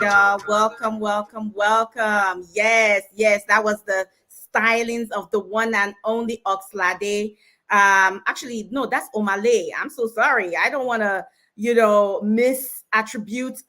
y'all. Welcome, welcome, welcome. Yes, that was the stylings of the one and only Oxlade. Actually, no, that's Omale. I'm so sorry. I don't want to, misattribute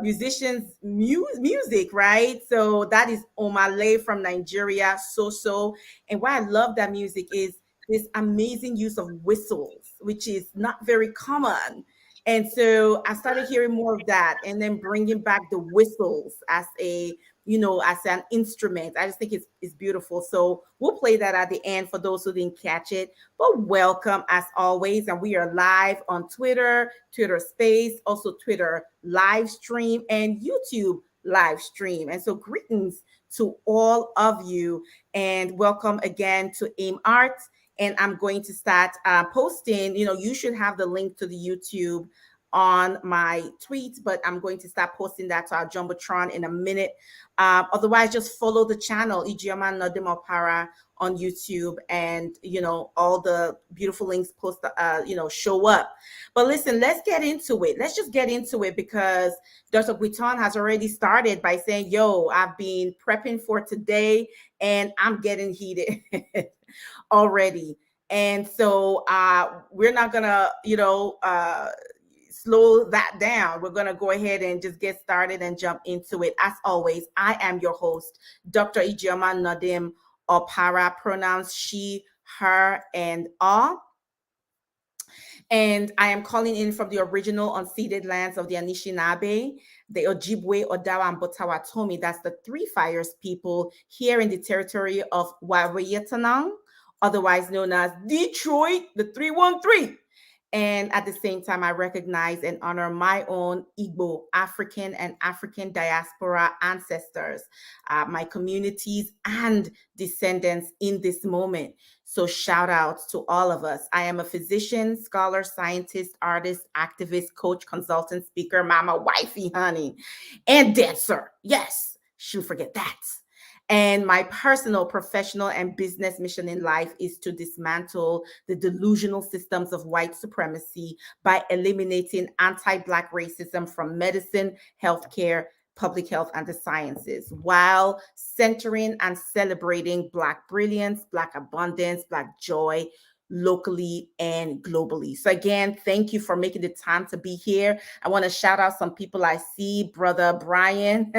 musicians' music, right? So that is Omale from Nigeria, so. And why I love that music is this amazing use of whistles, which is not very common. And so I started hearing more of that and then bringing back the whistles as as an instrument. I just think it's beautiful. So we'll play that at the end for those who didn't catch it. But welcome as always. And we are live on Twitter, Twitter Space, also Twitter live stream and YouTube live stream. And so greetings to all of you and welcome again to AIM Art. And I'm going to start posting. You should have the link to the YouTube on my tweet, but I'm going to start posting that to our Jumbotron in a minute. Otherwise, just follow the channel, Ijeoma Nadim Opara on YouTube, and all the beautiful links show up. But listen, let's get into it. Let's just get into it because Dr. Guiton has already started by saying, yo, I've been prepping for today and I'm getting heated already. And so we're not gonna, slow that down. We're going to go ahead and just get started and jump into it. As always, I am your host, Dr. Ijeoma Nadim Opara, pronouns she, her, and all. And I am calling in from the original unceded lands of the Anishinaabe, the Ojibwe, Odawa, and Potawatomi. That's the Three Fires people here in the territory of Waweyetanang, otherwise known as Detroit, the 313. And at the same time, I recognize and honor my own Igbo, African, and African diaspora ancestors, my communities and descendants in this moment. So shout outs to all of us. I am a physician, scholar, scientist, artist, activist, coach, consultant, speaker, mama, wifey, honey, and dancer. Yes, should forget that. And my personal, professional, and business mission in life is to dismantle the delusional systems of white supremacy by eliminating anti-Black racism from medicine, healthcare, public health, and the sciences, while centering and celebrating Black brilliance, Black abundance, Black joy, locally and globally. So again, thank you for making the time to be here. I want to shout out some people I see. Brother Brian,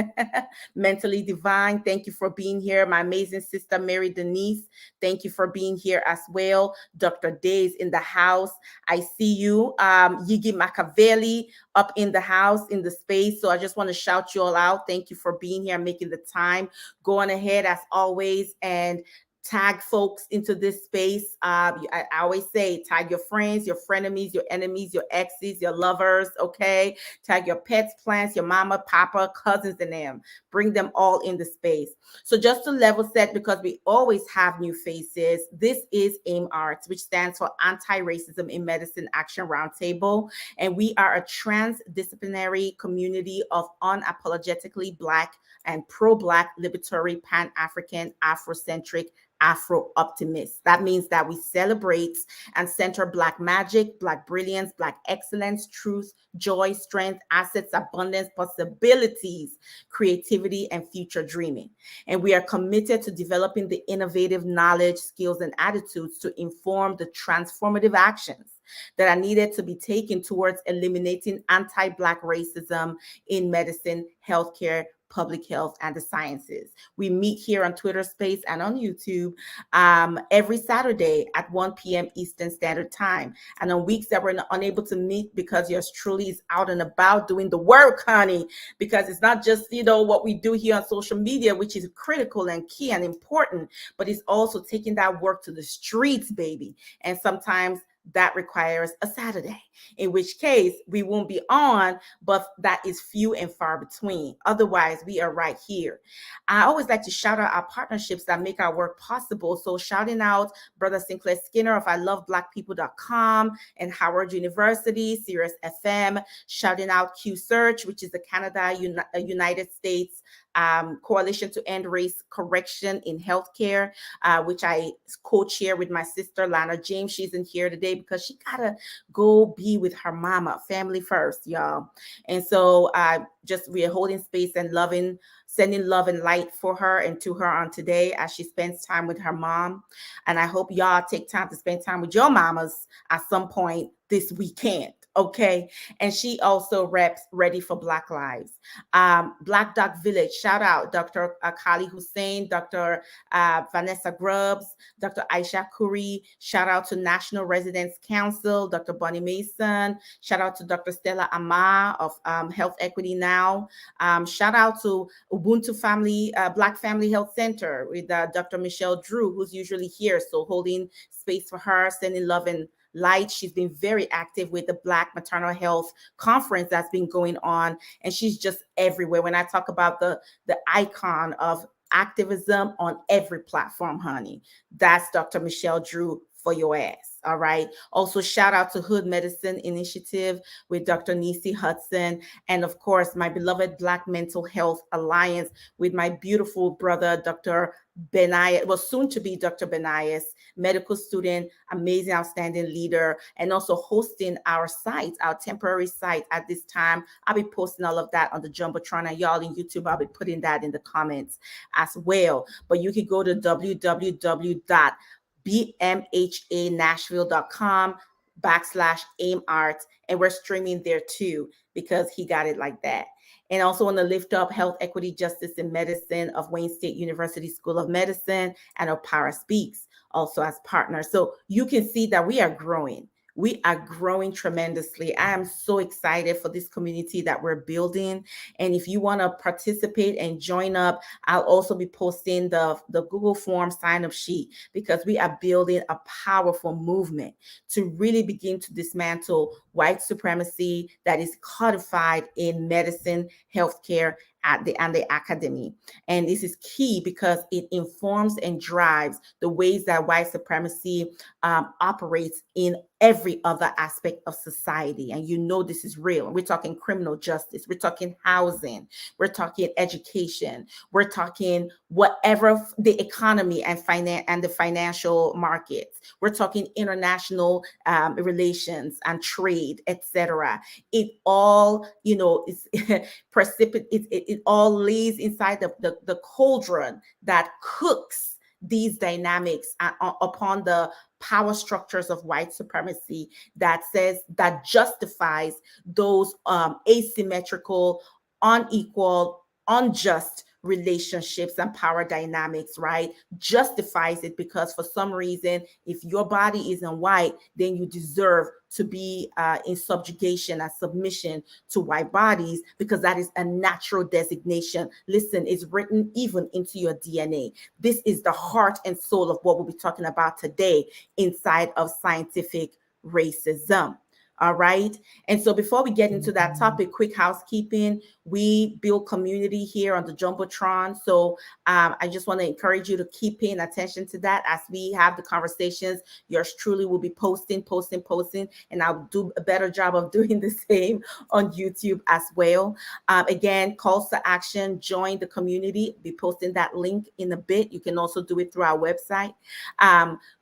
Mentally Divine, thank you for being here. My amazing sister, Mary Denise, thank you for being here as well. Dr. Days in the house. I see you. Yigi Machiavelli up in the house, in the space. So I just want to shout you all out. Thank you for being here, making the time. Go on ahead as always and tag folks into this space. I always say tag your friends, your frenemies, your enemies, your exes, your lovers, okay? Tag your pets, plants, your mama, papa, cousins, and them. Bring them all in the space. So just to level set, because we always have new faces, this is AIM Arts, which stands for Anti-Racism in Medicine Action Roundtable. And we are a transdisciplinary community of unapologetically Black and pro-Black, liberatory, Pan-African, Afrocentric, Afro-optimists. That means that we celebrate and center Black magic, Black brilliance, Black excellence, truth, joy, strength, assets, abundance, possibilities, creativity, and future dreaming. And we are committed to developing the innovative knowledge, skills, and attitudes to inform the transformative actions that are needed to be taken towards eliminating anti-Black racism in medicine, healthcare, public health, and the sciences. We meet here on Twitter Space and on YouTube every Saturday at 1 p.m. Eastern Standard Time. And on weeks that we're unable to meet because yours truly is out and about doing the work, honey, because it's not just, what we do here on social media, which is critical and key and important, but it's also taking that work to the streets, baby. And sometimes that requires a Saturday, in which case we won't be on, but that is few and far between. Otherwise, we are right here. I always like to shout out our partnerships that make our work possible. So shouting out Brother Sinclair Skinner of ILoveBlackPeople.com and Howard University, Sirius FM, shouting out Q Search, which is the Canada, United States Coalition to End Race Correction in Healthcare, which I co-chair with my sister, Lana James. She's in here today. today because she gotta go be with her mama, family first, y'all. And so just we are holding space and loving, sending love and light for her and to her on today as she spends time with her mom. And I hope y'all take time to spend time with your mamas at some point this weekend. Okay. And she also reps Ready for Black Lives. Black Dog Village, shout out Dr. Kali Hussein, Dr. Vanessa Grubbs, Dr. Aisha Kuri. Shout out to National Residents Council, Dr. Bonnie Mason. Shout out to Dr. Stella Amar of Health Equity Now. Shout out to Ubuntu Family, Black Family Health Center with Dr. Michelle Drew, who's usually here. So holding space for her, sending love and light. She's been very active with the Black Maternal Health Conference that's been going on, and she's just everywhere. When I talk about the icon of activism on every platform, honey, that's Dr. Michelle Drew for your ass. All right. Also, shout out to Hood Medicine Initiative with Dr. Nisi Hudson. And of course, my beloved Black Mental Health Alliance with my beautiful brother, Dr. Benayas, well, soon to be Dr. Benayas, medical student, amazing, outstanding leader, and also hosting our site, our temporary site at this time. I'll be posting all of that on the Jumbotron, and y'all in YouTube, I'll be putting that in the comments as well. But you can go to www.bmhanashville.com/aimart, and we're streaming there too because he got it like that. And also want to lift up Health, Equity, Justice, and Medicine of Wayne State University School of Medicine and Opara Speaks also as partners. So you can see that we are growing. We are growing tremendously. I am so excited for this community that we're building. And if you want to participate and join up, I'll also be posting the Google Form sign-up sheet because we are building a powerful movement to really begin to dismantle white supremacy that is codified in medicine, healthcare, and the academy. And this is key because it informs and drives the ways that white supremacy operates in every other aspect of society. And you know this is real. We're talking criminal justice, we're talking housing, we're talking education, we're talking whatever, the economy and finance and the financial markets. We're talking international relations and trade, etc. It all, is it all lays inside the cauldron that cooks these dynamics upon the power structures of white supremacy that justifies those asymmetrical, unequal, unjust relationships and power dynamics, right? Justifies it because for some reason, if your body isn't white, then you deserve to be in subjugation and submission to white bodies because that is a natural designation. Listen, it's written even into your DNA. This is the heart and soul of what we'll be talking about today inside of scientific racism. All right. And so before we get into that topic, quick housekeeping, we build community here on the Jumbotron. So I just want to encourage you to keep paying attention to that as we have the conversations. Yours truly will be posting, and I'll do a better job of doing the same on YouTube as well. Again, calls to action, join the community. Be posting that link in a bit. You can also do it through our website.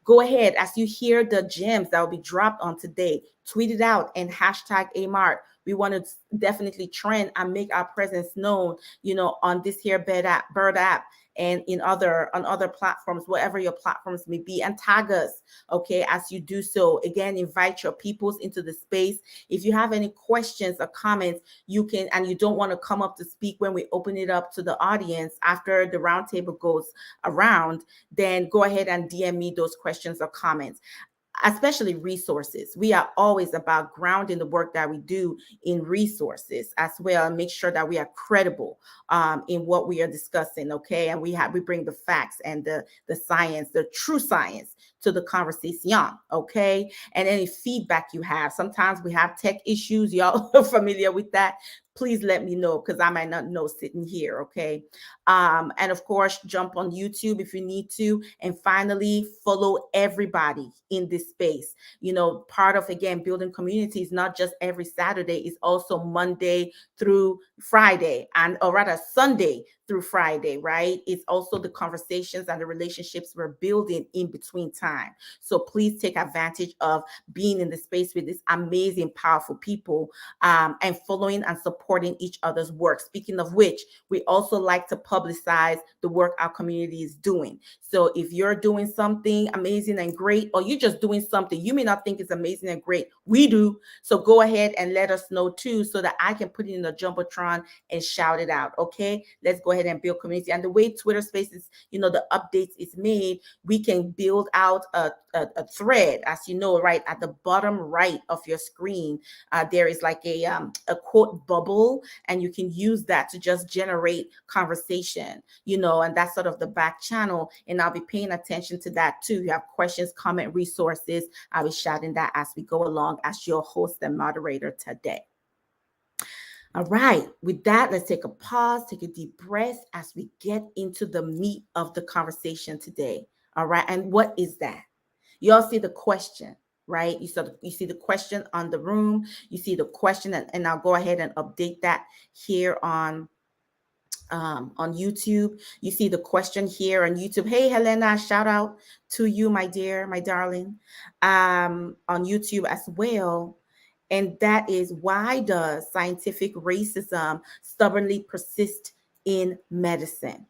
Go ahead as you hear the gems that will be dropped on today. Tweet it out and hashtag AMART. We want to definitely trend and make our presence known, on this here Bird app and on other platforms, whatever your platforms may be, and tag us, okay, as you do so. Again, invite your peoples into the space. If you have any questions or comments, you can, and you don't want to come up to speak when we open it up to the audience after the roundtable goes around, then go ahead and DM me those questions or comments. Especially resources. We are always about grounding the work that we do in resources as well, and make sure that we are credible in what we are discussing. Okay, and we bring the facts and the science, the true science, to the conversation. Okay, and any feedback you have. Sometimes we have tech issues. Y'all are familiar with that. Please let me know because I might not know sitting here. Okay. And of course, jump on YouTube if you need to. And finally, follow everybody in this space. Part of, again, building community is not just every Saturday, it's also Monday through Friday, or rather Sunday through Friday, right? It's also the conversations and the relationships we're building in between time. So please take advantage of being in the space with these amazing, powerful people, and following and supporting each other's work. Speaking of which, we also like to publicize the work our community is doing. So if you're doing something amazing and great, or you're just doing something you may not think is amazing and great, we do. So go ahead and let us know too, so that I can put it in the Jumbotron and shout it out. Okay, let's go ahead and build community. And the way Twitter Spaces, the updates is made, we can build out a thread, as you know, right at the bottom right of your screen. There is like a quote bubble, and you can use that to just generate conversation, and that's sort of the back channel. And I'll be paying attention to that too. You have questions, comment, resources. I'll be shouting that as we go along as your host and moderator today. All right, with that, let's take a pause, take a deep breath as we get into the meat of the conversation today. All right, and what is that? You all see the question, right? You see the question on the room. You see the question, and I'll go ahead and update that here on YouTube. You see the question here on YouTube. Hey, Helena, shout out to you, my dear, my darling, on YouTube as well. And that is, why does scientific racism stubbornly persist in medicine?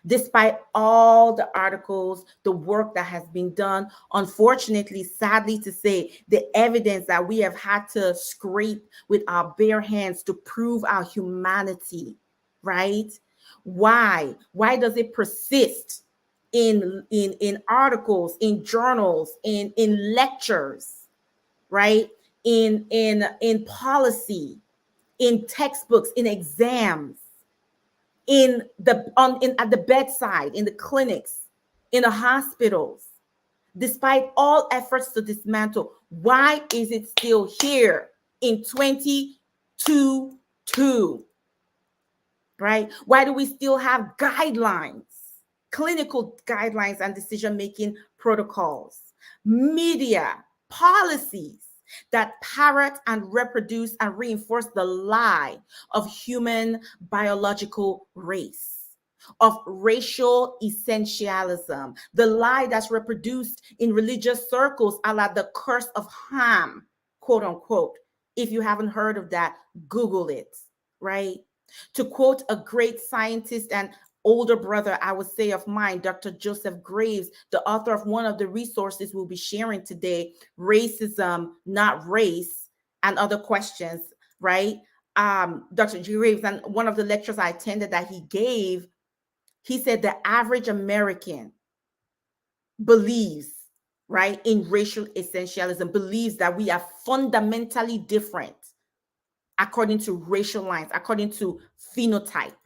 Despite all the articles, the work that has been done, unfortunately, sadly to say, the evidence that we have had to scrape with our bare hands to prove our humanity, right? Why? Why does it persist in articles, in journals, in lectures, right? In policy, in textbooks, in exams, at the bedside, in the clinics, in the hospitals? Despite all efforts to dismantle, why is it still here in 2022? Right? Why do we still have guidelines, clinical guidelines and decision-making protocols, media, policies that parrot and reproduce and reinforce the lie of human biological race, of racial essentialism, the lie that's reproduced in religious circles, a la the curse of Ham, quote unquote? If you haven't heard of that, Google it, right? To quote a great scientist and older brother, I would say, of mine, Dr. Joseph Graves, the author of one of the resources we'll be sharing today, Racism, Not Race, and Other Questions, right? Dr. Graves, and one of the lectures I attended that he gave, he said the average American believes, right, in racial essentialism, believes that we are fundamentally different according to racial lines, according to phenotype.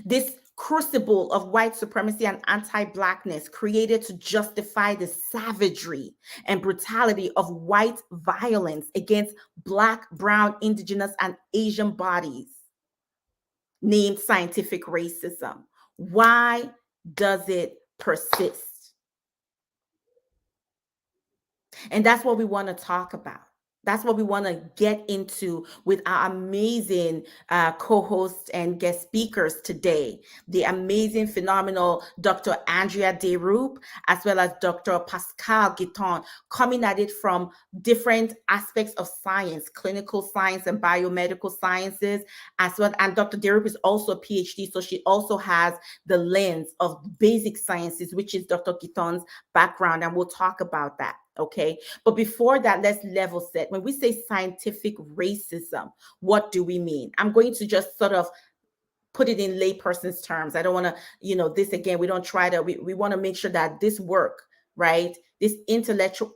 This crucible of white supremacy and anti-Blackness created to justify the savagery and brutality of white violence against Black, Brown, Indigenous, and Asian bodies, named scientific racism. Why does it persist? And that's what we want to talk about. That's what we want to get into with our amazing co-hosts and guest speakers today. The amazing, phenomenal Dr. Andrea Deroop, as well as Dr. Pascale Guiton, coming at it from different aspects of science, clinical science and biomedical sciences, as well. And Dr. Deroop is also a PhD, so she also has the lens of basic sciences, which is Dr. Guiton's background, and we'll talk about that. Okay, but before that, let's level set. When we say scientific racism, what do we mean? I'm going to just sort of put it in layperson's terms. I don't want to, this again, we don't try to, we want to make sure that this work, right, this intellectual,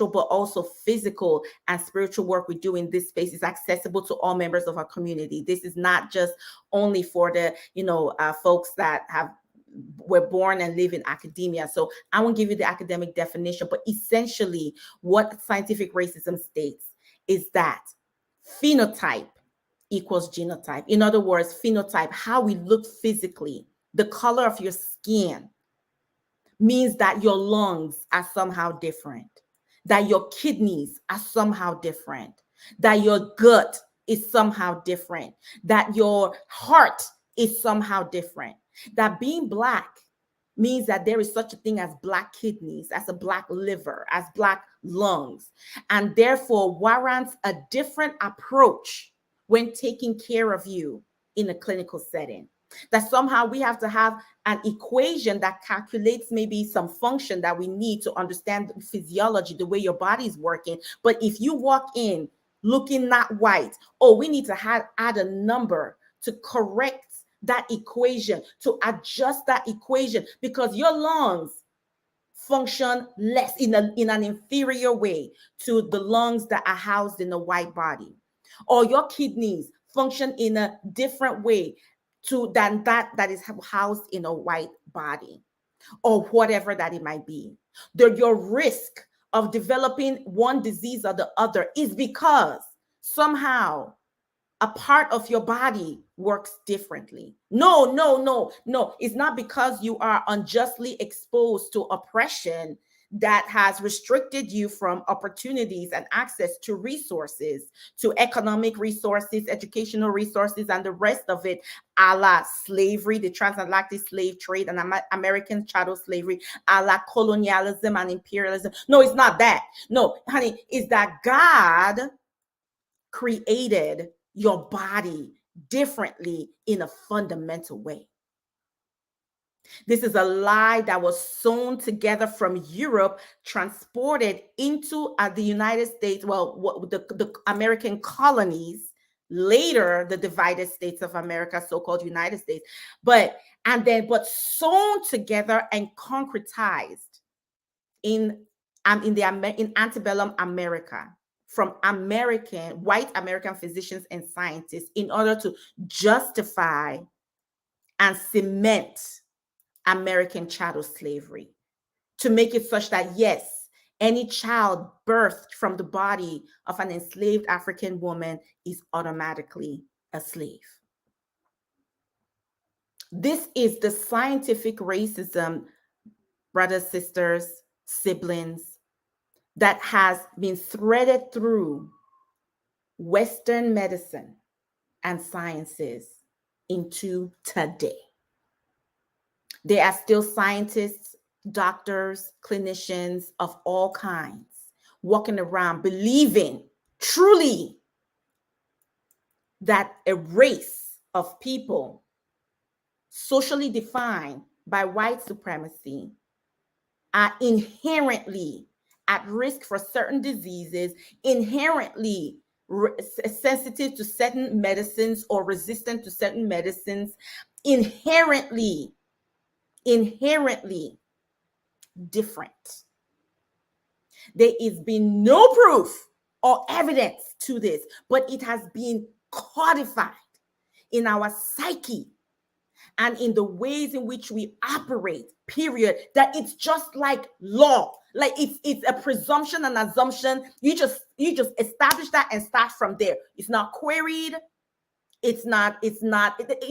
but also physical and spiritual work we do in this space is accessible to all members of our community. This is not just only for the, folks that were born and live in academia. So I won't give you the academic definition, but essentially what scientific racism states is that phenotype equals genotype. In other words, phenotype, how we look physically, the color of your skin, means that your lungs are somehow different, that your kidneys are somehow different, that your gut is somehow different, that your heart is somehow different, that being Black means that there is such a thing as Black kidneys, as a Black liver, as Black lungs, and therefore warrants a different approach when taking care of you in a clinical setting. That somehow we have to have an equation that calculates maybe some function that we need to understand the physiology, the way your body is working. But if you walk in looking not white, oh, we need to add a number to correct that equation, to adjust that equation, because your lungs function less in an inferior way to the lungs that are housed in a white body, or your kidneys function in a different way than that is housed in a white body, or whatever that it might be. Your risk of developing one disease or the other is because somehow a part of your body works differently. No, no, no, no. It's not because you are unjustly exposed to oppression that has restricted you from opportunities and access to resources, to economic resources, educational resources, and the rest of it, a la slavery, the transatlantic slave trade, and American chattel slavery, a la colonialism and imperialism. No, it's not that. No, honey, it's that God created your body differently in a fundamental way. This is a lie that was sewn together from Europe, transported into the United States, well, the American colonies, later the divided states of America, so-called United States, but sewn together and concretized in antebellum America, from white American physicians and scientists, in order to justify and cement American chattel slavery, to make it such that, yes, any child birthed from the body of an enslaved African woman is automatically a slave. This is the scientific racism, brothers, sisters, siblings, that has been threaded through Western medicine and sciences into today. There are still scientists, doctors, clinicians of all kinds walking around believing truly that a race of people socially defined by white supremacy are inherently at risk for certain diseases, inherently sensitive to certain medicines or resistant to certain medicines, inherently different. There has been no proof or evidence to this, but it has been codified in our psyche and in the ways in which we operate, period, that it's just like law. Like it's a presumption and assumption. You just establish that and start from there. It's not queried. It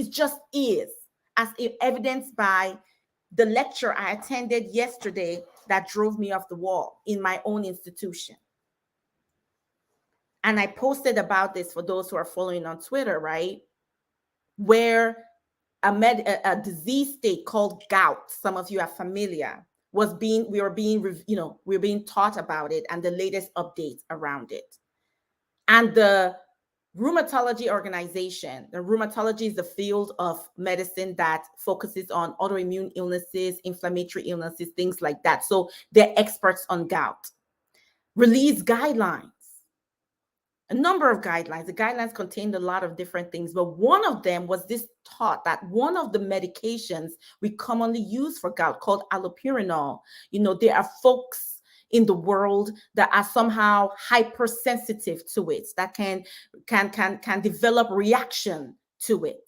just is, as evidenced by the lecture I attended yesterday that drove me off the wall in my own institution. And I posted about this for those who are following on Twitter, right? Where a disease state called gout, some of you are familiar, we were being taught about it and the latest updates around it. And the rheumatology organization, the rheumatology is the field of medicine that focuses on autoimmune illnesses, inflammatory illnesses, things like that. So they're experts on gout. Released guidelines, a number of guidelines. The guidelines contained a lot of different things, but one of them was this thought that one of the medications we commonly use for gout, called allopurinol, there are folks in the world that are somehow hypersensitive to it, that can develop reaction to it.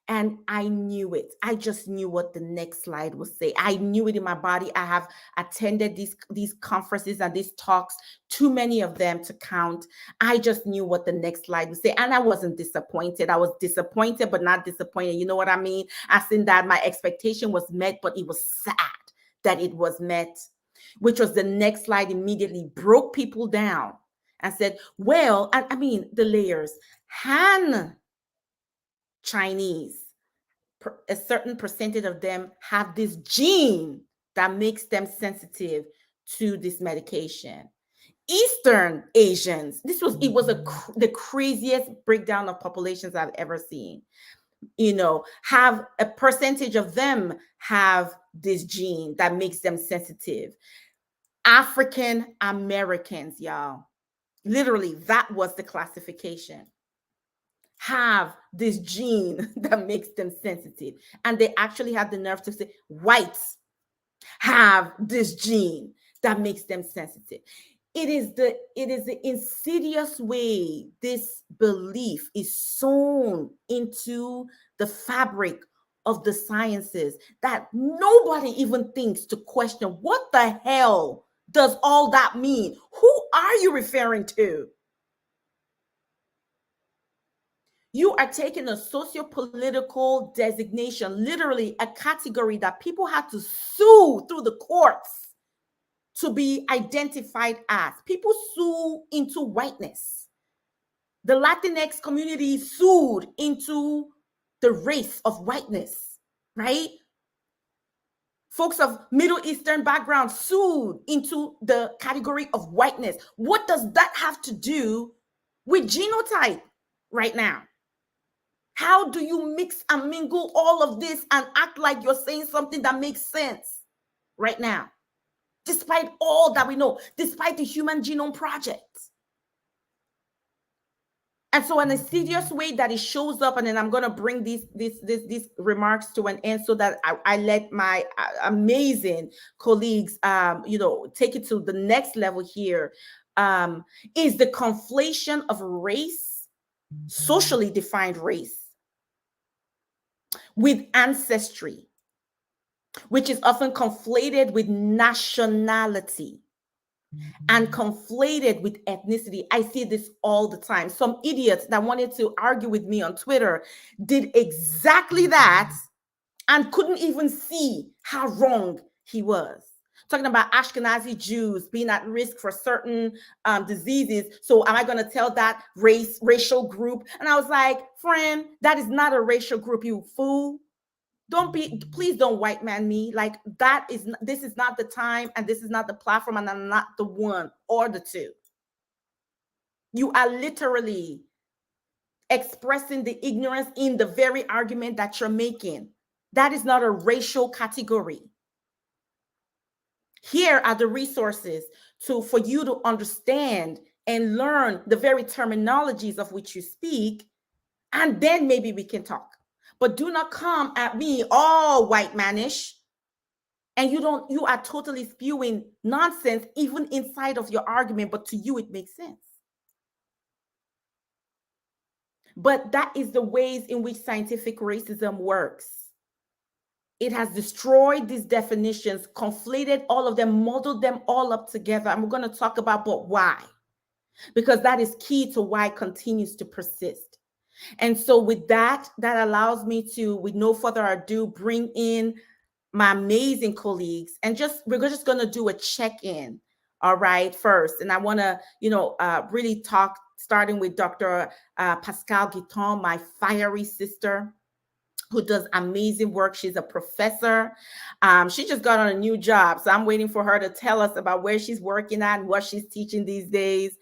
And I knew it. I just knew what the next slide would say. I knew it in my body. I have attended these conferences and these talks, too many of them to count. I just knew what the next slide would say. And I wasn't disappointed. I was disappointed, but not disappointed. You know what I mean? As in that my expectation was met, but it was sad that it was met, which was the next slide immediately broke people down and said, well, I mean, the layers, Han Chinese, a certain percentage of them have this gene that makes them sensitive to this medication. Eastern Asians, it was the craziest breakdown of populations I've ever seen. Have a percentage of them have this gene that makes them sensitive. African Americans, y'all, literally, that was the classification. Have this gene that makes them sensitive. And they actually have the nerve to say whites have this gene that makes them sensitive. It is the insidious way this belief is sewn into the fabric of the sciences that nobody even thinks to question, what the hell does all that mean? Who are you referring to? You are taking a socio-political designation, literally a category that people had to sue through the courts to be identified as. People sue into whiteness. The Latinx community sued into the race of whiteness, right? Folks of Middle Eastern background sued into the category of whiteness. What does that have to do with genotype right now? How do you mix and mingle all of this and act like you're saying something that makes sense right now? Despite all that we know, despite the Human Genome Project. And so an insidious way that it shows up, and then I'm going to bring these remarks to an end so that I let my amazing colleagues, take it to the next level here, is the conflation of race, socially defined race, with ancestry, which is often conflated with nationality and conflated with ethnicity. I see this all the time. Some idiots that wanted to argue with me on Twitter did exactly that and couldn't even see how wrong he was. Talking about Ashkenazi Jews being at risk for certain diseases. So am I going to tell that racial group? And I was like, friend, that is not a racial group, you fool. Please don't white man me. Like, this is not the time, and this is not the platform, and I'm not the one or the two. You are literally expressing the ignorance in the very argument that you're making. That is not a racial category. Here are the resources for you to understand and learn the very terminologies of which you speak, and then maybe we can talk. But do not come at me all white manish, and you are totally spewing nonsense even inside of your argument, but to you it makes sense. But that is the ways in which scientific racism works. It has destroyed these definitions, conflated all of them, modeled them all up together. And we're going to talk about, but why? Because that is key to why it continues to persist. And so with that allows me to, with no further ado, bring in my amazing colleagues, and we're just going to do a check-in, all right, first. And I want to, really talk, starting with Dr. Pascale Guiton, my fiery sister, who does amazing work. She's a professor. She just got on a new job, so I'm waiting for her to tell us about where she's working at and what she's teaching these days.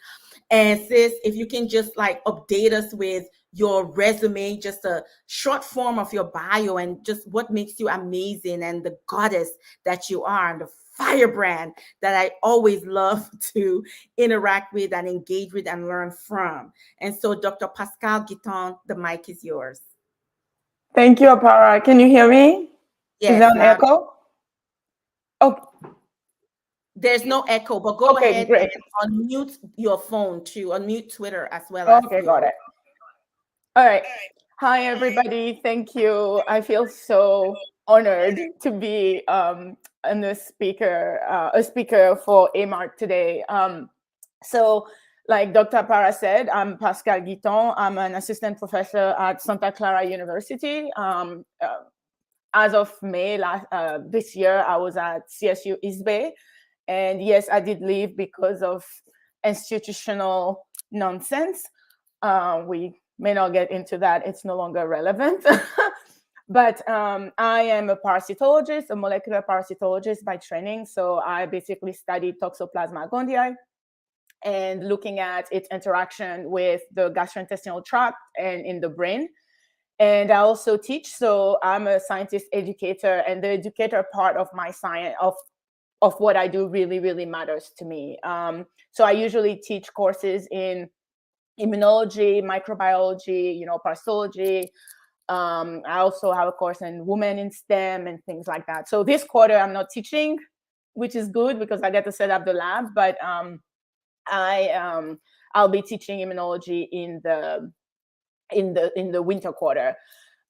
And sis, if you can just update us with your resume, just a short form of your bio and just what makes you amazing and the goddess that you are and the firebrand that I always love to interact with and engage with and learn from. And so Dr. Pascale Guiton, the mic is yours. Thank you, Apara. Can you hear me? Yes. Is there an echo? Oh. There's no echo, but go ahead and unmute your phone too. Unmute Twitter as well. Okay, got it. All right. Hi, everybody. Thank you. I feel so honored to be a speaker for AMARC today. So, like Dr. Para said, I'm Pascale Guiton. I'm an assistant professor at Santa Clara University. As of May this year, I was at CSU East Bay. And yes, I did leave because of institutional nonsense. We may not get into that. It's no longer relevant. But I am a parasitologist, a molecular parasitologist by training. So I basically study Toxoplasma gondii and looking at its interaction with the gastrointestinal tract and in the brain. And I also teach. So I'm a scientist educator, and the educator part of my science of what I do really, really matters to me. So I usually teach courses in immunology, microbiology, parasitology. I also have a course in women in STEM and things like that. So this quarter I'm not teaching, which is good because I get to set up the lab. But I'll be teaching immunology in the winter quarter.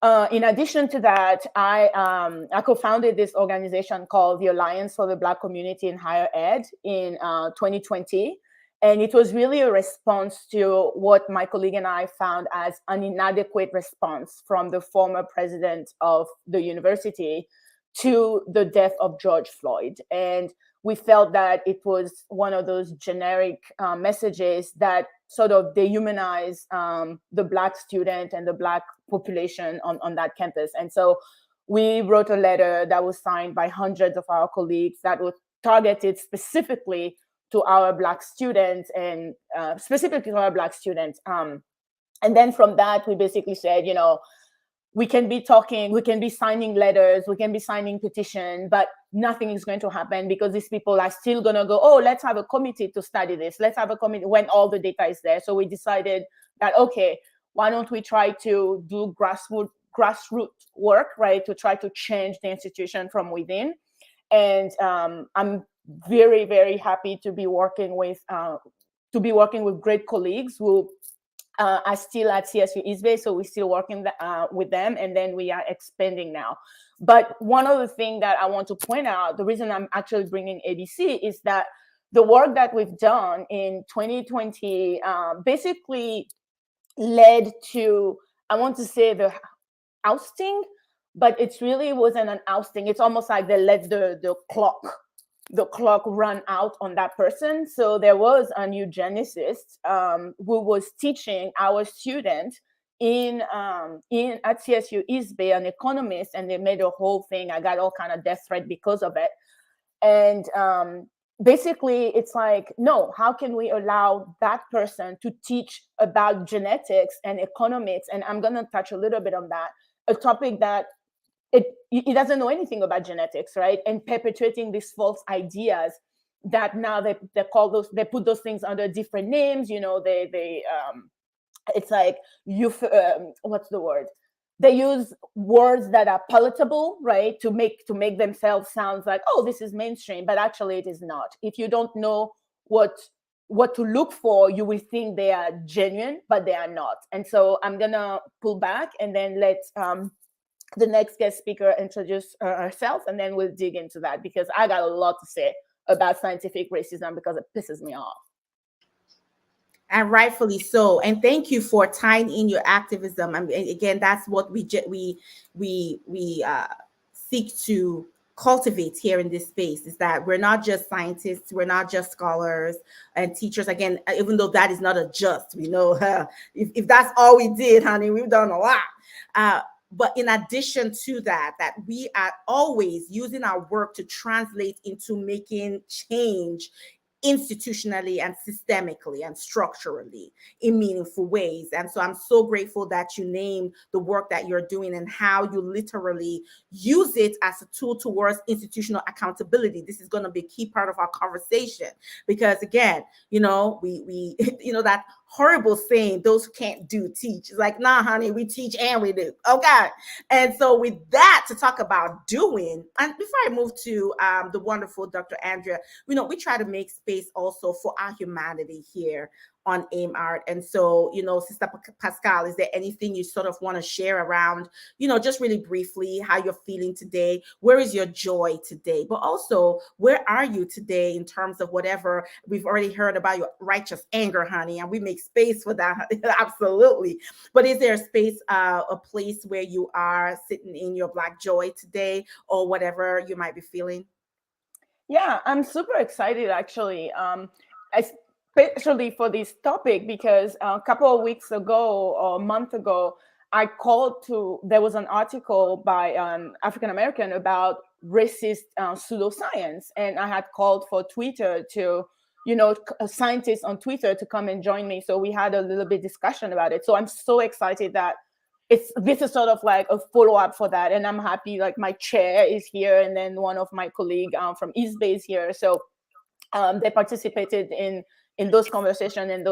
In addition to that, I co-founded this organization called the Alliance for the Black Community in Higher Ed in 2020. And it was really a response to what my colleague and I found as an inadequate response from the former president of the university to the death of George Floyd. And we felt that it was one of those generic messages that sort of dehumanize the Black student and the Black population on that campus. And so we wrote a letter that was signed by hundreds of our colleagues that was targeted specifically to our Black students and specifically to our Black students. And then from that, we basically said, we can be talking, we can be signing letters, we can be signing petitions, but nothing is going to happen because these people are still going to go, oh, let's have a committee to study this. Let's have a committee when all the data is there. So we decided that, okay, why don't we try to do grassroots work, right, to try to change the institution from within. And I'm very, very happy to be working with great colleagues who are still at CSU East Bay, so we're still working with them, and then we are expanding now. But one other thing that I want to point out, the reason I'm actually bringing ABC is that the work that we've done in 2020 basically led to, I want to say, the ousting, but it really wasn't an ousting. It's almost like they let the clock run out on that person. So there was a eugenicist who was teaching our student at CSU East Bay, an economist, and they made a whole thing. I got all kind of death threat because of it. And basically, it's like, no, how can we allow that person to teach about genetics and economics? And I'm going to touch a little bit on that, a topic that he doesn't know anything about genetics, right? And perpetuating these false ideas that now they put those things under different names. It's like what's the word? They use words that are palatable, right, to make themselves sound like, oh, this is mainstream, but actually it is not. If you don't know what to look for, you will think they are genuine, but they are not. And so I'm gonna pull back and then let the next guest speaker introduce herself, and then we'll dig into that because I got a lot to say about scientific racism because it pisses me off. And rightfully so. And thank you for tying in your activism. I mean, again, that's what we seek to cultivate here in this space, is that we're not just scientists, we're not just scholars and teachers. Again, even though that is not a just, we know if that's all we did, honey, we've done a lot. But in addition to that we are always using our work to translate into making change institutionally and systemically and structurally in meaningful ways. And so I'm so grateful that you named the work that you're doing and how you literally use it as a tool towards institutional accountability. This is going to be a key part of our conversation because, again, we that horrible saying, those who can't do teach. It's like, nah, honey, we teach and we do. Okay. And so with that, to talk about doing, and before I move to the wonderful Dr. Andrea, we try to make space also for our humanity here on AIM Art. And so, Sister Pascale, is there anything you sort of want to share around, just really briefly, how you're feeling today? Where is your joy today? But also, where are you today in terms of whatever we've already heard about your righteous anger, honey, and we make space for that. Absolutely. But is there a space, a place where you are sitting in your Black joy today, or whatever you might be feeling? Yeah, I'm super excited actually. especially for this topic, because a couple of weeks ago or a month ago, there was an article by an African American about racist pseudoscience, and I had called for Twitter to, scientists on Twitter to come and join me. So we had a little bit discussion about it. So I'm so excited that this is sort of like a follow up for that, and I'm happy like my chair is here, and then one of my colleague from East Bay is here. So they participated in those conversations and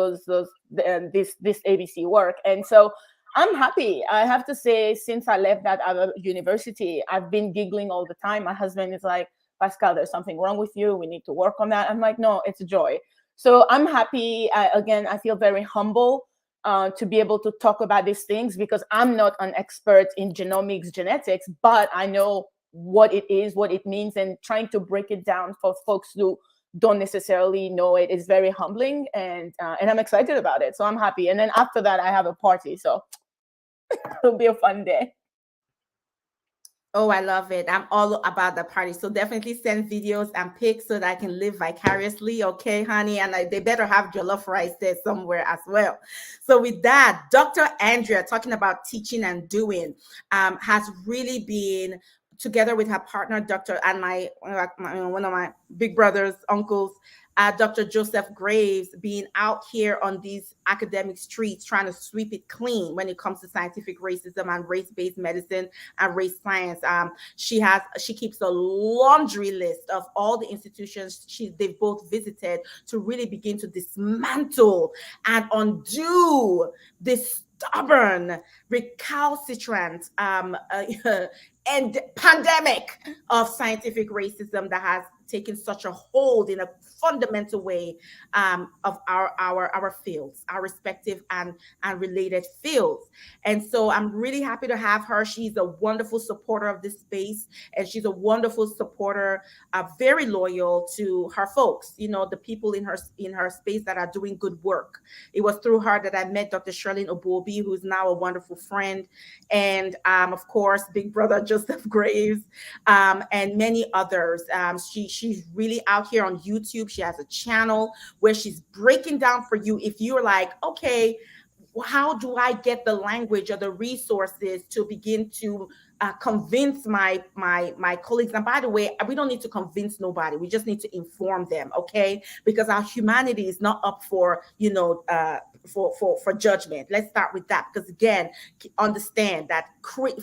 this ABC work. And so I'm happy. I have to say, since I left that other university, I've been giggling all the time. My husband is like, Pascale, there's something wrong with you. We need to work on that. I'm like, no, it's a joy. So I'm happy. Again, I feel very humble to be able to talk about these things, because I'm not an expert in genomics, genetics, but I know what it is, what it means, and trying to break it down for folks who don't necessarily know it is very humbling, and I'm excited about it. So I'm happy. And then after that, I have a party, so it'll be a fun day. Oh, I love it. I'm all about the party. So definitely send videos and pics so that I can live vicariously. Okay, honey. And they better have jollof rice there somewhere as well. So with that, Dr. Andrea, talking about teaching and doing, has really been, together with her partner, Dr. and one of my big brothers, uncles, Dr. Joseph Graves, being out here on these academic streets trying to sweep it clean when it comes to scientific racism and race-based medicine and race science. She keeps a laundry list of all the institutions they've both visited to really begin to dismantle and undo this stubborn, recalcitrant, and pandemic of scientific racism that has taken such a hold in a fundamental way of our fields, our respective and related fields. And so I'm really happy to have her. She's a wonderful supporter of this space, and she's a wonderful supporter, very loyal to her folks, the people in her space that are doing good work. It was through her that I met Dr. Shirlene Obobi, who's now a wonderful friend, and of course, Big Brother Joseph Graves, and many others. She's really out here on YouTube. She has a channel where she's breaking down for you. If you're like, okay, how do I get the language or the resources to begin to convince my colleagues? And by the way, we don't need to convince nobody. We just need to inform them, okay? Because our humanity is not up for for judgment. Let's start with that, because again, understand that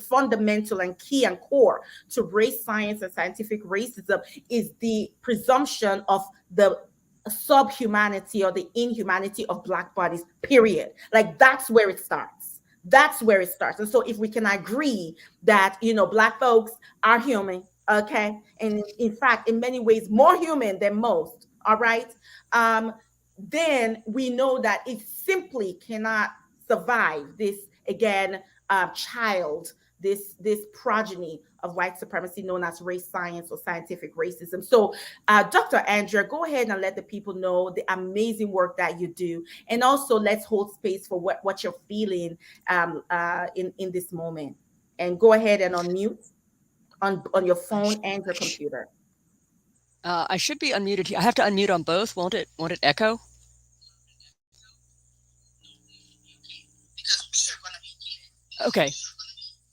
fundamental and key and core to race science and scientific racism is the presumption of the subhumanity or the inhumanity of Black bodies, period. Like, that's where it starts. That's where it starts. And so if we can agree that, Black folks are human, okay, and in fact, in many ways, more human than most, all right, then we know that it simply cannot survive this, again, child, this progeny of white supremacy known as race science or scientific racism. So, Dr. Andrea, go ahead and let the people know the amazing work that you do, and also let's hold space for what you're feeling in this moment. And go ahead and unmute on your phone and your computer. I should be unmuted here. I have to unmute on both. Won't it echo? Okay.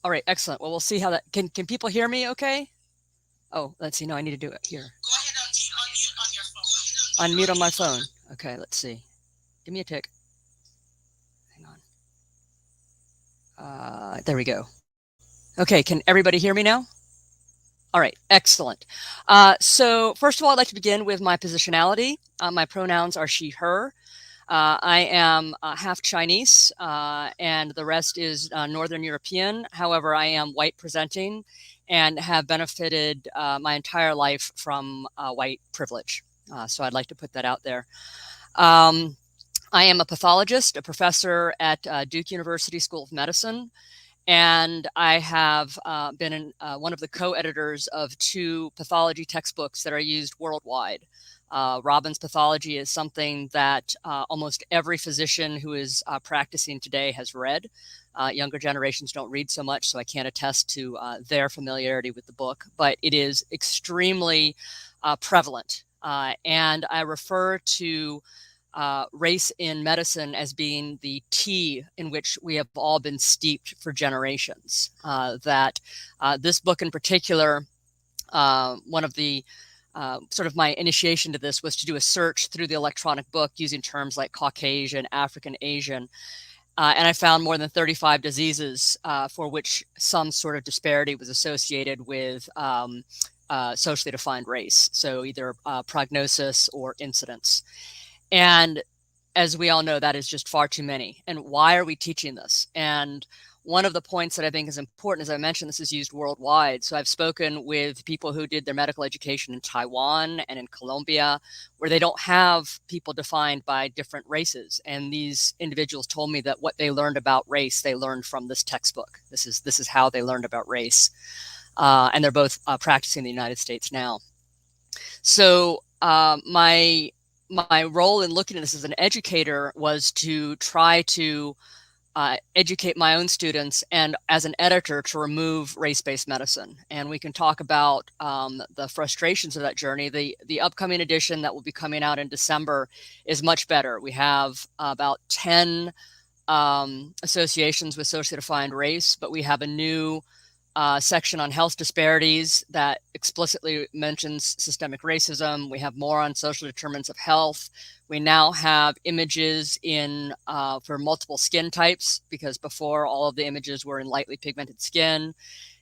All right. Excellent. Well, we'll see how that can people hear me okay? Oh, let's see. No, I need to do it here. Go ahead and unmute on your phone. Unmute on my phone. Okay, let's see. Give me a tick. Hang on. There we go. Okay, can everybody hear me now? All right, excellent. So first of all, I'd like to begin with my positionality. My pronouns are she, her. I am half Chinese, and the rest is Northern European. However, I am white presenting and have benefited my entire life from white privilege. So I'd like to put that out there. I am a pathologist, a professor at Duke University School of Medicine. And I have been one of the co-editors of 2 pathology textbooks that are used worldwide. Robbins Pathology is something that almost every physician who is practicing today has read. Younger generations don't read so much, so I can't attest to their familiarity with the book, but it is extremely prevalent. And I refer to race in medicine as being the tea in which we have all been steeped for generations. That this book in particular, one of the sort of my initiation to this was to do a search through the electronic book using terms like Caucasian, African, Asian. And I found more than 35 diseases for which some sort of disparity was associated with socially defined race. So either prognosis or incidence. And as we all know, that is just far too many. And why are we teaching this? And one of the points that I think is important, as I mentioned, this is used worldwide. So I've spoken with people who did their medical education in Taiwan and in Colombia, where they don't have people defined by different races. And these individuals told me that what they learned about race, they learned from this textbook. This is how they learned about race. And they're both practicing in the United States now. So my role in looking at this as an educator was to try to educate my own students, and as an editor to remove race-based medicine. And we can talk about the frustrations of that journey. The upcoming edition that will be coming out in December is much better. We have about 10 associations with socially defined race, but we have a new section on health disparities that explicitly mentions systemic racism. We have more on social determinants of health. We now have images in for multiple skin types, because before all of the images were in lightly pigmented skin,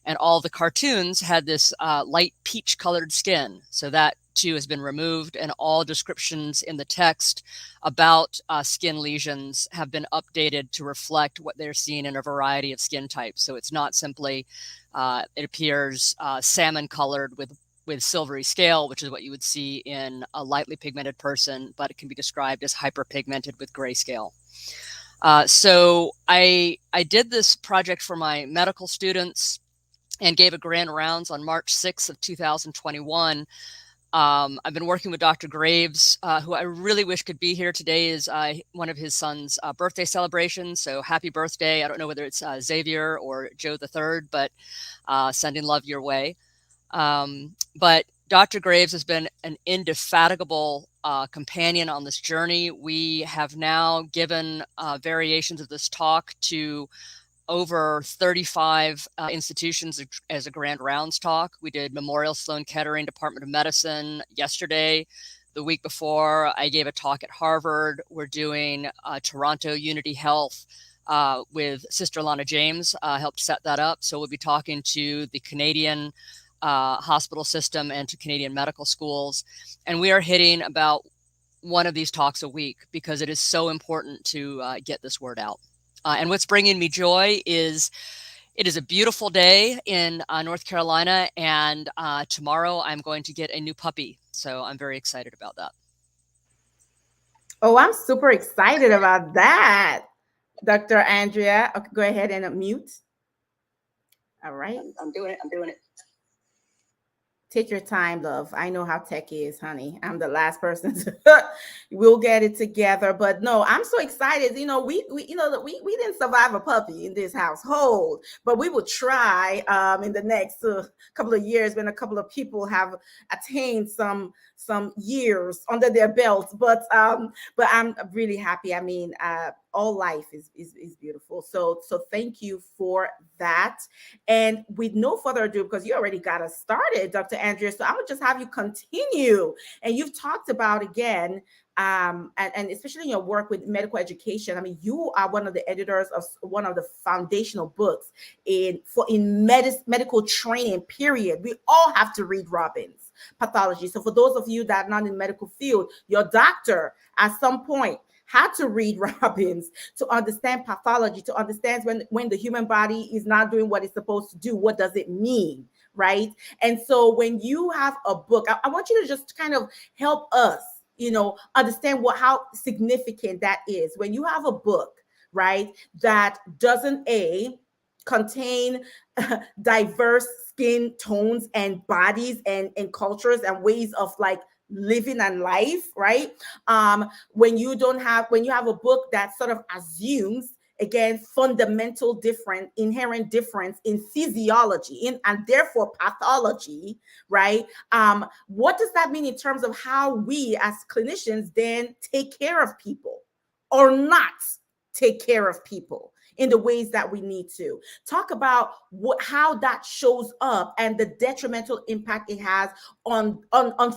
and all the cartoons had this light peach colored skin. So that too has been removed, and all descriptions in the text about skin lesions have been updated to reflect what they're seeing in a variety of skin types. So it's not simply, it appears salmon colored with silvery scale, which is what you would see in a lightly pigmented person, but it can be described as hyperpigmented with grayscale. So I did this project for my medical students and gave a grand rounds on March 6th of 2021. I've been working with Dr. Graves, who I really wish could be here. Today is one of his son's birthday celebrations. So happy birthday. I don't know whether it's Xavier or Joe the Third, but sending love your way. But Dr. Graves has been an indefatigable companion on this journey. We have now given variations of this talk to over 35 institutions as a grand rounds talk. We did Memorial Sloan Kettering Department of Medicine yesterday. The week before, I gave a talk at Harvard. We're doing Toronto Unity Health with Sister Lana James, helped set that up. So we'll be talking to the Canadian hospital system and to Canadian medical schools. And we are hitting about one of these talks a week because it is so important to get this word out. And what's bringing me joy is it is a beautiful day in North Carolina, and tomorrow I'm going to get a new puppy. So I'm very excited about that. Oh, I'm super excited about that, Dr. Andrea. Okay, go ahead and mute. All right. I'm doing it. Take your time, love. I know how tech is, honey. I'm the last person to we'll get it together. But no, I'm so excited. You know, we didn't survive a puppy in this household, but we will try in the next couple of years when a couple of people have attained some years under their belts. But I'm really happy. I mean, all life is beautiful. So thank you for that. And with no further ado, because you already got us started, Dr. Andrea, so I would just have you continue. And you've talked about, again, and especially in your work with medical education. I mean, you are one of the editors of one of the foundational books in medical training, period. We all have to read Robbins' Pathology. So for those of you that are not in the medical field, your doctor at some point had to read Robbins to understand pathology, to understand when the human body is not doing what it's supposed to do, what does it mean, right? And so when you have a book, I want you to just kind of help us, understand how significant that is. When you have a book, right, that doesn't contain diverse skin tones and bodies and cultures and ways of living and life, right? When you have a book that sort of assumes again, fundamental difference, inherent difference in physiology and therefore pathology, right? What does that mean in terms of how we as clinicians then take care of people or not take care of people in the ways that we need to? Talk about how that shows up and the detrimental impact it has on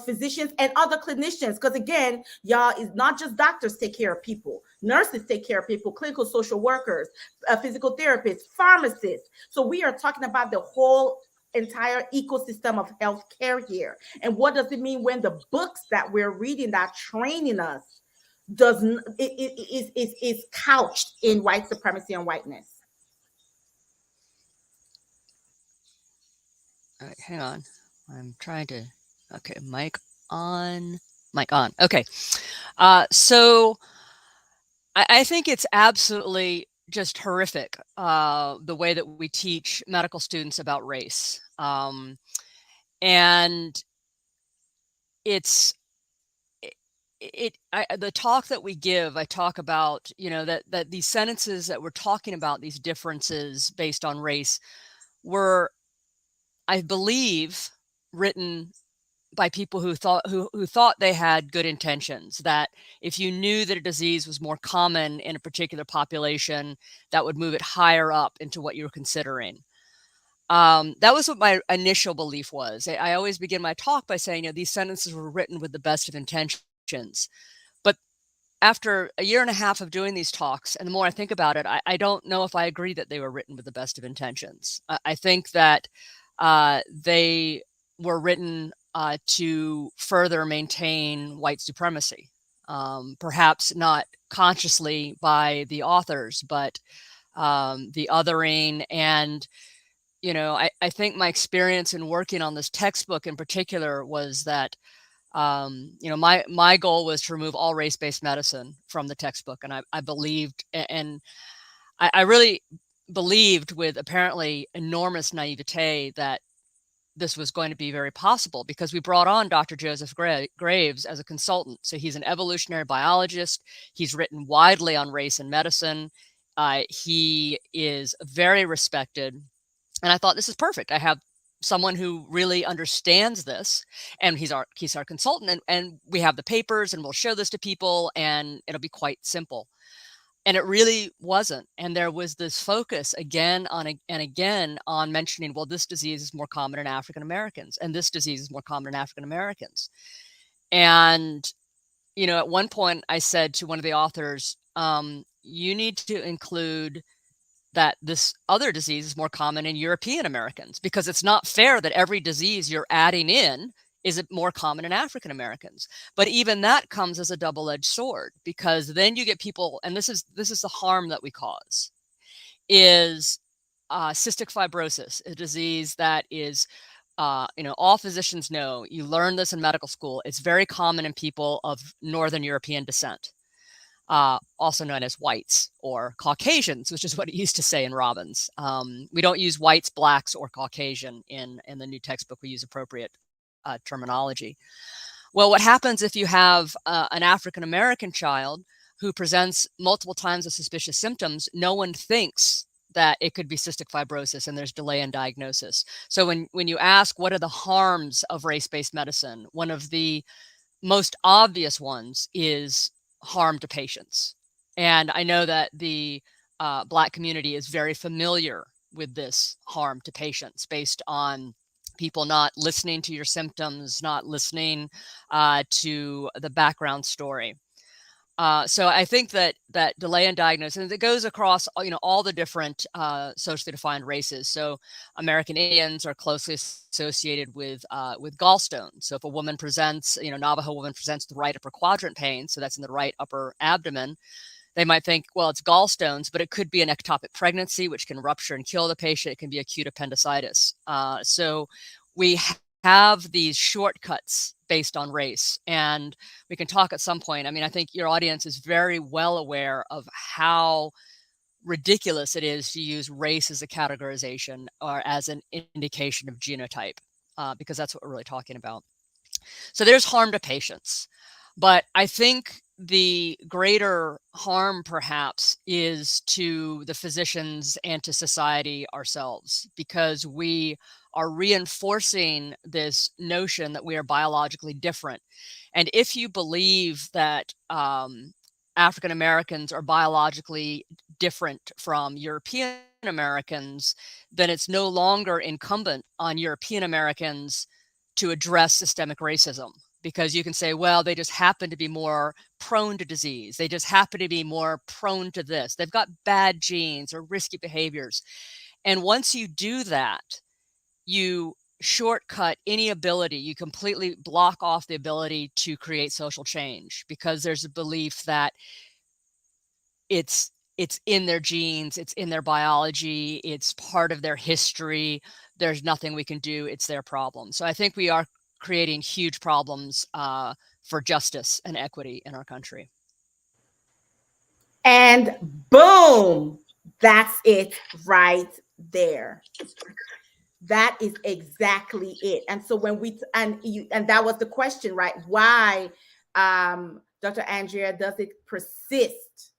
physicians and other clinicians. Because again, y'all, is not just doctors take care of people, nurses take care of people, clinical social workers, physical therapists, pharmacists. So we are talking about the whole entire ecosystem of healthcare here. And what does it mean when the books that we're reading that training us doesn't is couched in white supremacy and whiteness? All right, hang on. I'm trying to. Okay, mic on. Mic on. Okay. So I think it's absolutely just horrific the way that we teach medical students about race, and it's the talk that we give. I talk about that these sentences that we're talking about, these differences based on race, were, I believe, written by people who thought they had good intentions, that if you knew that a disease was more common in a particular population, that would move it higher up into what you were considering. That was what my initial belief was. I always begin my talk by saying, these sentences were written with the best of intentions. But after a year and a half of doing these talks, and the more I think about it, I don't know if I agree that they were written with the best of intentions. I think that they were written to further maintain white supremacy, perhaps not consciously by the authors, but the othering. And, I think my experience in working on this textbook in particular was that, my goal was to remove all race-based medicine from the textbook. And I believed, and I really believed with apparently enormous naivete that this was going to be very possible, because we brought on Dr. Joseph Graves as a consultant. So he's an evolutionary biologist. He's written widely on race and medicine. He is very respected. And I thought, this is perfect. I have someone who really understands this, and he's our consultant, and we have the papers, and we'll show this to people, and it'll be quite simple. And it really wasn't. And there was this focus again and again on mentioning, well, this disease is more common in African Americans, and this disease is more common in African Americans. And, at one point I said to one of the authors, you need to include that this other disease is more common in European Americans, because it's not fair that every disease you're adding in is it more common in African Americans. But even that comes as a double-edged sword, because then you get people, and this is the harm that we cause, is cystic fibrosis, a disease that is, all physicians know, you learn this in medical school, it's very common in people of Northern European descent, also known as whites or Caucasians, which is what it used to say in Robbins. We don't use whites, blacks, or Caucasian in the new textbook. We use appropriate terminology. Well, what happens if you have an African American child who presents multiple times with suspicious symptoms? No one thinks that it could be cystic fibrosis, and there's delay in diagnosis. So when you ask what are the harms of race-based medicine, one of the most obvious ones is harm to patients. And I know that the Black community is very familiar with this harm to patients, based on people not listening to your symptoms, not listening to the background story. So I think that delay in diagnosis, and it goes across all the different socially defined races. So American Indians are closely associated with gallstones. So if a woman presents, Navajo woman presents with right upper quadrant pain, so that's in the right upper abdomen, they might think, well, it's gallstones, but it could be an ectopic pregnancy, which can rupture and kill the patient. It can be acute appendicitis. So we have these shortcuts based on race, and we can talk at some point. I mean, I think your audience is very well aware of how ridiculous it is to use race as a categorization or as an indication of genotype, because that's what we're really talking about. So there's harm to patients. But I think the greater harm perhaps is to the physicians and to society ourselves, because we are reinforcing this notion that we are biologically different. And if you believe that African Americans are biologically different from European Americans, then it's no longer incumbent on European Americans to address systemic racism, because you can say, well, they just happen to be more prone to disease. They just happen to be more prone to this. They've got bad genes or risky behaviors. And once you do that, you shortcut any ability, you completely block off the ability to create social change, because there's a belief that it's in their genes, it's in their biology, it's part of their history. There's nothing we can do. It's their problem. So I think we are creating huge problems for justice and equity in our country. And boom, that's it right there. That is exactly it. And so when we and that was the question, right? Why, Dr. Andrea, does it persist?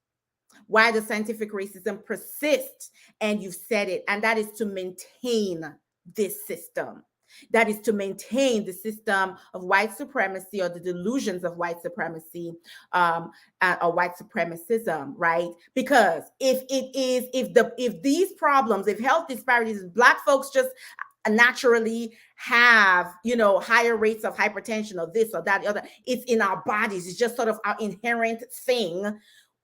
Why does scientific racism persist? And you've said it, and that is to maintain this system. That is to maintain the system of white supremacy, or the delusions of white supremacy, or white supremacism, right? Because if these problems, if health disparities, Black folks just naturally have, higher rates of hypertension or this or that, the other, it's in our bodies. It's just sort of our inherent thing.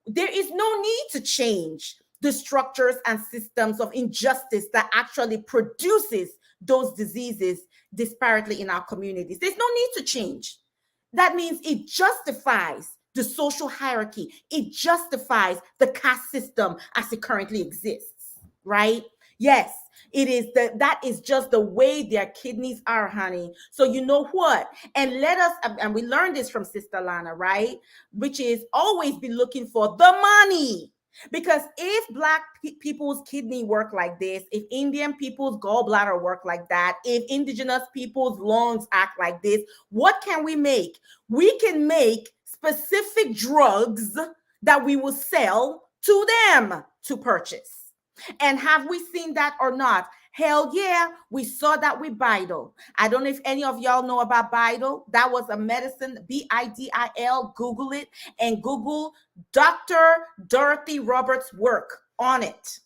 There is no need to change the structures and systems of injustice that actually produces those diseases disparately in our communities. There's no need to change. That means it justifies the social hierarchy. It justifies the caste system as it currently exists, right? Yes, it is that is just the way their kidneys are, honey. So you know what? And and we learned this from Sister Lana, right? Which is always be looking for the money. Because if Black people's kidney work like this, if Indian people's gallbladder work like that, if indigenous people's lungs act like this, what can we make? We can make specific drugs that we will sell to them to purchase. And have we seen that or not? Hell yeah, we saw that with Bidil. I don't know if any of y'all know about Bidil. That was a medicine, Bidil. Google it, and Google Dr. Dorothy Roberts' work on it.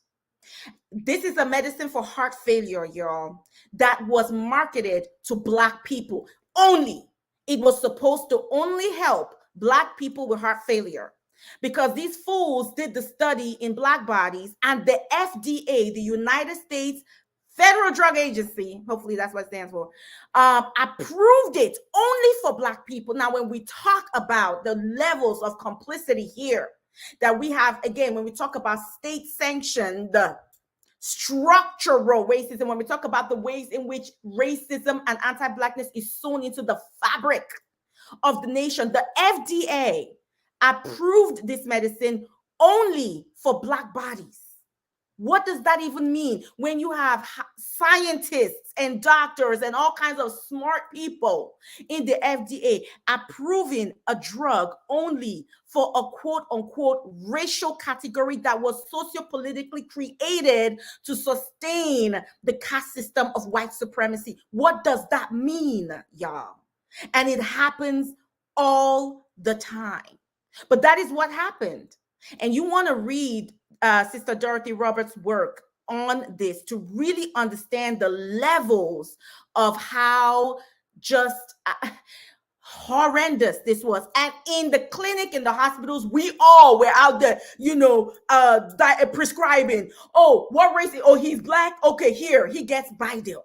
This is a medicine for heart failure, y'all, that was marketed to Black people only. It was supposed to only help Black people with heart failure, because these fools did the study in Black bodies, and the FDA, the United States Federal Drug Agency, hopefully that's what it stands for, approved it only for Black people. Now, when we talk about the levels of complicity here that we have, again, when we talk about state-sanctioned structural racism, when we talk about the ways in which racism and anti-Blackness is sewn into the fabric of the nation, the FDA approved this medicine only for Black bodies. What does that even mean when you have scientists and doctors and all kinds of smart people in the FDA approving a drug only for a quote unquote racial category that was sociopolitically created to sustain the caste system of white supremacy? What does that mean, y'all? And it happens all the time. But that is what happened. And you want to read Sister Dorothy Roberts' work on this to really understand the levels of how just horrendous this was. And in the clinic, in the hospitals, we all were out there, prescribing. Oh, what race? Oh, he's Black. Okay, here, he gets Bidil.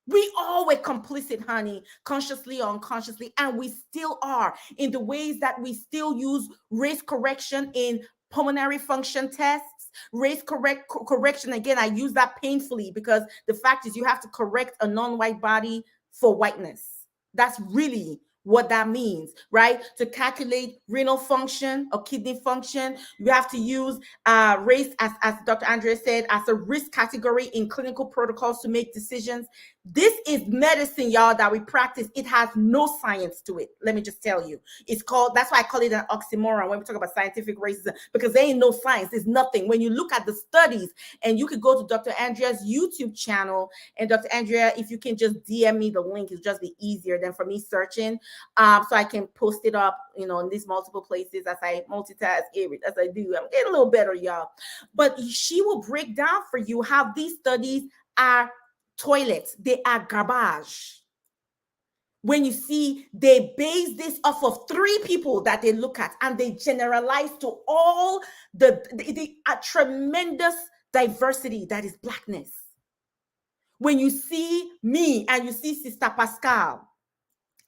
We all were complicit, honey, consciously or unconsciously, and we still are, in the ways that we still use race correction in pulmonary function tests. Race correction, again, I use that painfully, because the fact is you have to correct a non-white body for whiteness. That's really what that means, right? To calculate renal function or kidney function, you have to use race, as Dr. Andrea said, as a risk category in clinical protocols to make decisions. This is medicine, y'all, that we practice. It has no science to it. Let me just tell you. It's called, that's why I call it an oxymoron when we talk about scientific racism, because there ain't no science. There's nothing. When you look at the studies, and you could go to Dr. Andrea's YouTube channel, and Dr. Andrea, if you can just DM me the link, it's just be easier than for me searching. So I can post it up, in these multiple places as I multitask as I do. I'm getting a little better, y'all. But she will break down for you how these studies are toilets. They are garbage. When you see they base this off of 3 people that they look at, and they generalize to all the tremendous diversity that is Blackness. When you see me and you see Sister Pascale,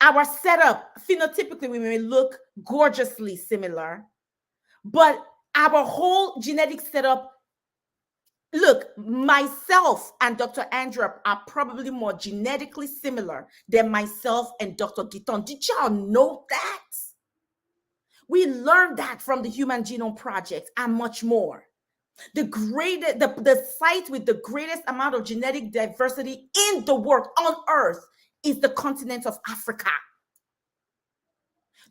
our setup, phenotypically, we may look gorgeously similar, but our whole genetic setup, look, myself and Dr. Andrea are probably more genetically similar than myself and Dr. Guiton. Did y'all know that? We learned that from the Human Genome Project and much more. The site with the greatest amount of genetic diversity in the world on Earth is the continent of Africa.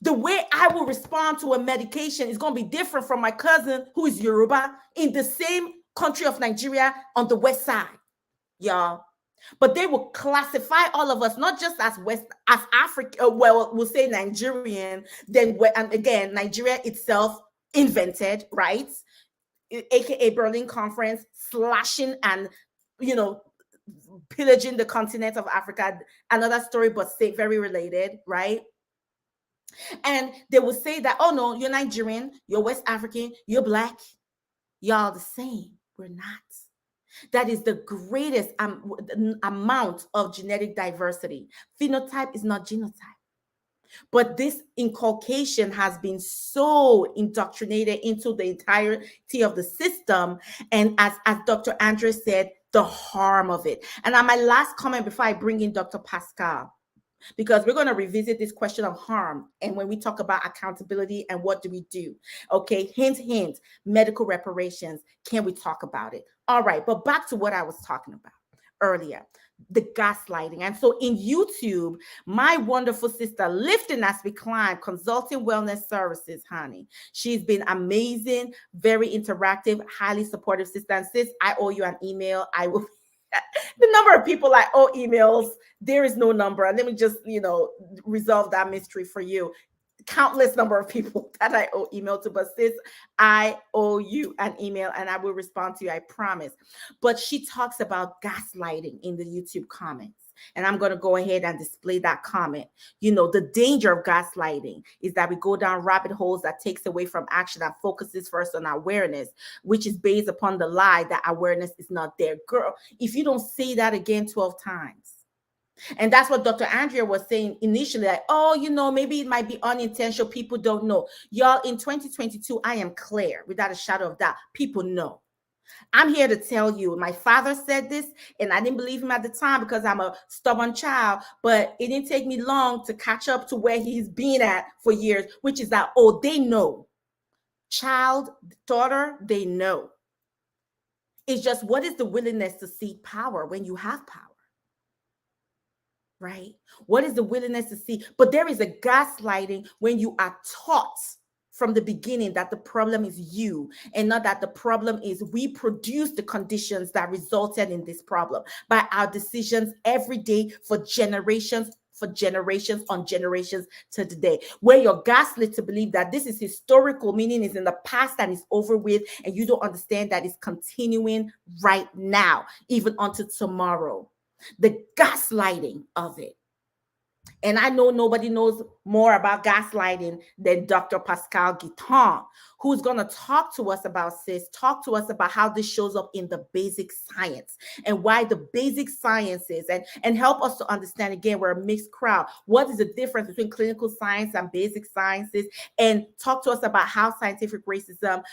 The way I will respond to a medication is going to be different from my cousin who is Yoruba in the same country of Nigeria on the west side, y'all. But they will classify all of us not just as Africa. Well, we'll say Nigerian. Then, and again, Nigeria itself invented, right? AKA Berlin Conference, slashing and pillaging the continent of Africa. Another story, but very related, right? And they will say that, oh no, you're Nigerian, you're West African, you're Black, y'all the same. We're not. That is the greatest amount of genetic diversity. Phenotype is not genotype. But this inculcation has been so indoctrinated into the entirety of the system. And as Dr. Andrea said, the harm of it. And on my last comment before I bring in Dr. Pascale, because we're going to revisit this question of harm. And when we talk about accountability and what do we do? Okay, hint, hint, medical reparations. Can we talk about it? All right, but back to what I was talking about earlier, the gaslighting. And so in YouTube, my wonderful sister, Lifting as We Climb, Consulting Wellness Services, honey. She's been amazing, very interactive, highly supportive sister. And sis, I owe you an email. I will the number of people I owe emails, there is no number. And let me just, resolve that mystery for you. Countless number of people that I owe email to, but sis, I owe you an email and I will respond to you, I promise. But she talks about gaslighting in the YouTube comments. And I'm going to go ahead and display that comment. The danger of gaslighting is that we go down rabbit holes that takes away from action and focuses first on awareness, which is based upon the lie that awareness is not there. Girl, if you don't say that again 12 times, and that's what Dr. Andrea was saying initially, like, oh, maybe it might be unintentional. People don't know. Y'all, in 2022, I am clear, without a shadow of doubt. People know. I'm here to tell you, my father said this, and I didn't believe him at the time because I'm a stubborn child, but it didn't take me long to catch up to where he's been at for years, which is that, they know. Child, daughter, they know. It's just, what is the willingness to see power when you have power? Right? What is the willingness to see? But there is a gaslighting when you are taught from the beginning that the problem is you, and not that the problem is we produce the conditions that resulted in this problem by our decisions every day for generations on generations to today, where you're gaslit to believe that this is historical, meaning it's in the past and it's over with, and you don't understand that it's continuing right now, even until tomorrow. The gaslighting of it. And I know nobody knows more about gaslighting than Dr. Pascale Guiton, who's going to talk to us about how this shows up in the basic science and why the basic sciences and help us to understand, again, we're a mixed crowd. What is the difference between clinical science and basic sciences? And talk to us about how scientific racism,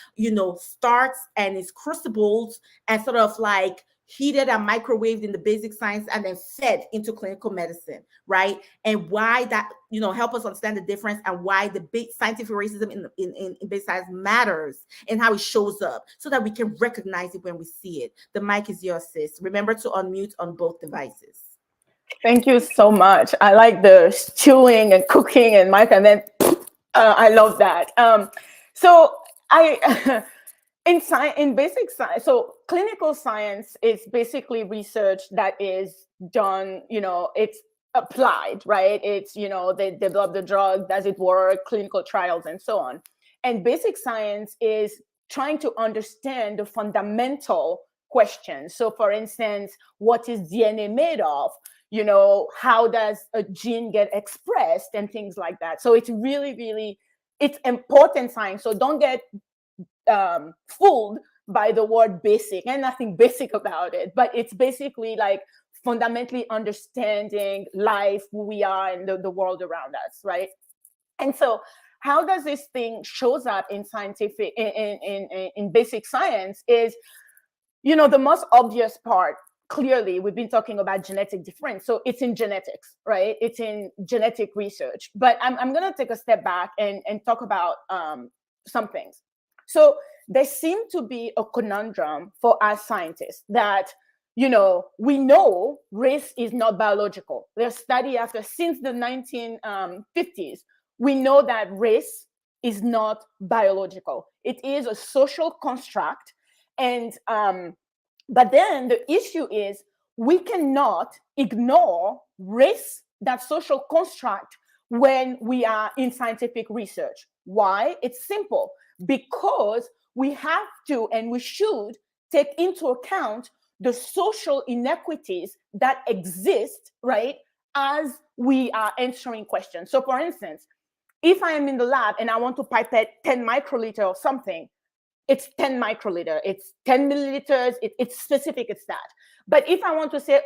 starts and is crucibled and sort of like heated and microwaved in the basic science and then fed into clinical medicine, right? And why that, help us understand the difference and why the big scientific racism in basic science matters and how it shows up so that we can recognize it when we see it. The mic is yours, sis. Remember to unmute on both devices. Thank you so much. I like the stewing and cooking and mic, and then I love that. So I in basic science, so clinical science is basically research that is done, it's applied, right? It's, they develop the drug, does it work, clinical trials, and so on. And basic science is trying to understand the fundamental questions. So for instance, what is DNA made of? How does a gene get expressed and things like that. So it's really, really, it's important science. So don't get fooled by the word basic, and nothing basic about it, but it's basically like fundamentally understanding life, who we are, and the world around us, right? And so how does this thing shows up in scientific in basic science is, the most obvious part. Clearly, we've been talking about genetic difference. So it's in genetics, right? It's in genetic research. But I'm going to take a step back and talk about some things. So there seems to be a conundrum for us scientists that, we know race is not biological. There's study since the 1950s. We know that race is not biological. It is a social construct. And but then the issue is we cannot ignore race, that social construct, when we are in scientific research. Why? It's simple. Because we have to and we should take into account the social inequities that exist, right, as we are answering questions. So for instance, if I am in the lab and I want to pipette 10 microliter of something, it's 10 microliter, it's 10 milliliters, it's specific, it's that. But if I want to say,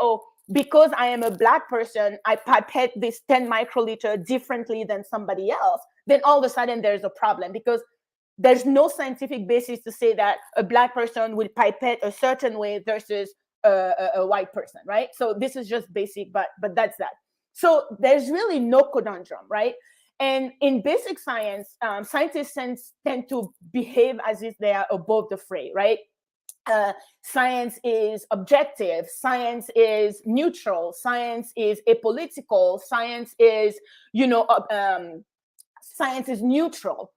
because I am a Black person, I pipette this 10 microliter differently than somebody else, then all of a sudden there's a problem, because there's no scientific basis to say that a Black person will pipette a certain way versus a white person, right? So this is just basic, but that's that. So there's really no conundrum, right? And in basic science, scientists tend to behave as if they are above the fray, right? Science is objective, science is neutral, science is apolitical, science is, science is neutral.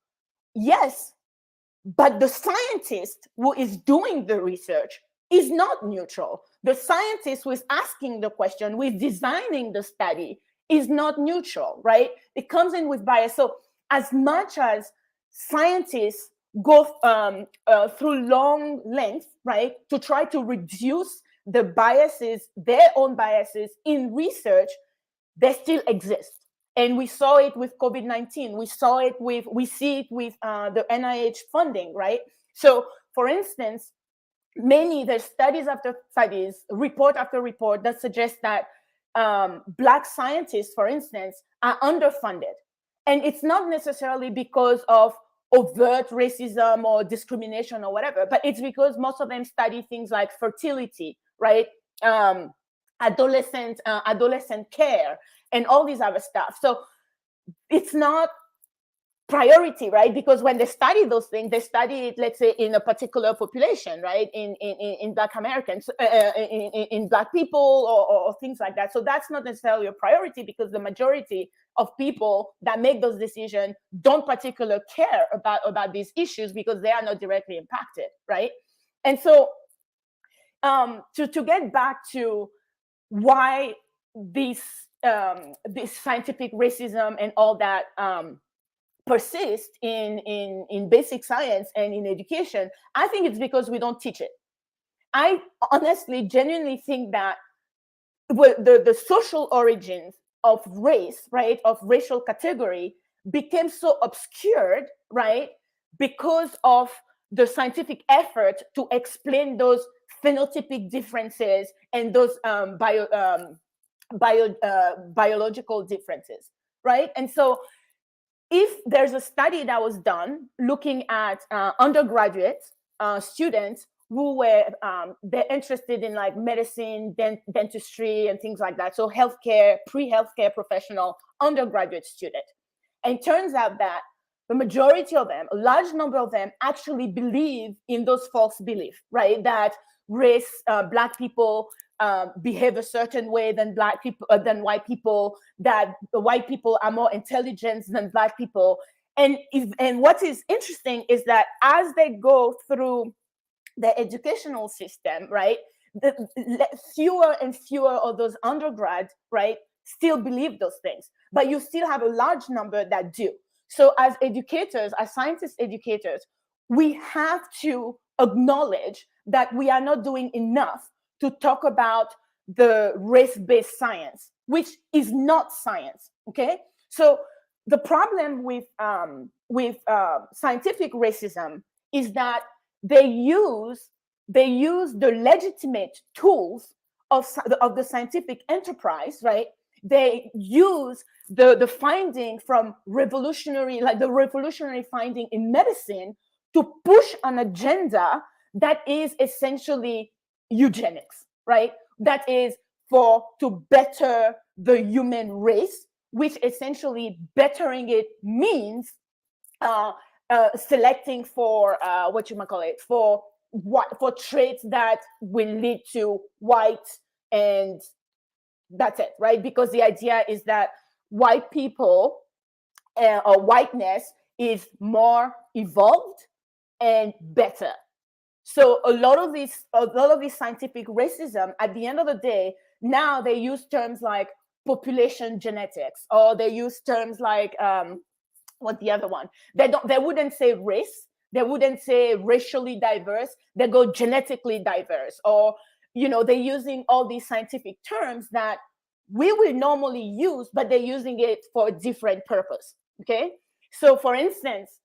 Yes, but the scientist who is doing the research is not neutral. The scientist who is asking the question, who is designing the study, is not neutral, right? It comes in with bias. So as much as scientists go through long lengths, right, to try to reduce the biases, their own biases in research, they still exist. And we saw it with COVID-19. We see it with the NIH funding, right? So for instance, there's studies after studies, report after report that suggest that Black scientists, for instance, are underfunded. And it's not necessarily because of overt racism or discrimination or whatever, but it's because most of them study things like fertility, right? Adolescent care and all these other stuff. So it's not priority, right? Because when they study those things, they study it, let's say, in a particular population, right? In Black Americans, in Black people or things like that. So that's not necessarily a priority, because the majority of people that make those decisions don't particularly care about these issues because they are not directly impacted, right? And so to get back to why this scientific racism and all that persist in basic science and in education, I think it's because we don't teach it. I honestly, genuinely think that the social origins of race, right, of racial category, became so obscured, right, because of the scientific effort to explain those phenotypic differences and those biological differences, right? And so if there's a study that was done looking at undergraduate students who were they're interested in like medicine, dentistry, and things like that. So healthcare, pre-healthcare professional, undergraduate student. And it turns out that the majority of them, a large number of them, actually believe in those false beliefs, right? That race, Black people behave a certain way than Black people, than white people, that the white people are more intelligent than Black people. And what is interesting is that as they go through the educational system, right, fewer and fewer of those undergrads, right, still believe those things, but you still have a large number that do. So as educators, as scientist educators, we have to acknowledge that we are not doing enough to talk about the race-based science, which is not science, okay? So the problem with scientific racism is that they use the legitimate tools of the scientific enterprise, right? They use the finding from revolutionary finding in medicine to push an agenda that is essentially eugenics, right? That is to better the human race, which essentially bettering it means selecting for for traits that will lead to white, and that's it, right? Because the idea is that white people or whiteness is more evolved and better. So a lot of this scientific racism, at the end of the day, now they use terms like population genetics, or they use terms like what the other one? They wouldn't say race. They wouldn't say racially diverse. They go genetically diverse, or they're using all these scientific terms that we will normally use, but they're using it for a different purpose. Okay. So for instance,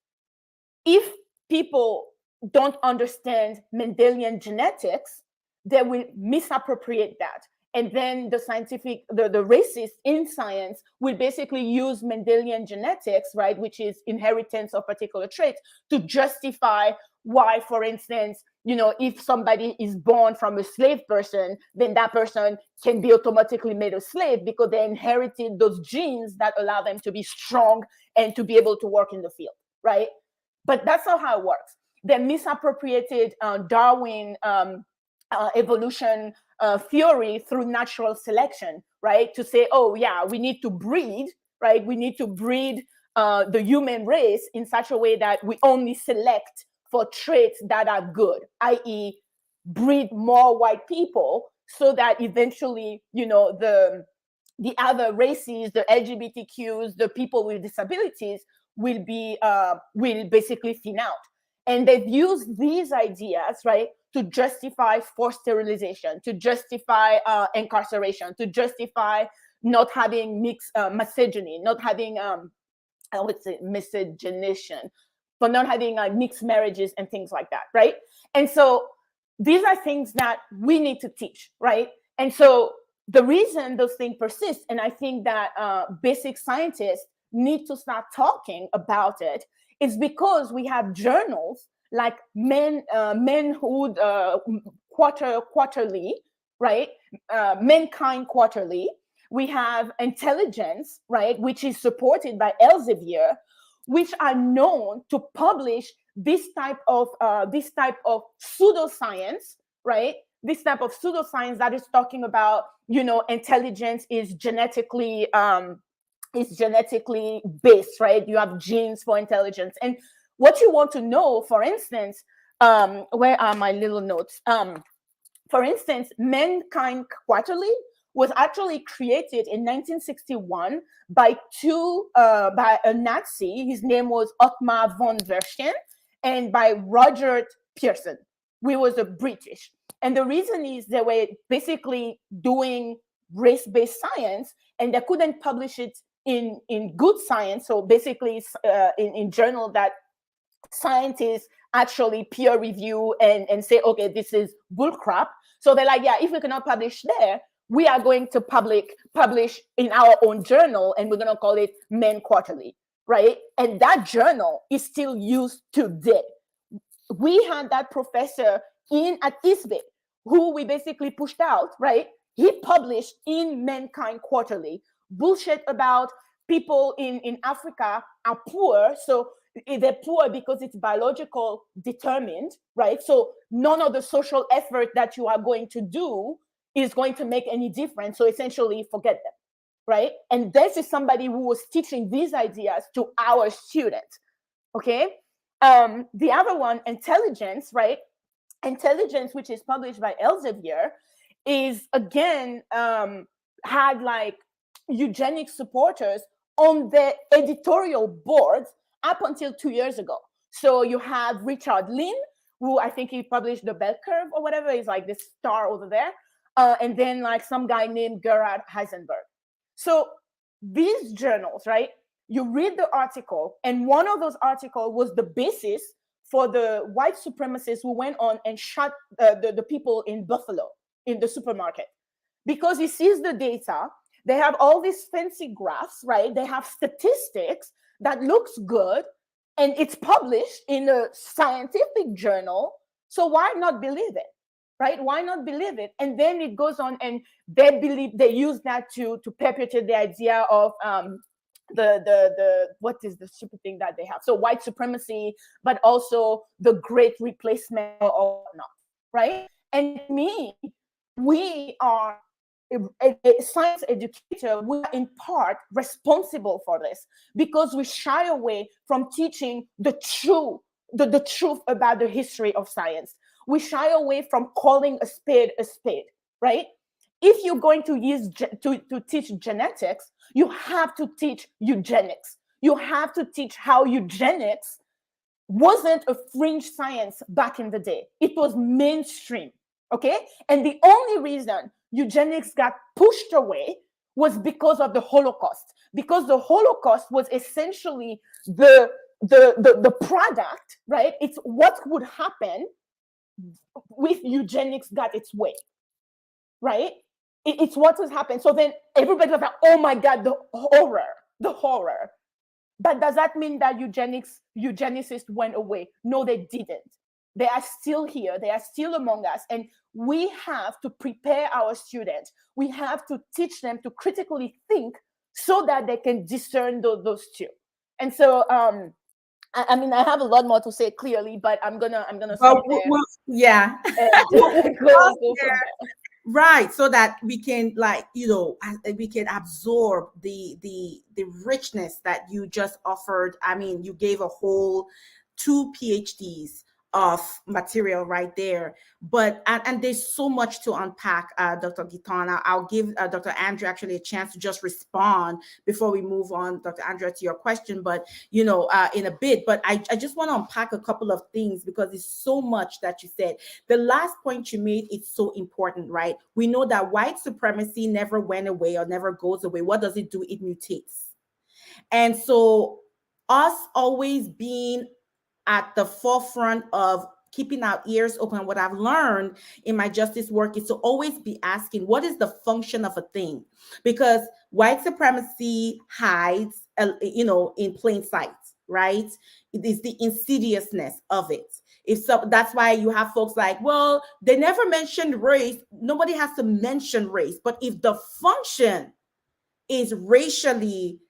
if people don't understand Mendelian genetics, they will misappropriate that. And then the racists in science will basically use Mendelian genetics, right, which is inheritance of particular traits, to justify why, for instance, if somebody is born from a slave person, then that person can be automatically made a slave because they inherited those genes that allow them to be strong and to be able to work in the field, right? But that's not how it works. They misappropriated Darwin evolution theory through natural selection, right? To say, oh yeah, we need to breed, right? We need to breed the human race in such a way that we only select for traits that are good, i.e. breed more white people, so that eventually, the other races, the LGBTQs, the people with disabilities will basically thin out. And they've used these ideas, right, to justify forced sterilization, to justify incarceration, to justify not having mixed misogyny, not having, I would say miscegenation, for not having mixed marriages and things like that, right? And so these are things that we need to teach, right? And so the reason those things persist, and I think that basic scientists need to start talking about it, is because we have journals like Manhood Quarterly, right? Mankind Quarterly. We have Intelligence, right, which is supported by Elsevier, which are known to publish this type of pseudoscience, right? This type of pseudoscience that is talking about, intelligence is genetically based, right? You have genes for intelligence. And what you want to know, for instance, where are my little notes? For instance, Mankind Quarterly was actually created in 1961 by a Nazi. His name was Otmar von Verschen, and by Roger Pearson, who was a British. And the reason is they were basically doing race-based science, and they couldn't publish it in good science. So basically in journal that scientists actually peer review and say, okay, this is bullcrap. So they're like, yeah, if we cannot publish there, we are going to publish in our own journal, and we're going to call it Men Quarterly, right? And that journal is still used today. We had that professor at ISBE, who we basically pushed out, right? He published in Mankind Quarterly bullshit about people in Africa are poor. So they're poor because it's biological determined, right? So none of the social effort that you are going to do is going to make any difference. So essentially, forget them, right? And this is somebody who was teaching these ideas to our students, okay? The other one, intelligence, right? Intelligence, which is published by Elsevier, is again had like eugenics supporters on the editorial board up until 2 years ago. So you have Richard Lynn, who I think he published the bell curve or whatever, is like this star over there, and then like some guy named Gerhard Heisenberg. So these journals, right? You read the article, and one of those articles was the basis for the white supremacists who went on and shot the people in Buffalo in the supermarket. Because he sees the data, they have all these fancy graphs, right? They have statistics that looks good, and it's published in a scientific journal. So why not believe it, right? Why not believe it? And then it goes on, and they use that to perpetuate the idea of the what is the stupid thing that they have? So white supremacy, but also the great replacement or whatnot, right? And me, we are a science educator. We are in part responsible for this because we shy away from teaching the truth about the history of science. We shy away from calling a spade, right? If you're going to use to teach genetics, you have to teach eugenics. You have to teach how eugenics wasn't a fringe science back in the day. It was mainstream, okay? And the only reason eugenics got pushed away was because of the Holocaust, because the Holocaust was essentially the product, right? It's what would happen if eugenics got its way, right? It's what has happened. So then everybody was like, oh my God, the horror. But does that mean that eugenicists went away? No, they didn't. They are still here. They are still among us. And we have to prepare our students. We have to teach them to critically think so that they can discern those two. And so, I mean, I have a lot more to say clearly, but I'm gonna stop there. Yeah. And go from there. Right, so that we can, like, we can absorb the richness that you just offered. I mean, you gave a whole 2 PhDs of material right there, but and there's so much to unpack, Dr. Guiton. I'll give Dr. Andrea actually a chance to just respond before we move on, Dr. Andrea, to your question, but in a bit. But I just want to unpack a couple of things because it's so much that you said. The last point you made is so important, right? We know that white supremacy never went away or never goes away. What does it do? It mutates. And so us always being at the forefront of keeping our ears open, what I've learned in my justice work is to always be asking, what is the function of a thing? Because white supremacy hides, in plain sight, right? It is the insidiousness of it. That's why you have folks like, well, they never mentioned race. Nobody has to mention race. But if the function is racially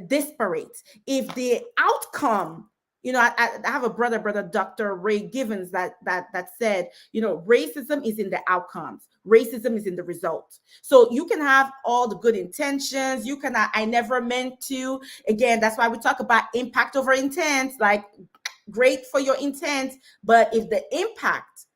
disparate, if the outcome, I have a brother Dr. Ray Givens that said, racism is in the outcomes, racism is in the result. So you can have all the good intentions, I never meant to. Again, that's why we talk about impact over intent. Like, great for your intent, but if the impact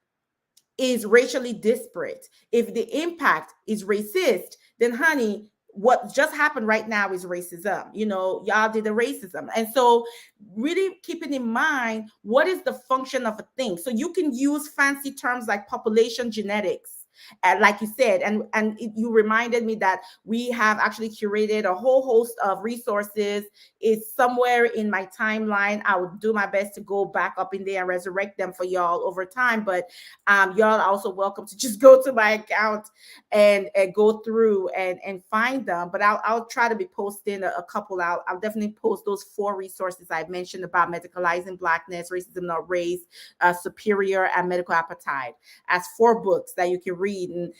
is racially disparate, if the impact is racist, then honey, what just happened right now is racism. Y'all did the racism. And so really keeping in mind, what is the function of a thing? So you can use fancy terms like population genetics, like you said, you reminded me that we have actually curated a whole host of resources. It's somewhere in my timeline. I would do my best to go back up in there and resurrect them for y'all over time. But y'all are also welcome to just go to my account and go through and find them. But I'll try to be posting a couple out. I'll definitely post those 4 resources I mentioned about medicalizing Blackness, racism, not race, superior, and medical appetite, as 4 books that you can read. And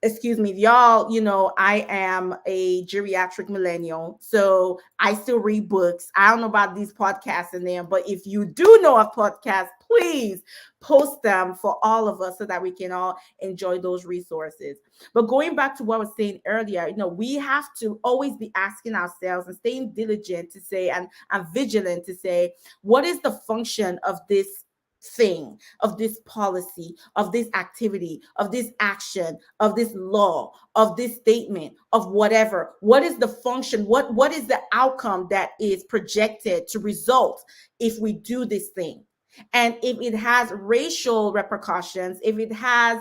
excuse me, y'all, I am a geriatric millennial, so I still read books. I don't know about these podcasts in there, but if you do know of podcasts, please post them for all of us so that we can all enjoy those resources. But going back to what I was saying earlier, we have to always be asking ourselves and staying diligent to say, and vigilant to say, what is the function of this thing, of this policy, of this activity, of this action, of this law, of this statement, of whatever? What is the function? What is the outcome that is projected to result if we do this thing? And if it has racial repercussions, if it has,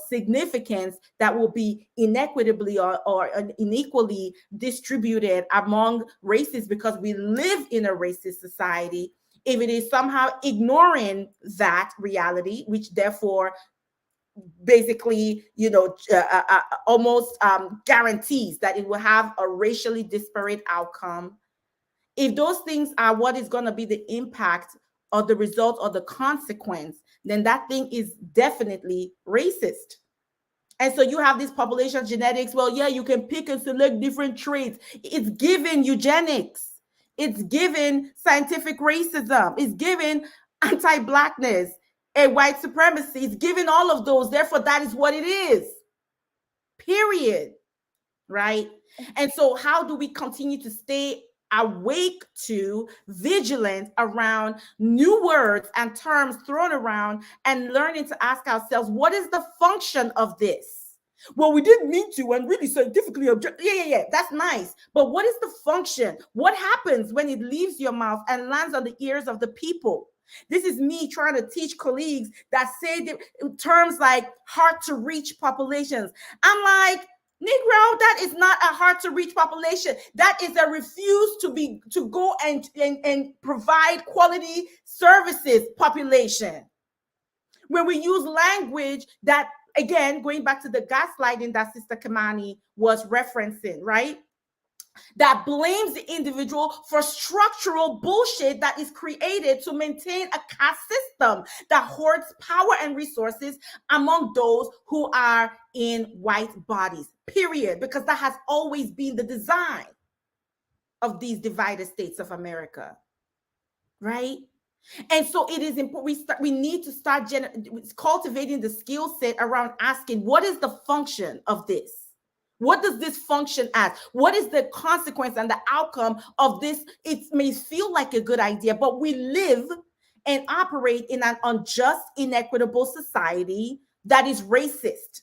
significance that will be inequitably or unequally distributed among races because we live in a racist society, if it is somehow ignoring that reality, which therefore basically, almost guarantees that it will have a racially disparate outcome, if those things are what is going to be the impact or the result or the consequence, then that thing is definitely racist. And so you have this population genetics. Well, yeah, you can pick and select different traits. It's given eugenics. It's given scientific racism. It's given anti-Blackness and white supremacy. It's given all of those. Therefore, that is what it is. Period. Right? And so how do we continue to stay awake to, vigilant around new words and terms thrown around, and learning to ask ourselves, what is the function of this? Well, we didn't mean to and really scientifically object. Yeah, that's nice. But what is the function? What happens when it leaves your mouth and lands on the ears of the people? This is me trying to teach colleagues that say terms like hard to reach populations. I'm like, Negro, that is not a hard to reach population. That is a refuse to go and provide quality services population. When we use language that, again, going back to the gaslighting that Sister Kamani was referencing, right? That blames the individual for structural bullshit that is created to maintain a caste system that hoards power and resources among those who are in white bodies, period. Because that has always been the design of these divided states of America, right? And so it is important. We need to start cultivating the skill set around asking, what is the function of this? What does this function as? What is the consequence and the outcome of this? It may feel like a good idea, but we live and operate in an unjust, inequitable society that is racist.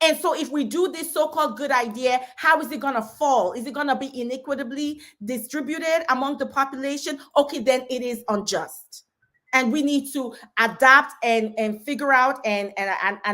And so if we do this so-called good idea, how is it going to fall? Is it going to be inequitably distributed among the population? Okay, then it is unjust. And we need to adapt and figure out and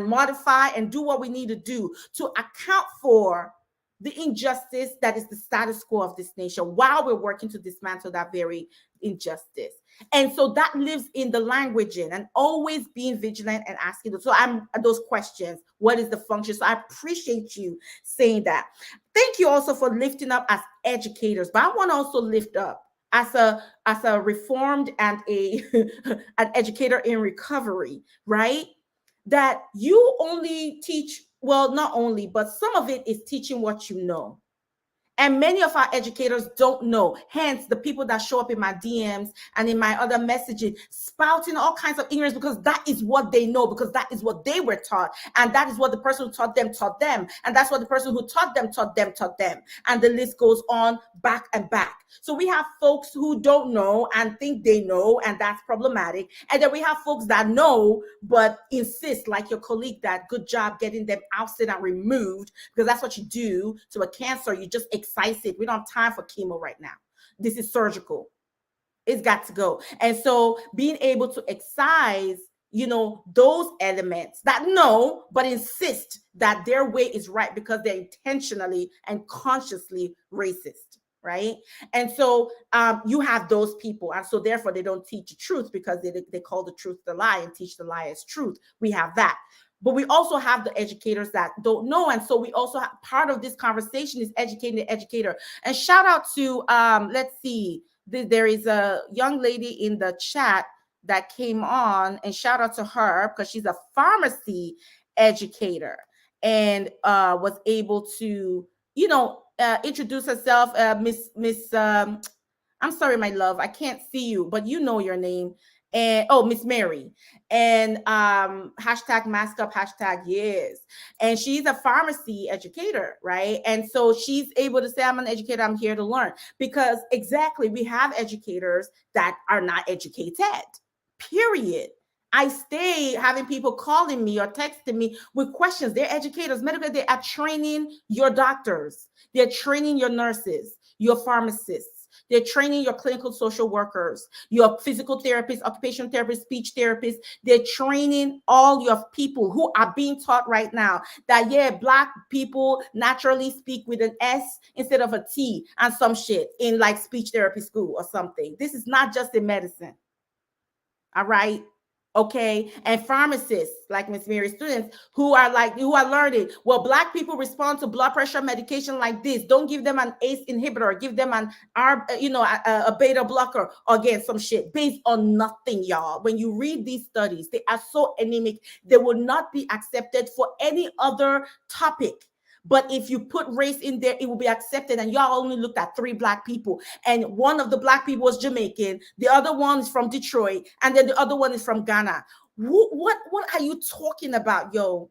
modify and do what we need to do to account for the injustice that is the status quo of this nation while we're working to dismantle that very injustice. And so that lives in the languaging and always being vigilant and asking those questions. What is the function? So I appreciate you saying that. Thank you also for lifting up as educators, but I want to also lift up as a reformed and an educator in recovery, right? That you only teach, well, not only, but some of it is teaching what you know. And many of our educators don't know. Hence, the people that show up in my DMs and in my other messaging, spouting all kinds of ignorance because that is what they know, because that is what they were taught. And that is what the person who taught them. And that's what the person who taught them. And the list goes on back and back. So we have folks who don't know and think they know, and that's problematic. And then we have folks that know, but insist, like your colleague, that good job getting them ousted and removed, because that's what you do to a cancer. You just excise it. We don't have time for chemo right now. This is surgical. It's got to go. And so being able to excise, those elements that know but insist that their way is right because they're intentionally and consciously racist, right? And so you have those people, and so therefore they don't teach the truth because they call the truth the lie and teach the lie as truth. We have that. But we also have the educators that don't know. And so we also have part of this conversation is educating the educator. And shout out to, let's see, there is a young lady in the chat that came on, and shout out to her because she's a pharmacy educator and was able to, introduce herself, Miss I'm sorry, my love, I can't see you, but you know your name. And Miss Mary. And hashtag mask up, hashtag yes. And she's a pharmacy educator, right? And so she's able to say, I'm an educator, I'm here to learn. Because exactly, we have educators that are not educated, period. I stay having people calling me or texting me with questions. They're educators, medical, they are training your doctors, they're training your nurses, your pharmacists, they're training your clinical social workers, your physical therapists, occupational therapists, speech therapists. They're training all your people who are being taught right now that, yeah, Black people naturally speak with an S instead of a T and some shit in like speech therapy school or something. This is not just in medicine. All right. Okay. And pharmacists like Miss Mary's students who are learning, well, Black people respond to blood pressure medication like this. Don't give them an ACE inhibitor, give them an a beta blocker, or again, some shit based on nothing, y'all. When you read these studies, they are so anemic, they will not be accepted for any other topic. But if you put race in there, it will be accepted. And y'all only looked at 3 Black people. And one of the Black people was Jamaican. The other one is from Detroit. And then the other one is from Ghana. What are you talking about, yo?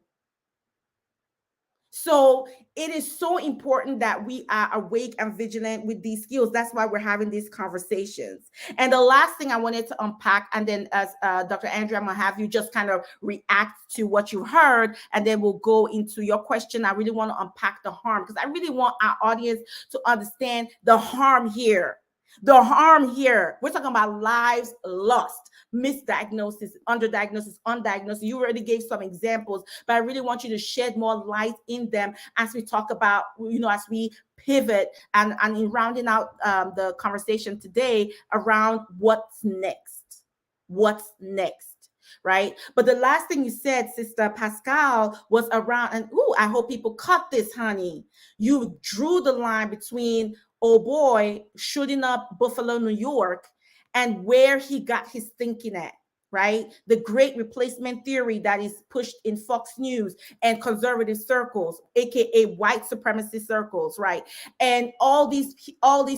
So it is so important that we are awake and vigilant with these skills. That's why we're having these conversations. And the last thing I wanted to unpack, and then as Dr. Andrea, I'm going to have you just kind of react to what you heard, and then we'll go into your question. I really want to unpack the harm because I really want our audience to understand the harm here. The harm here, we're talking about lives lost, misdiagnosis, underdiagnosis, undiagnosed. You already gave some examples, but I really want you to shed more light in them as we talk about, as we pivot and in rounding out the conversation today around what's next. What's next? Right? But the last thing you said, Sister Pascale, was around, and I hope people caught this, honey. You drew the line between, oh boy, shooting up Buffalo, New York, and where he got his thinking at, right? The great replacement theory that is pushed in Fox News and conservative circles, aka white supremacy circles, right? And all these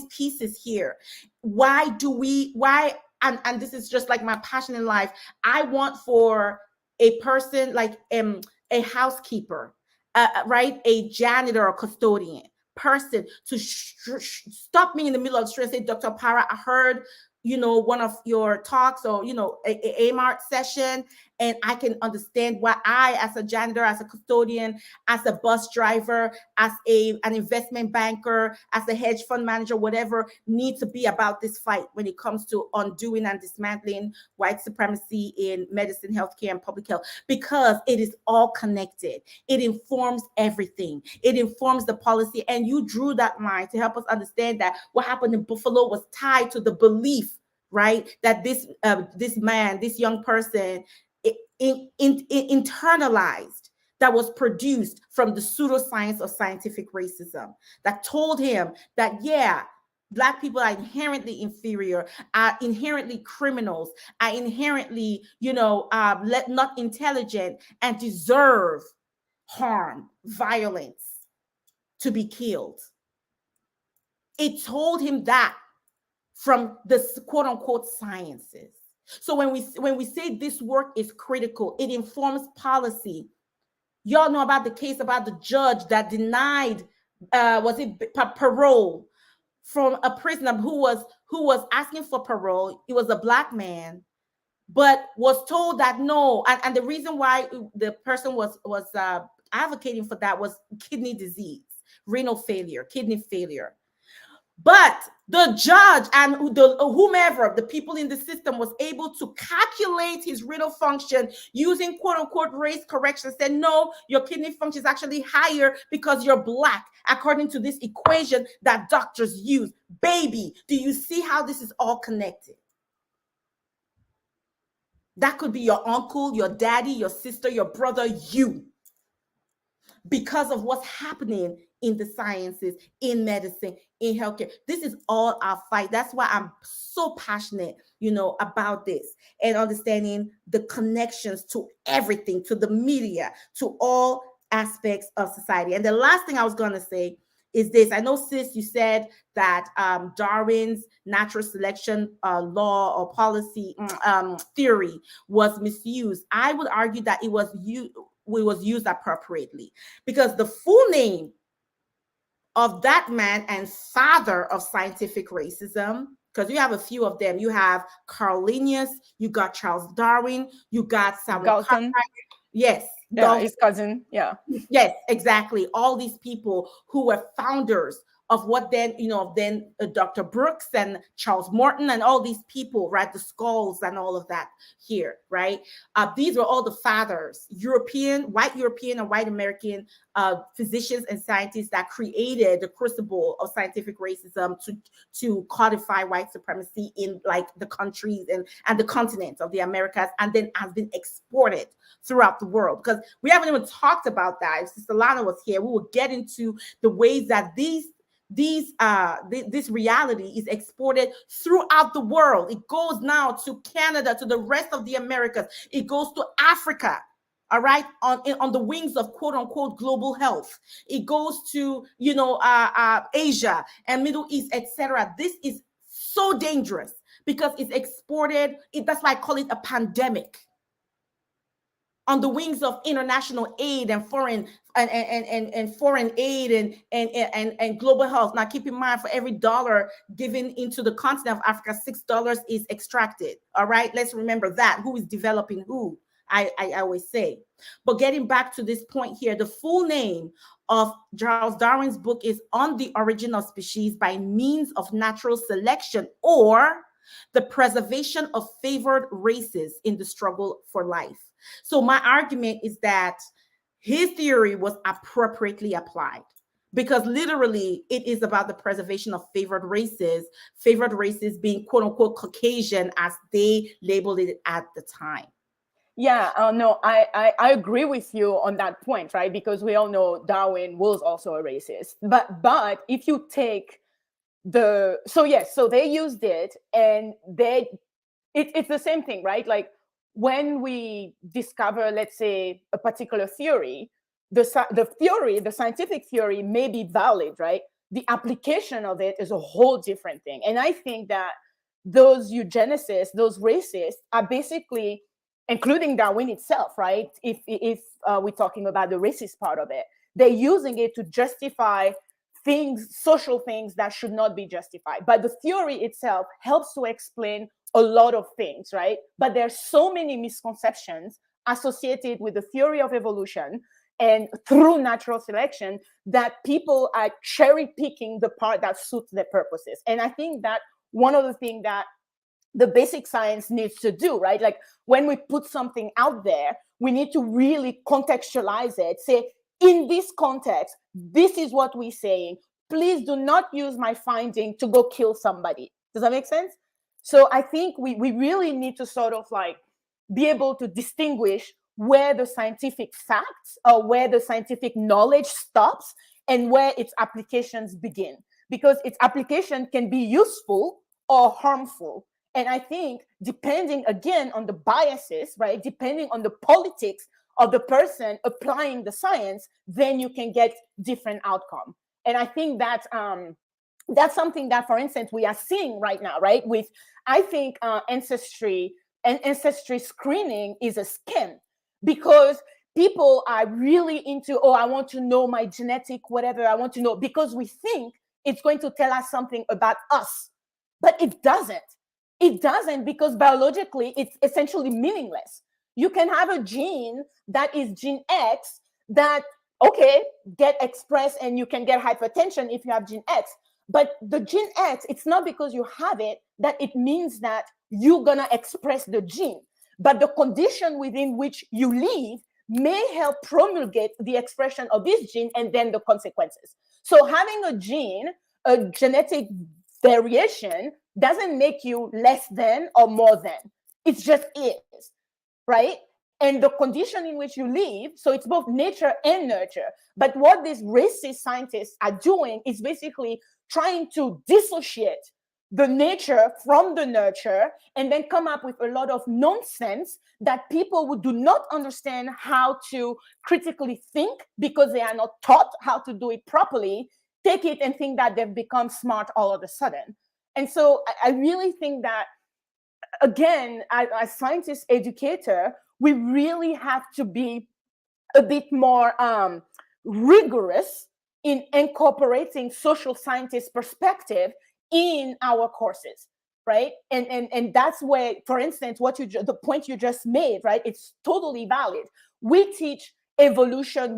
pieces here. Why and this is just like my passion in life. I want for a person like a housekeeper, right? A janitor or custodian person to stop me in the middle of the street and say, Dr. Para, I heard, one of your talks or, a AMART session, and I can understand why I, as a janitor, as a custodian, as a bus driver, as an investment banker, as a hedge fund manager, whatever, need to be about this fight when it comes to undoing and dismantling white supremacy in medicine, healthcare, and public health, because it is all connected. It informs everything. It informs the policy. And you drew that line to help us understand that what happened in Buffalo was tied to the belief, right, that this young person internalized, that was produced from the pseudoscience of scientific racism, that told him that, yeah, Black people are inherently inferior, are inherently criminals, are inherently, not intelligent, and deserve harm, violence, to be killed. It told him that from the quote unquote sciences. So when we say this work is critical, it informs policy. Y'all know about the case about the judge that denied parole from a prisoner who was asking for parole. It was a Black man, but was told that no, and the reason why the person was advocating for that was kidney disease, renal failure, kidney failure. But the judge and whomever, the people in the system, was able to calculate his renal function using quote unquote race correction, said, no, your kidney function is actually higher because you're Black, according to this equation that doctors use. Baby, do you see how this is all connected? That could be your uncle, your daddy, your sister, your brother, you. Because of what's happening in the sciences, in medicine, in healthcare. This is all our fight. That's why I'm so passionate, about this and understanding the connections to everything, to the media, to all aspects of society. And the last thing I was going to say is this. I know, sis, you said that Darwin's natural selection law or policy theory was misused. I would argue that it was used appropriately, because the full name of that man and father of scientific racism, because you have a few of them. You have Carl Linnaeus, you got Charles Darwin, you got Samuel Cartwright. Yes. Yeah, his cousin. Yeah. Yes, exactly. All these people who were founders of what then, Dr. Brooks and Charles Morton and all these people, right? The Skulls and all of that here, right? These were all the fathers, white European and white American physicians and scientists that created the crucible of scientific racism to codify white supremacy in like the countries and the continents of the Americas, and then has been exported throughout the world. Because we haven't even talked about that. If Sister Lana was here, we will get into the ways that this reality is exported throughout the world. It goes now to Canada, to the rest of the Americas. It goes to Africa, all right, on the wings of quote unquote global health. It goes to Asia and Middle East, etc. This is so dangerous because it's exported. That's why I call it a pandemic. On the wings of international aid and foreign foreign aid and global health. Now, keep in mind, for every dollar given into the continent of Africa, $6 is extracted. All right, let's remember that. Who is developing who? I always say. But getting back to this point here, the full name of Charles Darwin's book is On the Origin of Species by Means of Natural Selection, or The Preservation of Favored Races in the Struggle for Life. So my argument is that his theory was appropriately applied, because literally it is about the preservation of favored races being quote unquote Caucasian as they labeled it at the time. Yeah, no, I agree with you on that point, right? Because we all know Darwin was also a racist. But if you take so they used it, and it's the same thing, right? Like, when we discover, let's say, a particular theory, the scientific theory may be valid, right? The application of it is a whole different thing. And I think that those eugenicists, those racists, are basically, including Darwin itself, right? If we're talking about the racist part of it, they're using it to justify social things that should not be justified. But the theory itself helps to explain a lot of things, right? But there's so many misconceptions associated with the theory of evolution and through natural selection that people are cherry picking the part that suits their purposes. And I think that one of the things that the basic science needs to do, right? Like, when we put something out there, we need to really contextualize it, say, in this context, this is what we're saying. Please do not use my finding to go kill somebody. Does that make sense? So I think we really need to sort of like be able to distinguish where the scientific facts or where the scientific knowledge stops and where its applications begin, because its application can be useful or harmful. And I think depending, again, on the biases, right, depending on the politics of the person applying the science, then you can get different outcome. And I think that that's something that, for instance, we are seeing right now, right? With, I think, ancestry screening is a scam, because people are really into, I want to know my genetic, whatever I want to know, because we think it's going to tell us something about us. But it doesn't. It doesn't, because biologically, it's essentially meaningless. You can have a gene that is gene X that, get expressed, and you can get hypertension if you have gene X. But the gene X, it's not because you have it that it means that you're going to express the gene. But the condition within which you live may help promulgate the expression of this gene and then the consequences. So having a gene, a genetic variation, doesn't make you less than or more than. It just is, right? And the condition in which you live, so it's both nature and nurture. But what these racist scientists are doing is basically trying to dissociate the nature from the nurture and then come up with a lot of nonsense that people who do not understand how to critically think because they are not taught how to do it properly take it and think that they've become smart all of a sudden. And so I really think that, again, as scientist educator, we really have to be a bit more rigorous in incorporating social scientist perspective in our courses, right? And that's where, for instance, the point you just made, right? It's totally valid. We teach evolution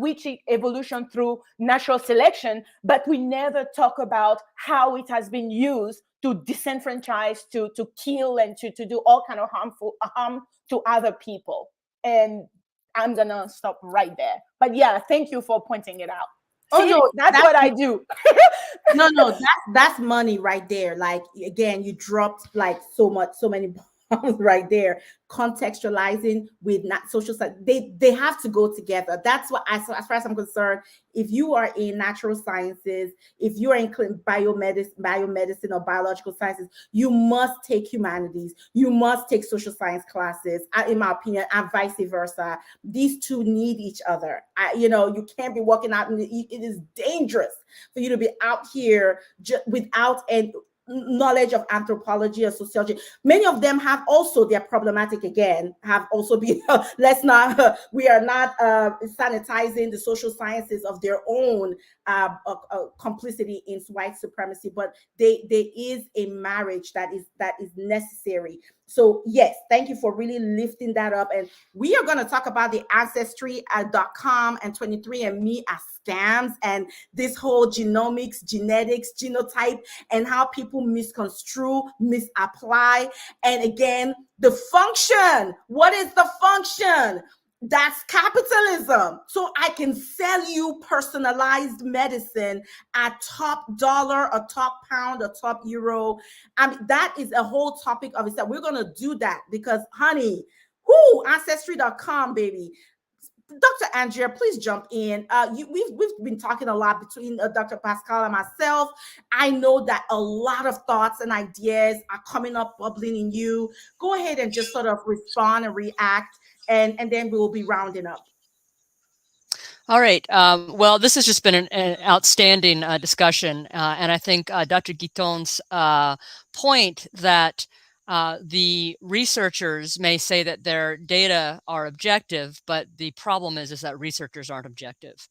through natural selection, but we never talk about how it has been used to disenfranchise, to kill, and to do all kind of harm to other people. And I'm gonna stop right there. But yeah, thank you for pointing it out. Oh See, no, that's what I do. no, that's money right there. Like, again, you dropped like so many bombs right there. Contextualizing with not social science, they have to go together. That's what as far as I'm concerned. If you are in natural sciences, if you are in biomedicine or biological sciences, you must take humanities. You must take social science classes. In my opinion, and vice versa. These two need each other. You can't be walking out, and it is dangerous for you to be out here without and knowledge of anthropology or sociology. Many of them have also their problematic, again, have also been let's not we are not sanitizing the social sciences of their own complicity in white supremacy, but there is a marriage that is necessary. So yes, thank you for really lifting that up. And we are going to talk about the ancestry.com and 23andMe as scams, and this whole genomics, genetics, genotype, and how people misconstrue, misapply. And again, the function. What is the function? That's capitalism. So I can sell you personalized medicine at top dollar, or top pound, or top euro. I mean, that is a whole topic of itself. We're going to do that because, honey, ancestry.com, baby. Dr. Andrea, please jump in. We've been talking a lot between Dr. Pascale and myself. I know that a lot of thoughts and ideas are coming up, bubbling in you. Go ahead and just sort of respond and react, and then we'll be rounding up. All right. Well, this has just been an outstanding discussion. And I think Dr. Guiton's point that the researchers may say that their data are objective, but the problem is that researchers aren't objective.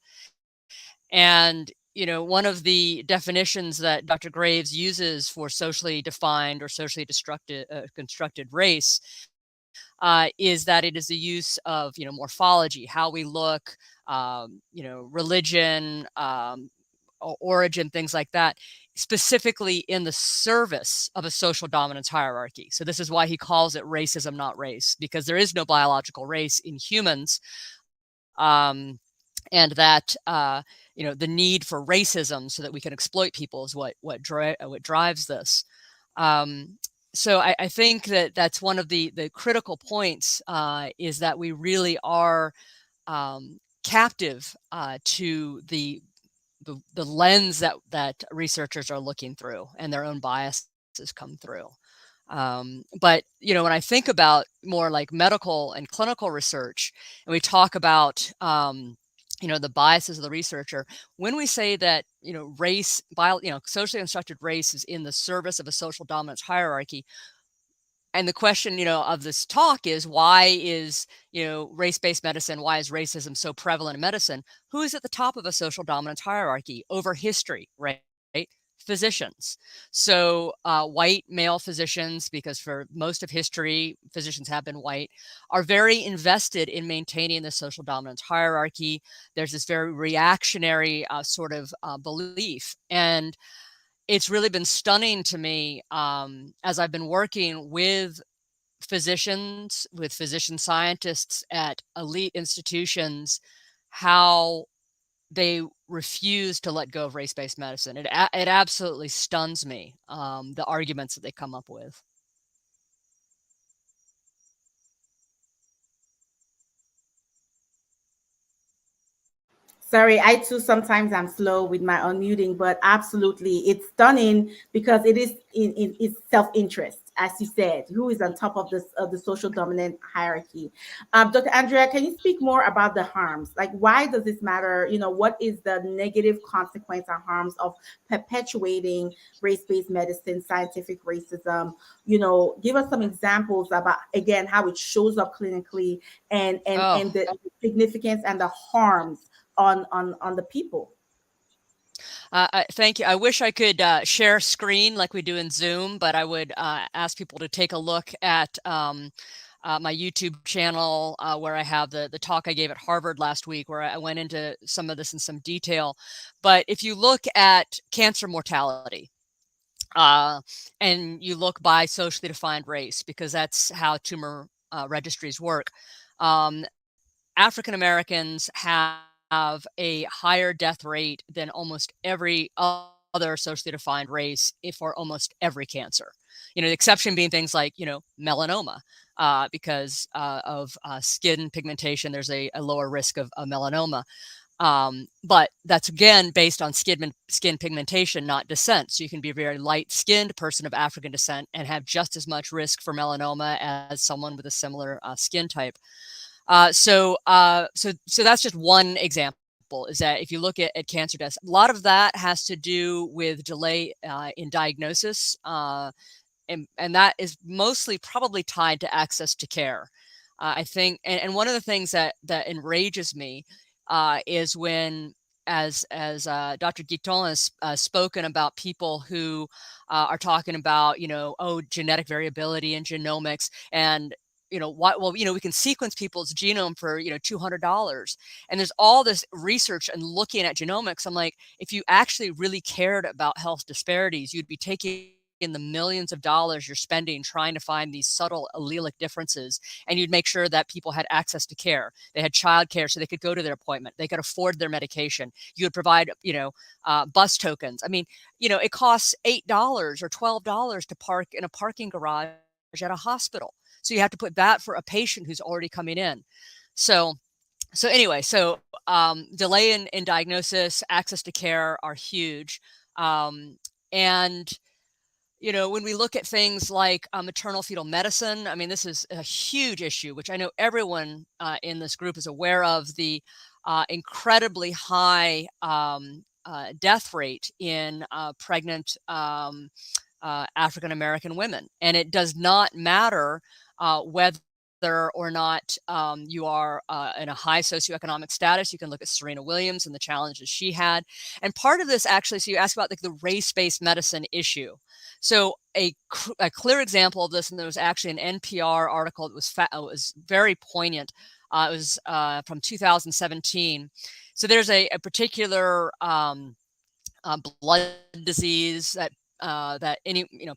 And one of the definitions that Dr. Graves uses for socially defined or socially constructed race is that it is the use of morphology, how we look, religion, origin, things like that, specifically in the service of a social dominance hierarchy. So this is why he calls it racism, not race, because there is no biological race in humans, and that the need for racism so that we can exploit people is what drives this. So I think that that's one of the critical points, is that we really are captive to the lens that researchers are looking through, and their own biases come through. But when I think about more like medical and clinical research, and we talk about the biases of the researcher, when we say that race, socially constructed race is in the service of a social dominance hierarchy, and the question of this talk is, why is race-based medicine, why is racism so prevalent in medicine? Who is at the top of a social dominance hierarchy over history, right? Physicians. So white male physicians, because for most of history physicians have been white, are very invested in maintaining the social dominance hierarchy. There's this very reactionary sort of belief, and it's really been stunning to me as I've been working with physicians, with physician scientists at elite institutions, how they refuse to let go of race-based medicine. It absolutely stuns me, the arguments that they come up with. Sorry, I too sometimes I'm slow with my unmuting, but absolutely, it's stunning because it is in it's self-interest, as you said, who is on top of this of the social dominant hierarchy. Dr. Andrea, can you speak more about the harms? Like, why does this matter? What is the negative consequence or harms of perpetuating race-based medicine, scientific racism? Give us some examples about again how it shows up clinically and Oh, the significance and the harms on the people. thank you. I wish I could share screen like we do in Zoom, but I would ask people to take a look at my YouTube channel where I have the talk I gave at Harvard last week, where I went into some of this in some detail. But if you look at cancer mortality, uh, and you look by socially defined race, because that's how tumor registries work, African Americans have a higher death rate than almost every other socially defined race for almost every cancer. The exception being things like, melanoma, because of skin pigmentation, there's a lower risk of melanoma. But that's again based on skin pigmentation, not descent. So you can be a very light-skinned person of African descent and have just as much risk for melanoma as someone with a similar skin type. So that's just one example. Is that if you look at cancer deaths, a lot of that has to do with delay in diagnosis, and that is mostly probably tied to access to care. I think, and one of the things that enrages me is when, as Dr. Guiton has spoken about people who are talking about, genetic variability and genomics, and we can sequence people's genome for $200, and there's all this research and looking at genomics. I'm like, if you actually really cared about health disparities, you'd be taking in the millions of dollars you're spending trying to find these subtle allelic differences, and you'd make sure that people had access to care. They had child care so they could go to their appointment. They could afford their medication. You would provide, bus tokens. I mean, it costs $8 or $12 to park in a parking garage at a hospital. So you have to put that for a patient who's already coming in. So anyway, delay in diagnosis, access to care are huge. And when we look at things like maternal fetal medicine, I mean, this is a huge issue, which I know everyone in this group is aware of, the incredibly high death rate in pregnant African American women. And it does not matter whether or not you are in a high socioeconomic status. You can look at Serena Williams and the challenges she had. And part of this actually, so you asked about the race-based medicine issue. So a clear example of this, and there was actually an NPR article that was very poignant. It was from 2017. So there's a particular blood disease that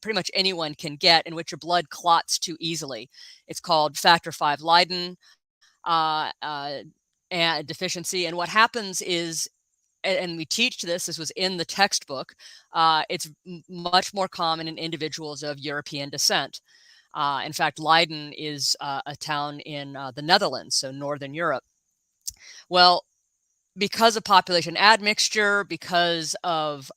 pretty much anyone can get, in which your blood clots too easily. It's called factor V Leiden and deficiency. And what happens is, and we teach this was in the textbook, it's much more common in individuals of European descent. In fact, Leiden is a town in the Netherlands, so Northern Europe. Well, because of population admixture, because of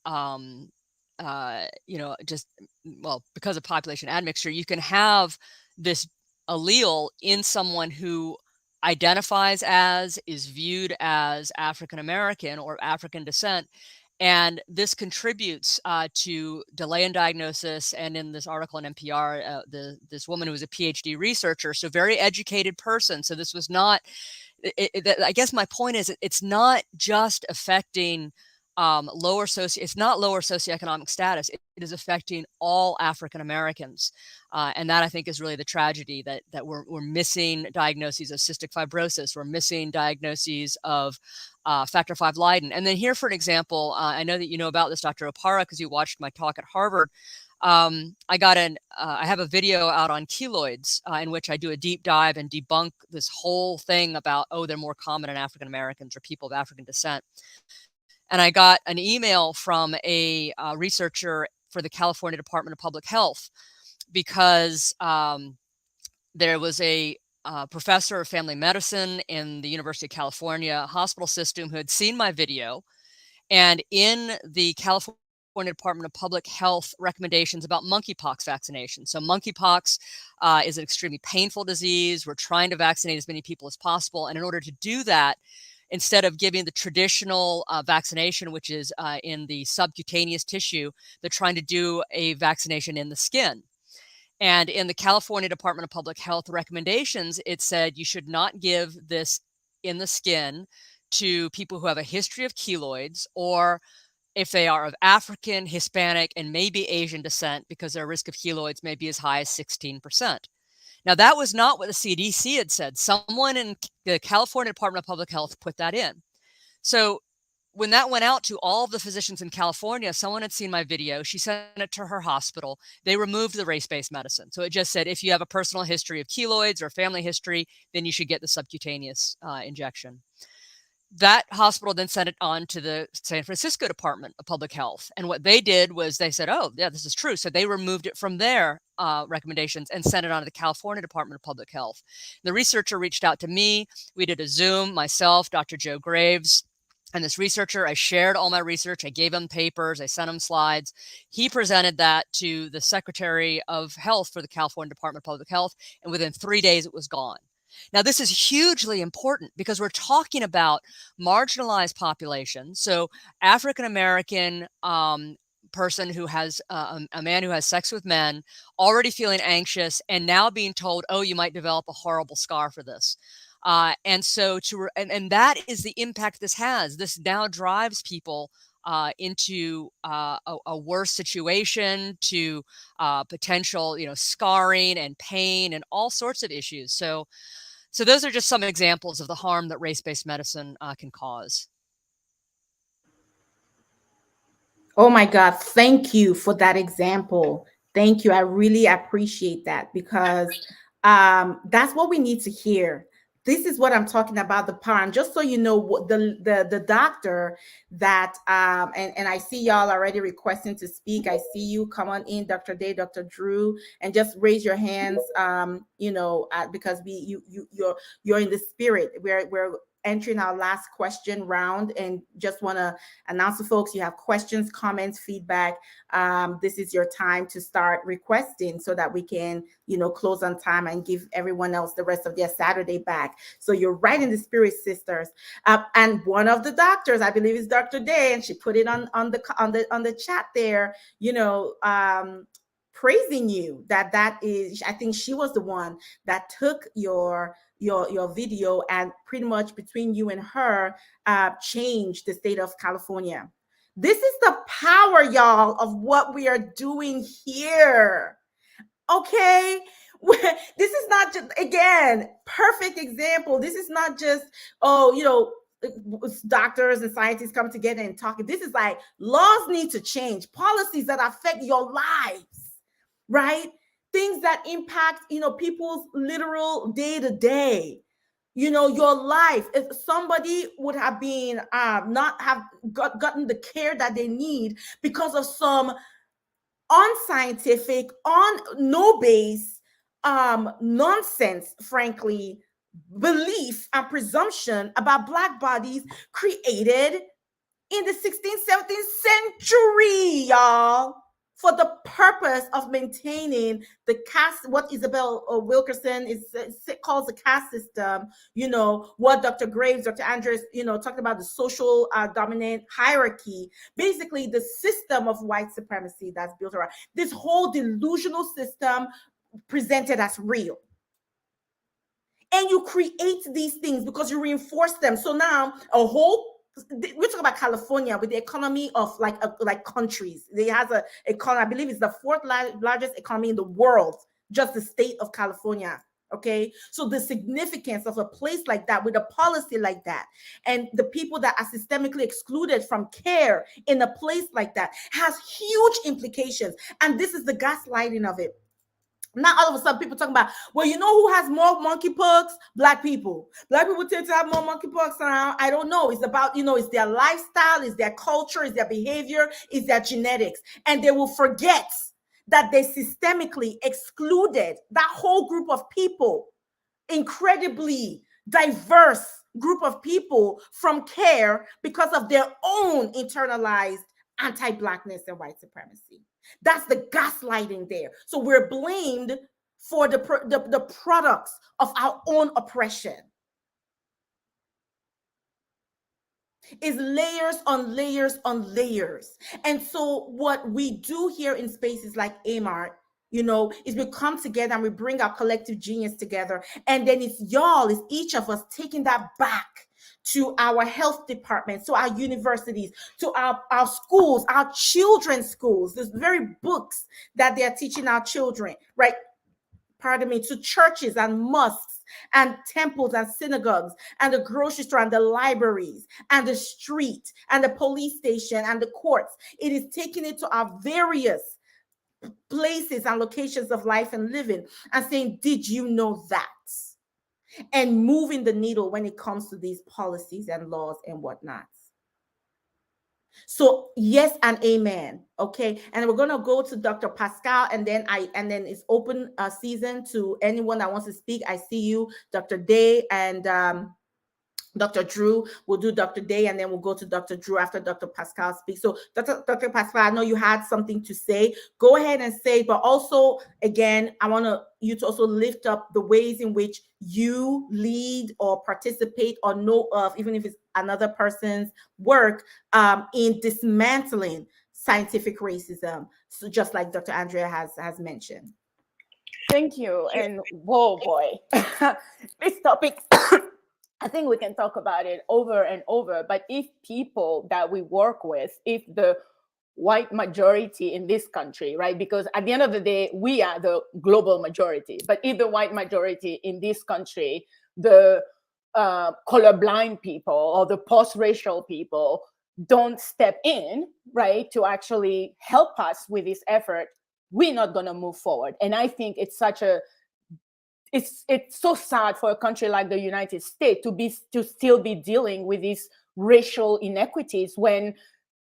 because of population admixture, you can have this allele in someone who identifies as, is viewed as African American or African descent. And this contributes to delay in diagnosis. And in this article in NPR, this woman who was a PhD researcher, so very educated person. So this was not, I guess my point is, it's not just affecting it's not lower socioeconomic status. It is affecting all African Americans. And that, I think, is really the tragedy, that we're missing diagnoses of cystic fibrosis. We're missing diagnoses of factor V Leiden. And then here, for an example, I know that you know about this, Dr. Opara, because you watched my talk at Harvard. I have a video out on keloids in which I do a deep dive and debunk this whole thing about, oh, they're more common in African Americans or people of African descent. And I got an email from a researcher for the California Department of Public Health, because there was a professor of family medicine in the University of California hospital system who had seen my video. And in the California Department of Public Health recommendations about monkeypox vaccination. So monkeypox is an extremely painful disease. We're trying to vaccinate as many people as possible. And in order to do that, instead of giving the traditional vaccination, which is in the subcutaneous tissue, they're trying to do a vaccination in the skin. And in the California Department of Public Health recommendations, it said you should not give this in the skin to people who have a history of keloids, or if they are of African, Hispanic, and maybe Asian descent, because their risk of keloids may be as high as 16%. Now, that was not what the CDC had said. Someone in the California Department of Public Health put that in. So when that went out to all of the physicians in California, someone had seen my video. She sent it to her hospital. They removed the race-based medicine. So it just said, if you have a personal history of keloids or family history, then you should get the subcutaneous injection. That hospital then sent it on to the San Francisco Department of Public Health. And what they did was they said, oh, yeah, this is true. So they removed it from their recommendations and sent it on to the California Department of Public Health. The researcher reached out to me. We did a Zoom, myself, Dr. Joe Graves, and this researcher. I shared all my research. I gave him papers. I sent him slides. He presented that to the Secretary of Health for the California Department of Public Health. And within 3 days, it was gone. Now, this is hugely important because we're talking about marginalized populations. So African American person who has a man who has sex with men, already feeling anxious, and now being told, oh, you might develop a horrible scar for this. And so and that is the impact this has. This now drives people into a worse situation, to potential, scarring and pain and all sorts of issues. So those are just some examples of the harm that race-based medicine can cause. Oh my God, thank you for that example. Thank you. I really appreciate that, because that's what we need to hear. This is what I'm talking about, the power. And just so you know, what the doctor that and I see y'all already requesting to speak. I see you. Come on in, Dr. Day, Dr. Drew, and just raise your hands. Because you're in the spirit. We're entering our last question round, and just want to announce to folks, you have questions, comments, feedback. This is your time to start requesting so that we can, close on time and give everyone else the rest of their Saturday back. So you're right in the spirit, sisters. And one of the doctors, I believe, is Dr. Day, and she put it on the chat there, praising you. That is, I think she was the one that took your video, and pretty much between you and her changed the state of California. This is the power, y'all, of what we are doing here. Okay, this is not just, again, perfect example. This is not just, doctors and scientists come together and talk. This is like, laws need to change, policies that affect your lives, right? Things that impact, people's literal day to day, your life. If somebody would have been not have gotten the care that they need because of some unscientific, on no base, nonsense, frankly, belief and presumption about Black bodies created in the 16th, 17th century, y'all, for the purpose of maintaining the caste, what Isabel Wilkerson calls the caste system, what Dr. Graves, Dr. Andres, talked about, the social dominant hierarchy, basically the system of white supremacy that's built around this whole delusional system presented as real. And you create these things because you reinforce them. So now a whole we're talking about California with the economy of like countries. It has a economy, I believe it's the fourth largest economy in the world, just the state of California. Okay, so the significance of a place like that with a policy like that, and the people that are systemically excluded from care in a place like that has huge implications. And this is the gaslighting of it. Now all of a sudden people talking about, well, you know who has more monkeypox? Black people. Black people tend to have more monkeypox around. I don't know. It's about, it's their lifestyle, it's their culture, it's their behavior, it's their genetics. And they will forget that they systemically excluded that whole group of people, incredibly diverse group of people, from care because of their own internalized anti-Blackness and white supremacy. That's the gaslighting there. So we're blamed for the products of our own oppression. Is layers on layers on layers. And so what we do here in spaces like AMART, is we come together and we bring our collective genius together. And then it's each of us taking that back to our health departments, to our universities, to our schools, our children's schools, those very books that they are teaching our children, right? To churches and mosques and temples and synagogues and the grocery store and the libraries and the street and the police station and the courts. It is taking it to our various places and locations of life and living and saying, did you know that? And moving the needle when it comes to these policies and laws and whatnot. So yes and amen. Okay, and we're gonna go to Dr. Pascale, and then it's open season to anyone that wants to speak. I see you, Dr. Day, and Dr. Drew. We'll do Dr. Day, and then we'll go to Dr. Drew after Dr. Pascale speaks. So Dr. Pascale, I know you had something to say. Go ahead and say, but also, again, I want you to also lift up the ways in which you lead or participate or know of, even if it's another person's work, in dismantling scientific racism. So just like Dr. Andrea has mentioned. Thank you. And whoa, boy, this topic, I think we can talk about it over and over, but if people that we work with, if the white majority in this country, right? Because at the end of the day, we are the global majority, but if the white majority in this country, the colorblind people or the post-racial people don't step in, right, to actually help us with this effort, we're not going to move forward. And I think it's it's so sad for a country like the United States to still be dealing with these racial inequities when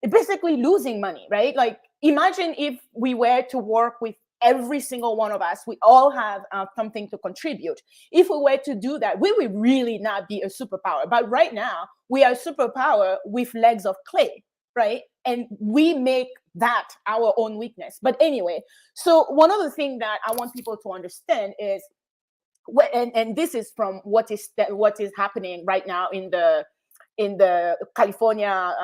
basically losing money, right? Like, imagine if we were to work with every single one of us, we all have something to contribute. If we were to do that, we would really not be a superpower. But right now, we are a superpower with legs of clay, right? And we make that our own weakness. But anyway, so one of the things that I want people to understand is, and this is from what is happening right now in the California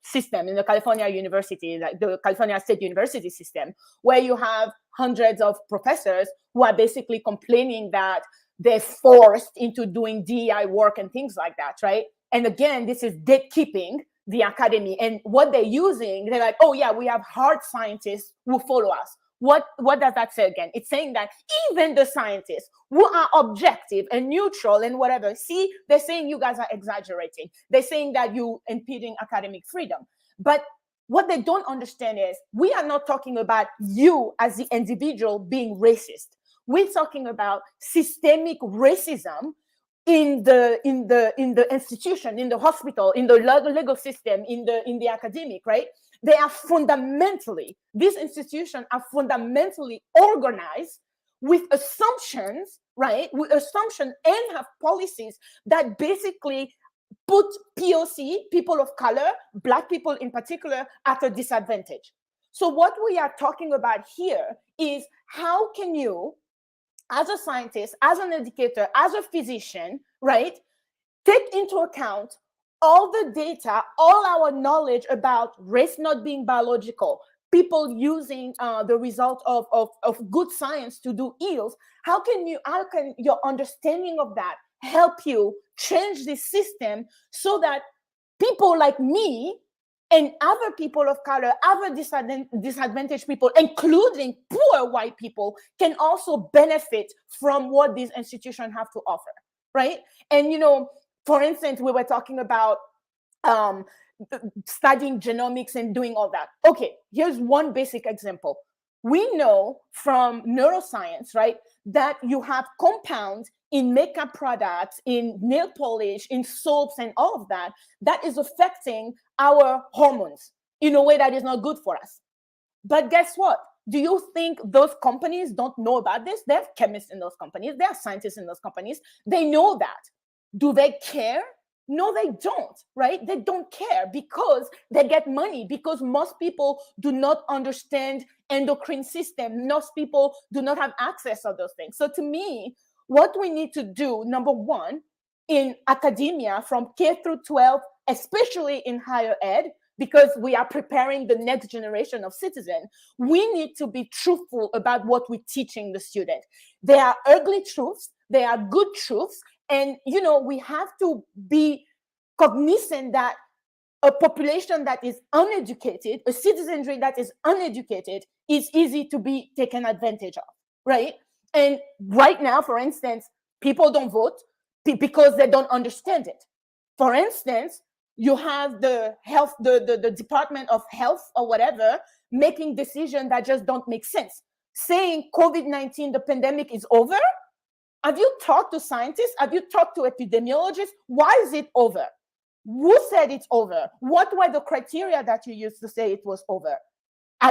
system, in the California university, like the California State University system, where you have hundreds of professors who are basically complaining that they're forced into doing DEI work and things like that, right? And again, this is gatekeeping the academy. And what they're using, they're like, oh yeah, we have hard scientists who follow us. What does that say again? It's saying that even the scientists who are objective and neutral and whatever, see, they're saying you guys are exaggerating. They're saying that you impeding academic freedom. But what they don't understand is we are not talking about you as the individual being racist. We're talking about systemic racism in the institution, in the hospital, in the legal system, in the academic, right? They are these institutions are fundamentally organized with assumptions, right? With assumptions, and have policies that basically put POC, people of color, Black people in particular, at a disadvantage. So what we are talking about here is, how can you, as a scientist, as an educator, as a physician, right, take into account all the data, all our knowledge about race not being biological, people using the result of good science to do ills. How can your understanding of that help you change the system so that people like me and other people of color, other disadvantaged people, including poor white people, can also benefit from what these institutions have to offer, right? And, for instance, we were talking about studying genomics and doing all that. Okay, here's one basic example. We know from neuroscience, right, that you have compounds in makeup products, in nail polish, in soaps, and all of that, that is affecting our hormones in a way that is not good for us. But guess what? Do you think those companies don't know about this? They have chemists in those companies. They have scientists in those companies. They know that. Do they care? No, they don't, right? They don't care because they get money, because most people do not understand endocrine system. Most people do not have access to those things. So to me, what we need to do, number one, in academia from K through 12, especially in higher ed, because we are preparing the next generation of citizens, we need to be truthful about what we're teaching the student. There are ugly truths, there are good truths, and we have to be cognizant that a population that is uneducated, a citizenry that is uneducated, is easy to be taken advantage of, right? And right now, for instance, people don't vote because they don't understand it. For instance, you have the Department of Health or whatever making decisions that just don't make sense. Saying COVID-19, the pandemic is over. Have you talked to scientists? Have you talked to epidemiologists? Why is it over? Who said it's over? What were the criteria that you used to say it was over?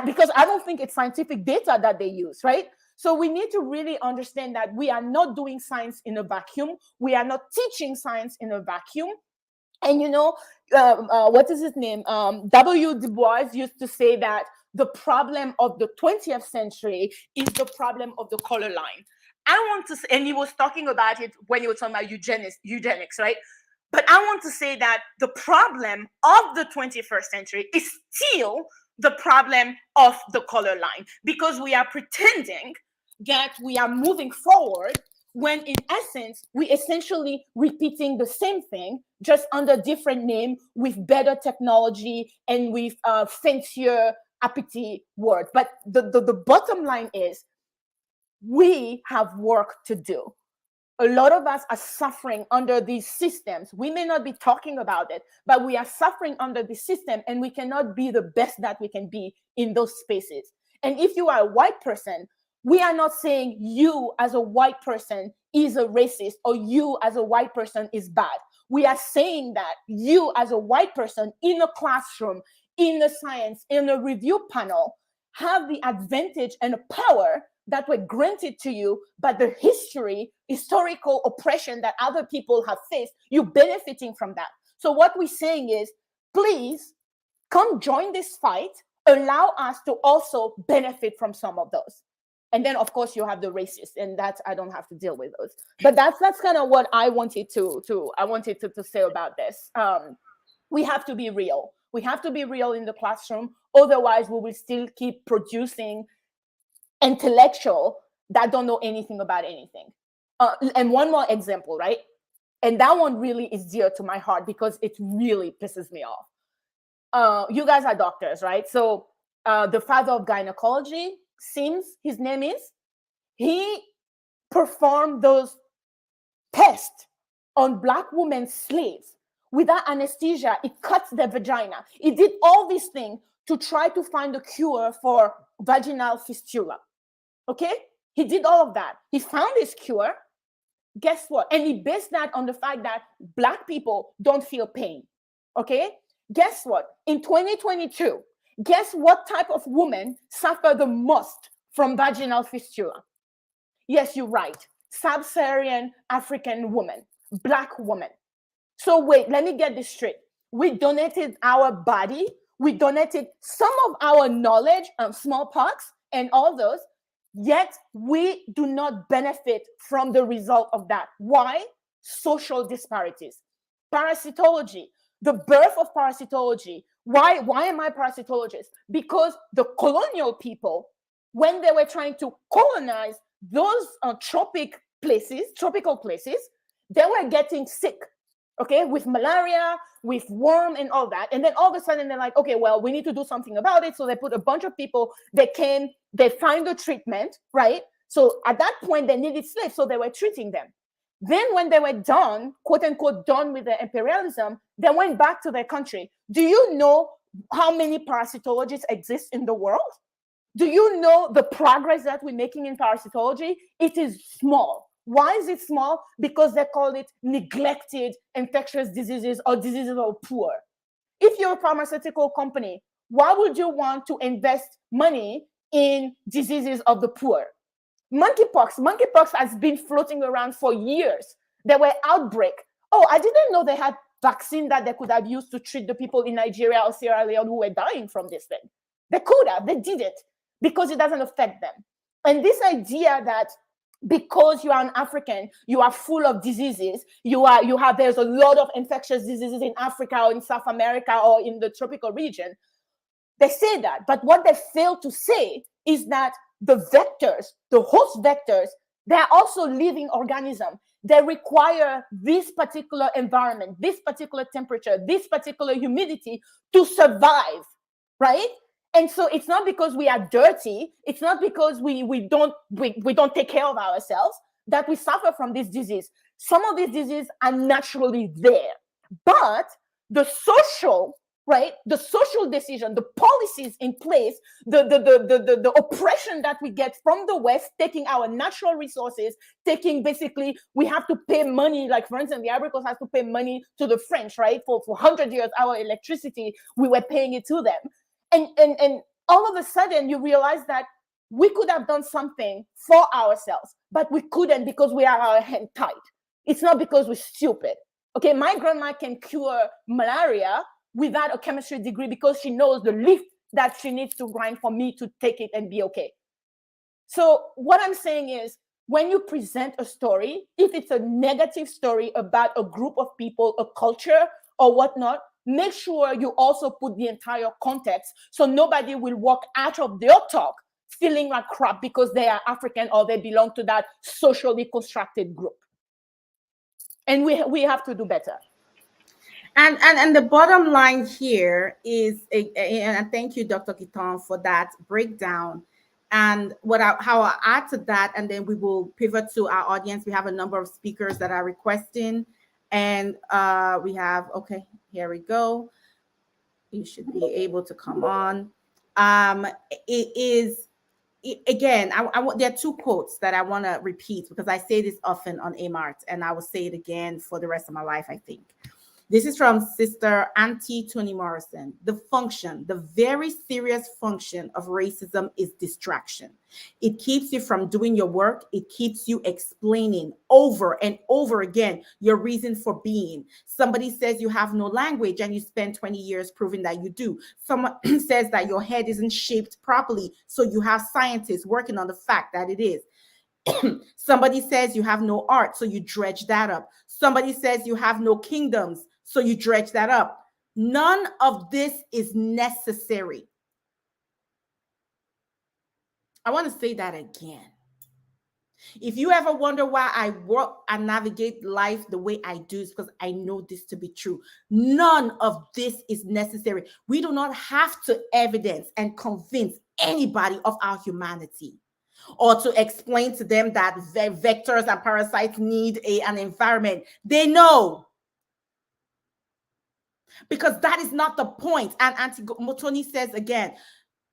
Because I don't think it's scientific data that they use, right? So we need to really understand that we are not doing science in a vacuum. We are not teaching science in a vacuum. And what is his name? W. Du Bois used to say that the problem of the 20th century is the problem of the color line. I want to say, and he was talking about it when he was talking about eugenics, right? But I want to say that the problem of the 21st century is still the problem of the color line, because we are pretending that we are moving forward when in essence, we essentially repeating the same thing, just under different name, with better technology and with fancier uppity words. But the bottom line is, we have work to do. A lot of us are suffering under these systems. We may not be talking about it, but we are suffering under the system, and we cannot be the best that we can be in those spaces. And if you are a white person, we are not saying you as a white person is a racist or you as a white person is bad. We are saying that you as a white person in a classroom, in a science, in a review panel, have the advantage and the power that were granted to you by the historical oppression that other people have faced. You're benefiting from that. So what we're saying is, please come join this fight. Allow us to also benefit from some of those. And then, of course, you have the racists, and that I don't have to deal with those. But that's kind of what I wanted to say about this. We have to be real. We have to be real in the classroom. Otherwise, we will still keep producing intellectual that don't know anything about anything. And one more example, right? And that one really is dear to my heart because it really pisses me off. You guys are doctors, right? So the father of gynecology, Sims, his name is, he performed those tests on Black women slaves without anesthesia. He cuts their vagina. He did all these things to try to find a cure for vaginal fistula. Okay? He did all of that. He found his cure. Guess what? And he based that on the fact that Black people don't feel pain. Okay? Guess what? In 2022, guess what type of women suffer the most from vaginal fistula? Yes, you're right. Sub-Saharan African women, Black women. So wait, let me get this straight. We donated our body. We donated some of our knowledge on smallpox and all those, yet we do not benefit from the result of that. Why? Social disparities. Parasitology, the birth of parasitology. Why am I a parasitologist? Because the colonial people, when they were trying to colonize those tropical places, they were getting sick, okay, with malaria, with worm and all that. And then all of a sudden they're like, okay, well, we need to do something about it. So they put a bunch of people, they find the treatment, right? So at that point they needed slaves, so they were treating them. Then when they were done, quote unquote, done with the imperialism, they went back to their country. Do you know how many parasitologists exist in the world? Do you know the progress that we're making in parasitology? It is small. Why is it small? Because they call it neglected infectious diseases or diseases of poor. If you're a pharmaceutical company, why would you want to invest money in diseases of the poor? Monkeypox has been floating around for years. There were outbreaks. Oh, I didn't know they had vaccine that they could have used to treat the people in Nigeria or Sierra Leone who were dying from this thing. They could have, they did it because it doesn't affect them. And this idea that because you are an African, you are full of diseases, there's a lot of infectious diseases in Africa or in South America or in the tropical region. They say that, but what they fail to say is that the vectors, the host vectors, they're also living organisms. They require this particular environment, this particular temperature, this particular humidity to survive, right? And so it's not because we are dirty, it's not because we don't take care of ourselves that we suffer from this disease. Some of these diseases are naturally there, but the social, right, the social decision, the policies in place, the oppression that we get from the West, taking our natural resources, taking basically, we have to pay money, like for instance, the Ivory Coast has to pay money to the French, right? For 100 years, our electricity, we were paying it to them. And all of a sudden you realize that we could have done something for ourselves, but we couldn't because we have our hand tied. It's not because we're stupid. Okay, my grandma can cure malaria without a chemistry degree because she knows the leaf that she needs to grind for me to take it and be okay. So what I'm saying is, when you present a story, if it's a negative story about a group of people, a culture or whatnot, make sure you also put the entire context so nobody will walk out of their talk feeling like crap because they are African or they belong to that socially constructed group. And we have to do better. And the bottom line here is, and thank you, Dr. Guiton, for that breakdown. And how I add to that, and then we will pivot to our audience. We have a number of speakers that are requesting, and we have, okay, here we go. You should be able to come on. Again, there are two quotes that I want to repeat because I say this often on AMART, and I will say it again for the rest of my life, I think. This is from Sister Auntie Toni Morrison. The very serious function of racism is distraction. It keeps you from doing your work. It keeps you explaining over and over again your reason for being. Somebody says you have no language and you spend 20 years proving that you do. Someone says that your head isn't shaped properly, so you have scientists working on the fact that it is. Somebody says you have no art, so you dredge that up. Somebody says you have no kingdoms, so you dredge that up. None of this is necessary. I want to say that again. If you ever wonder why I work and navigate life the way I do, it's because I know this to be true. None of this is necessary. We do not have to evidence and convince anybody of our humanity, or to explain to them that vectors and parasites need an environment. They know. Because that is not the point. And Auntie Motoni says again,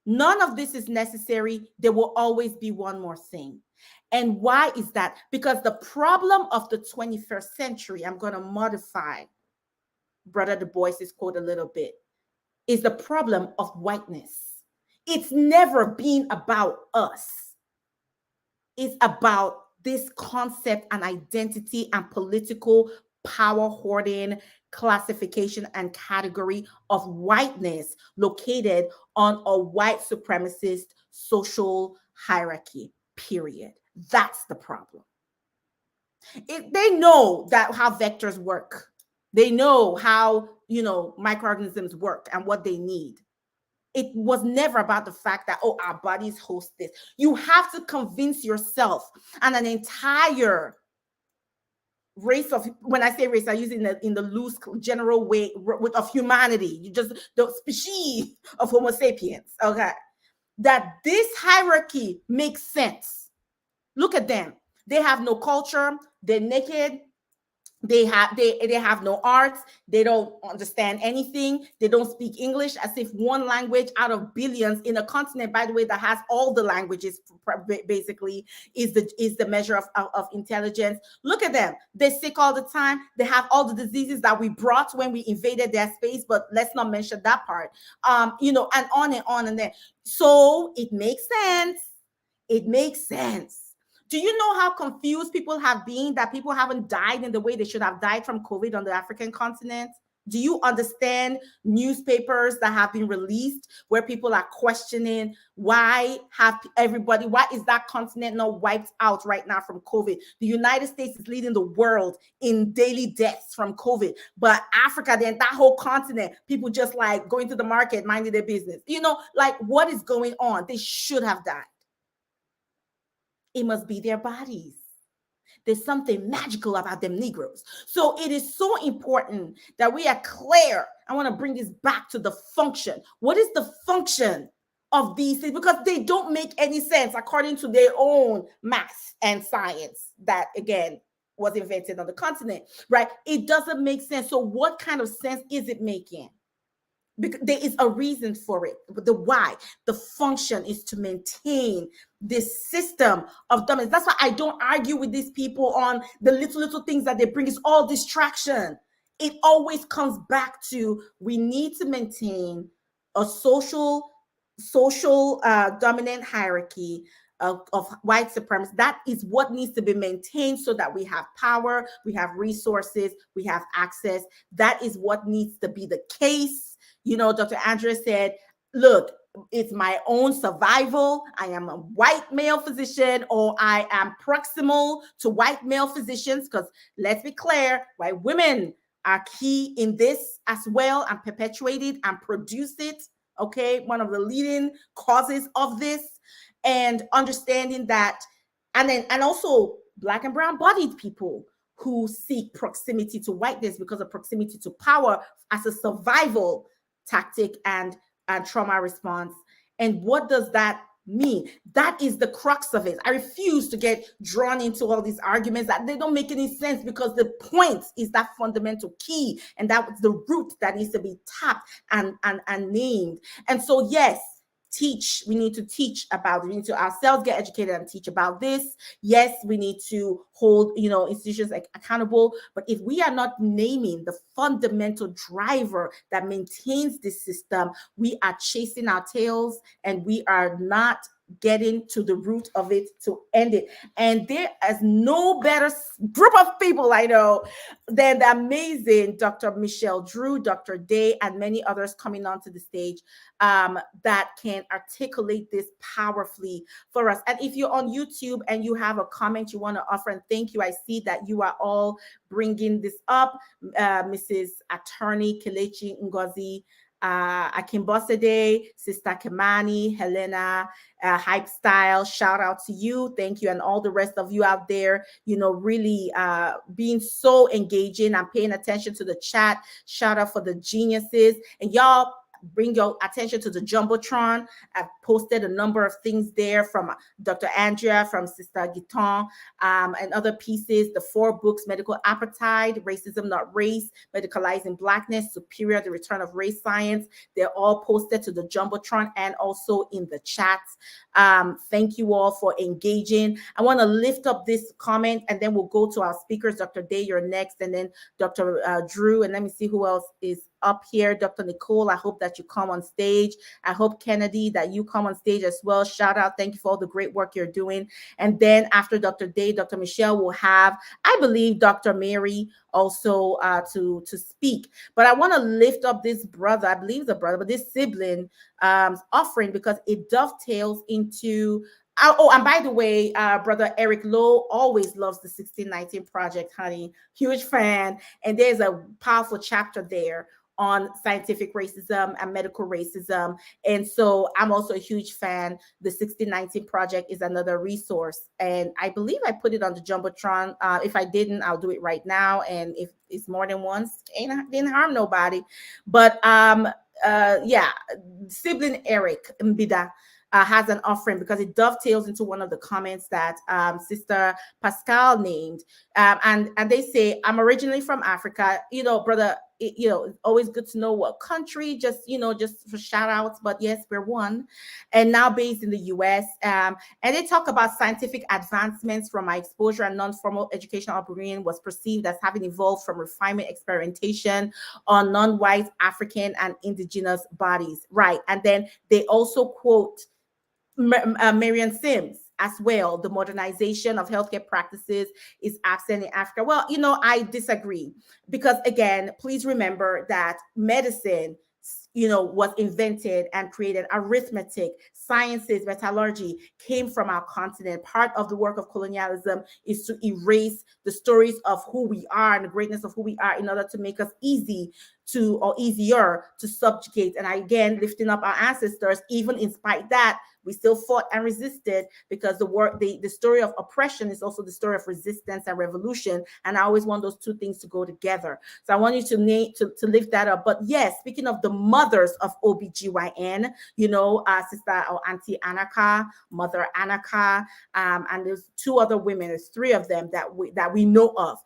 none of this is necessary. There will always be one more thing. And why is that? Because the problem of the 21st century, I'm going to modify Brother Du Bois's quote a little bit, is the problem of whiteness. It's never been about us. It's about this concept and identity and political power hoarding, classification and category of whiteness located on a white supremacist social hierarchy, period. That's the problem. They know that how vectors work. They know how, microorganisms work and what they need. It was never about the fact that, our bodies host this. You have to convince yourself and an entire race of, when I say race, I use it in the loose general way of humanity. You just the species of Homo sapiens. Okay, that this hierarchy makes sense. Look at them. They have no culture. They're naked. They have no arts. They don't understand anything. They don't speak English, as if one language out of billions in a continent, by the way, that has all the languages basically is the measure of intelligence. Look at them. They're sick all the time. They have all the diseases that we brought when we invaded their space, but let's not mention that part. And on and on and then. So it makes sense. It makes sense. Do you know how confused people have been that people haven't died in the way they should have died from COVID on the African continent? Do you understand newspapers that have been released where people are questioning why is that continent not wiped out right now from COVID? The United States is leading the world in daily deaths from COVID, but Africa, then that whole continent, people just like going to the market, minding their business. Like what is going on? They should have died. It must be their bodies. There's something magical about them Negroes. So it is so important that we are clear. I want to bring this back to the function. What is the function of these things? Because they don't make any sense according to their own math and science that, again, was invented on the continent, right? It doesn't make sense. So what kind of sense is it making? Because there is a reason for it. But the why, the function is to maintain this system of dominance. That's why I don't argue with these people on the little things that they bring. It's all distraction. It always comes back to we need to maintain a social dominant hierarchy of white supremacy. That is what needs to be maintained so that we have power, we have resources, we have access. That is what needs to be the case. Dr. Andrea said, look, it's my own survival. I am a white male physician, or I am proximal to white male physicians, because let's be clear, white women are key in this as well and perpetuate it and produce it. Okay, one of the leading causes of this, and understanding that, and also Black and brown bodied people who seek proximity to whiteness because of proximity to power as a survival tactic and trauma response. And what does that mean? That is the crux of it. I refuse to get drawn into all these arguments that they don't make any sense, because the point is that fundamental key, and that's the root that needs to be tapped and named. And so, yes, we need to teach about it. We need to ourselves get educated and teach about this. Yes, we need to hold institutions accountable, but if we are not naming the fundamental driver that maintains this system, we are chasing our tails and we are not getting to the root of it to end it. And there is no better group of people I know than the amazing Dr. Michelle Drew, Dr. Day, and many others coming onto the stage that can articulate this powerfully for us. And if you're on YouTube and you have a comment you want to offer, and thank you, I see that you are all bringing this up. Mrs. Attorney Kelechi Ngozi, Akimbosede, Sister Kimani, Helena, Hype Style, shout out to you. Thank you. And all the rest of you out there, really being so engaging and paying attention to the chat. Shout out for the geniuses. And y'all, bring your attention to the Jumbotron. I've posted a number of things there from Dr. Andrea, from Sister Guiton, and other pieces. The 4 books, Medical Appetite, Racism Not Race, Medicalizing Blackness, Superior, The Return of Race Science. They're all posted to the Jumbotron and also in the chat. Thank you all for engaging. I want to lift up this comment, and then we'll go to our speakers. Dr. Day, you're next, and then Dr. Drew, and let me see who else is up here. Dr. Nicole, I hope that you come on stage. I hope, Kennedy, that you come on stage as well. Shout out. Thank you for all the great work you're doing. And then after Dr. Day, Dr. Michelle will have, I believe, Dr. Mary also to speak. But I want to lift up this brother, I believe the brother, but this sibling offering, because it dovetails into and by the way, Brother Eric Lowe always loves the 1619 Project, honey. Huge fan. And there's a powerful chapter there on scientific racism and medical racism. And so I'm also a huge fan. The 1619 Project is another resource. And I believe I put it on the Jumbotron. If I didn't, I'll do it right now. And if it's more than once, didn't harm nobody. But yeah, sibling Eric Mbida has an offering because it dovetails into one of the comments that Sister Pascale named. And they say, I'm originally from Africa. You know, brother, it's always good to know what country, just, just for shout outs. But yes, we're one. And now based in the US. And they talk about scientific advancements from my exposure and non-formal educational upbringing was perceived as having evolved from refinement experimentation on non-white African and indigenous bodies. Right. And then they also quote Marian Sims as well. The modernization of healthcare practices is absent in Africa. Well, I disagree because, again, please remember that medicine, was invented and created. Arithmetic, sciences, metallurgy came from our continent. Part of the work of colonialism is to erase the stories of who we are and the greatness of who we are in order to make us easier to subjugate. And again, lifting up our ancestors, even in spite that, we still fought and resisted because the story of oppression is also the story of resistance and revolution. And I always want those two things to go together. So I want you to lift that up. But yes, speaking of the mothers of OBGYN, Sister or Auntie Anaka, Mother Anaka, and there's two other women, there's three of them that we know of.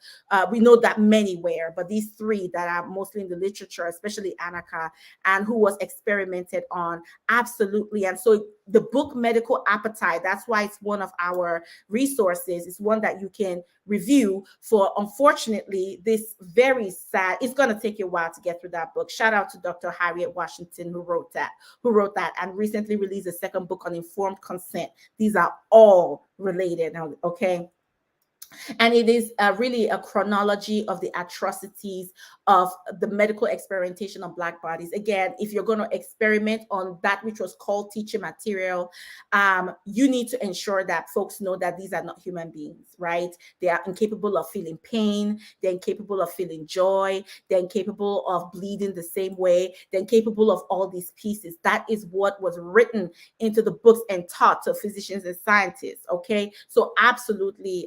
We know that many were, but these three that are mostly in the literature, especially Anaka, and who was experimented on, absolutely. And so the book Medical Appetite, that's why it's one of our resources. It's one that you can review for, unfortunately, this very sad, it's going to take you a while to get through that book. Shout out to Dr. Harriet Washington who wrote that and recently released a second book on informed consent. These are all related, okay? And it is really a chronology of the atrocities of the medical experimentation on Black bodies. Again, if you're going to experiment on that which was called teaching material, you need to ensure that folks know that these are not human beings, right? They are incapable of feeling pain. They're incapable of feeling joy. They're incapable of bleeding the same way. They're incapable of all these pieces. That is what was written into the books and taught to physicians and scientists, okay? So absolutely,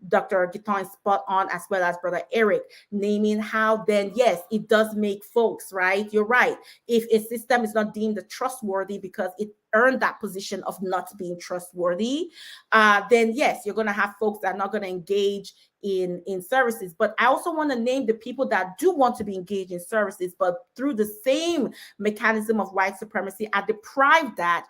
Dr. Guiton is spot on, as well as Brother Eric, naming how then, yes, it does make folks, right? You're right. If a system is not deemed trustworthy because it earned that position of not being trustworthy, then yes, you're going to have folks that are not going to engage in services. But I also want to name the people that do want to be engaged in services, but through the same mechanism of white supremacy are deprived that,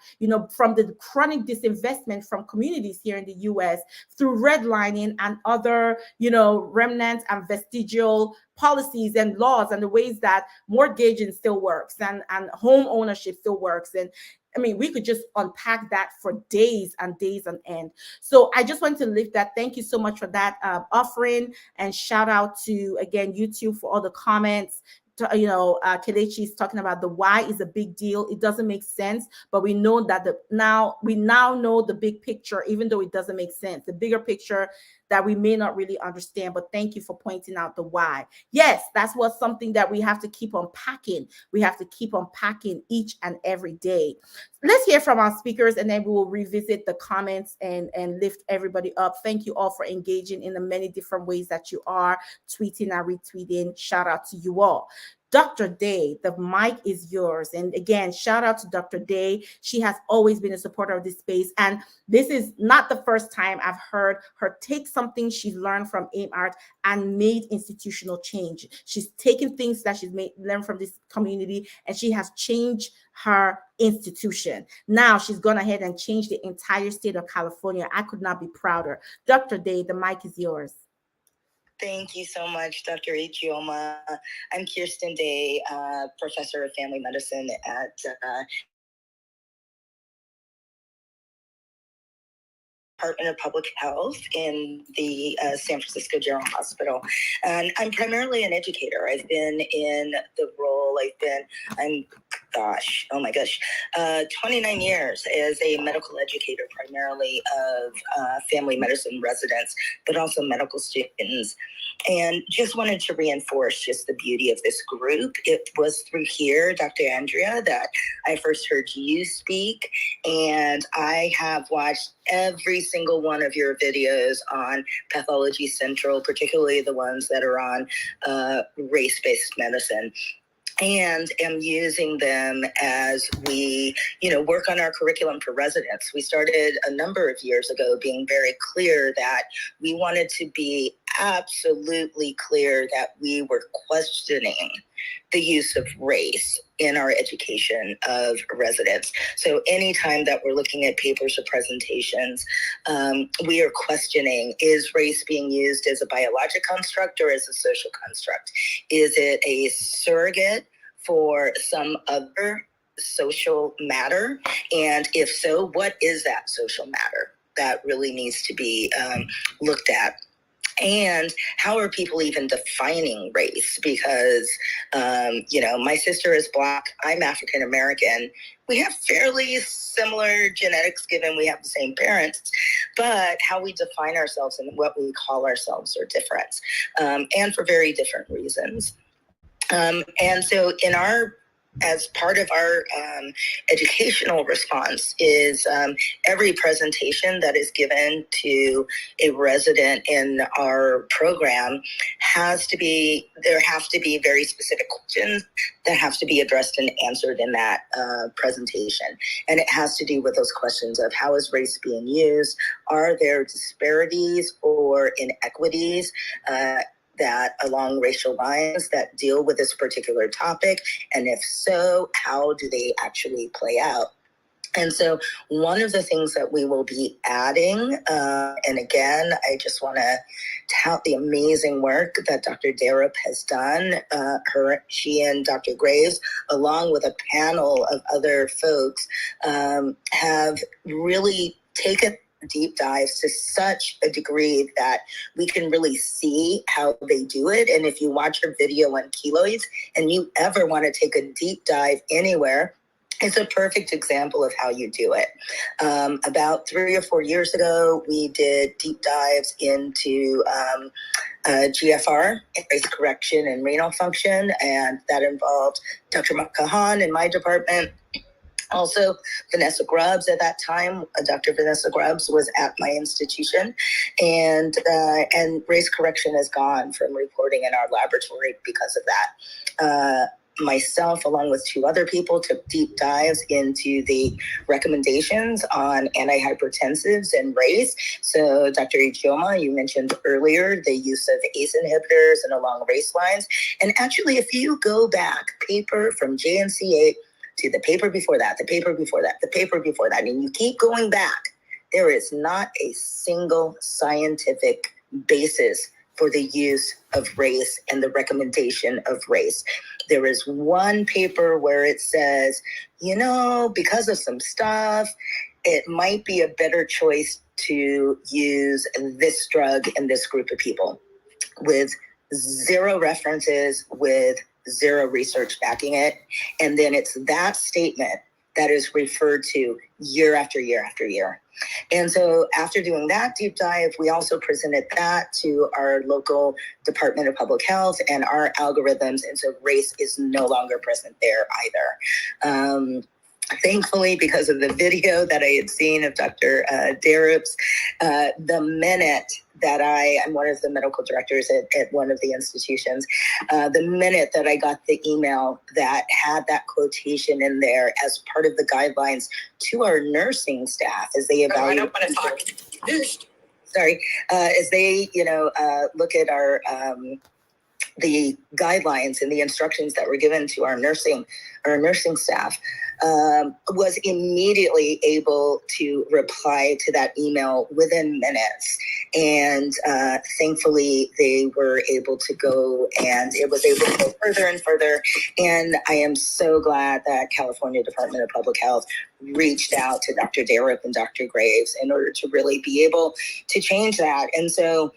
from the chronic disinvestment from communities here in the US through redlining and other, remnant and vestigial policies and laws and the ways that mortgaging still works and home ownership still works. And I mean, we could just unpack that for days and days on end. So I just want to lift that. Thank you so much for that offering, and shout out to, again, YouTube for all the comments. Kelechi is talking about the why is a big deal. It doesn't make sense, but we know that we now know the big picture, even though it doesn't make sense. The bigger picture that we may not really understand, but thank you for pointing out the why. Yes, that's what's something that we have to keep unpacking. We have to keep unpacking each and every day. Let's hear from our speakers, and then we will revisit the comments and lift everybody up. Thank you all for engaging in the many different ways that you are tweeting and retweeting. Shout out to you all. Dr. Day, the mic is yours. And again, shout out to Dr. Day. She has always been a supporter of this space. And this is not the first time I've heard her take something she's learned from AIM Art and made institutional change. She's taken things that she's learned from this community, and she has changed her institution. Now she's gone ahead and changed the entire state of California. I could not be prouder. Dr. Day, the mic is yours. Thank you so much, Dr. Ichioma. I'm Kirsten Day, professor of family medicine at Department of Public Health in the San Francisco General Hospital. And I'm primarily an educator. I've been in the role, I'm oh my gosh, 29 years as a medical educator, primarily of family medicine residents, but also medical students. And just wanted to reinforce just the beauty of this group. It was through here, Dr. Andrea, that I first heard you speak. And I have watched every single one of your videos on Pathology Central, particularly the ones that are on race-based medicine, and am using them as we, work on our curriculum for residents. We started a number of years ago being very clear that we wanted to be absolutely clear that we were questioning the use of race in our education of residents. So anytime that we're looking at papers or presentations, we are questioning, is race being used as a biologic construct or as a social construct? Is it a surrogate for some other social matter? And if so, what is that social matter that really needs to be looked at? And how are people even defining race? Because, my sister is Black, I'm African American. We have fairly similar genetics given we have the same parents, but how we define ourselves and what we call ourselves are different, and for very different reasons. And so as part of our educational response is every presentation that is given to a resident in our program there have to be very specific questions that have to be addressed and answered in that presentation. And it has to do with those questions of how is race being used? Are there disparities or inequities that along racial lines that deal with this particular topic? And if so, how do they actually play out? And so one of the things that we will be adding, and again, I just want to tout the amazing work that Dr. Darup has done. She and Dr. Graves, along with a panel of other folks, have really taken deep dives to such a degree that we can really see how they do it. And if you watch her video on keloids and you ever want to take a deep dive anywhere, it's a perfect example of how you do it. About 3 or 4 years ago, we did deep dives into GFR, race correction and renal function, and that involved Dr. Kahan in my department. Also, Vanessa Grubbs at that time, Dr. Vanessa Grubbs was at my institution, and race correction is gone from reporting in our laboratory because of that. Myself, along with 2 other people, took deep dives into the recommendations on antihypertensives and race. So, Dr. Ichioma, you mentioned earlier the use of ACE inhibitors and along race lines. And actually, if you go back, paper from JNCA to the paper before that, the paper before that, the paper before that, and you keep going back, there is not a single scientific basis for the use of race and the recommendation of race. There is one paper where it says, because of some stuff, it might be a better choice to use this drug in this group of people, with 0 references, with 0 research backing it. And then it's that statement that is referred to year after year after year. And so after doing that deep dive, we also presented that to our local Department of Public Health and our algorithms. And so race is no longer present there either. Thankfully, because of the video that I had seen of Dr. Darup's, the minute that I'm one of the medical directors at one of the institutions, the minute that I got the email that had that quotation in there as part of the guidelines to our nursing staff as they evaluate. I don't want to talk. Sorry, as they, look at our the guidelines and the instructions that were given to our nursing staff, was immediately able to reply to that email within minutes. And thankfully, they were able to go, and it was able to go further and further. And I am so glad that California Department of Public Health reached out to Dr. Darup and Dr. Graves in order to really be able to change that. And so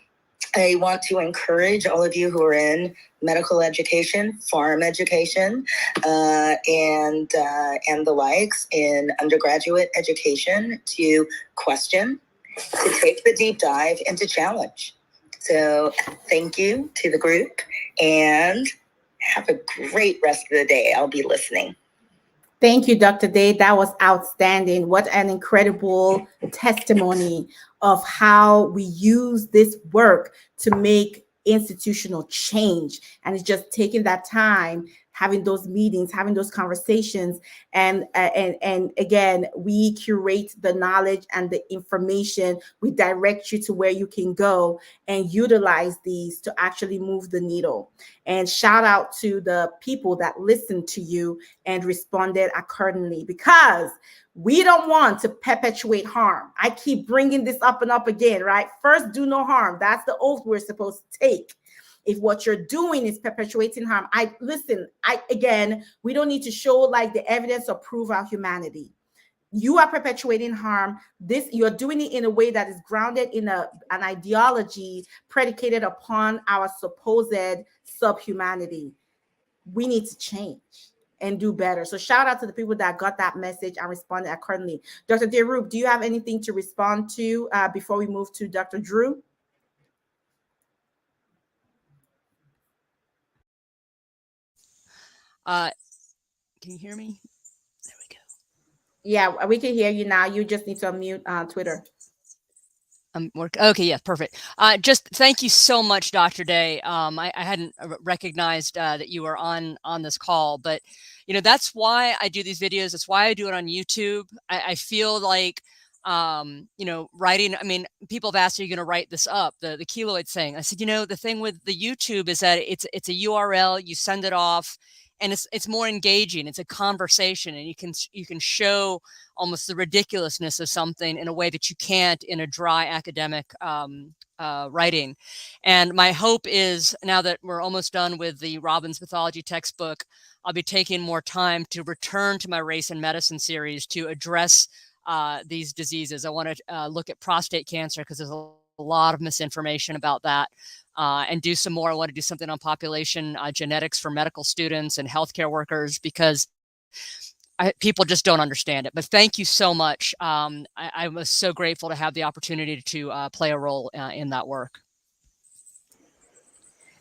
I want to encourage all of you who are in medical education, pharm education, and the likes in undergraduate education to question, to take the deep dive, and to challenge. So thank you to the group, and have a great rest of the day. I'll be listening. Thank you, Dr. Day. That was outstanding. What an incredible testimony of how we use this work to make institutional change. And it's just taking that time, having those meetings, having those conversations. And again, we curate the knowledge and the information. We direct you to where you can go and utilize these to actually move the needle. And shout out to the people that listened to you and responded accordingly, because we don't want to perpetuate harm. I keep bringing this up and up again, right? First, do no harm. That's the oath we're supposed to take. If what you're doing is perpetuating harm, we don't need to show like the evidence or prove our humanity. You are perpetuating harm. You're doing it in a way that is grounded in an ideology predicated upon our supposed subhumanity. We need to change and do better. So shout out to the people that got that message and responded accordingly. Dr. Derup, do you have anything to respond to before we move to Dr. Drew? Can you hear me? There we go. Yeah, we can hear you now. You just need to unmute Twitter. Okay, yeah, perfect. Just thank you so much, Dr. Day. I hadn't recognized that you were on this call, but that's why I do these videos. That's why I do it on YouTube. I feel like writing. I mean, people have asked, are you going to write this up? The keloid thing. I said, the thing with the YouTube is that it's a URL. You send it off, and it's more engaging. It's a conversation, and you can show almost the ridiculousness of something in a way that you can't in a dry academic writing. And my hope is, now that we're almost done with the Robbins pathology textbook, I'll be taking more time to return to my race and medicine series to address these diseases. I want to look at prostate cancer because there's a lot of misinformation about that. And do some more. I want to do something on population genetics for medical students and healthcare workers, because people just don't understand it. But thank you so much. I was so grateful to have the opportunity to play a role in that work.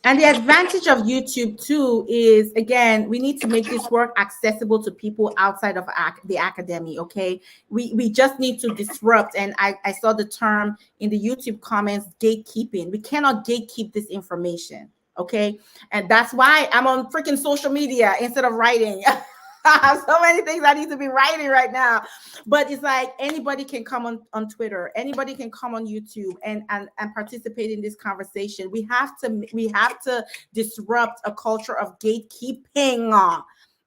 And the advantage of YouTube too is, again, we need to make this work accessible to people outside of the academy. Okay, we just need to disrupt. And I saw the term in the YouTube comments, gatekeeping. We cannot gatekeep this information. Okay, and that's why I'm on freaking social media instead of writing. I have so many things I need to be writing right now, but it's like anybody can come on Twitter, anybody can come on YouTube and participate in this conversation. We have to disrupt a culture of gatekeeping.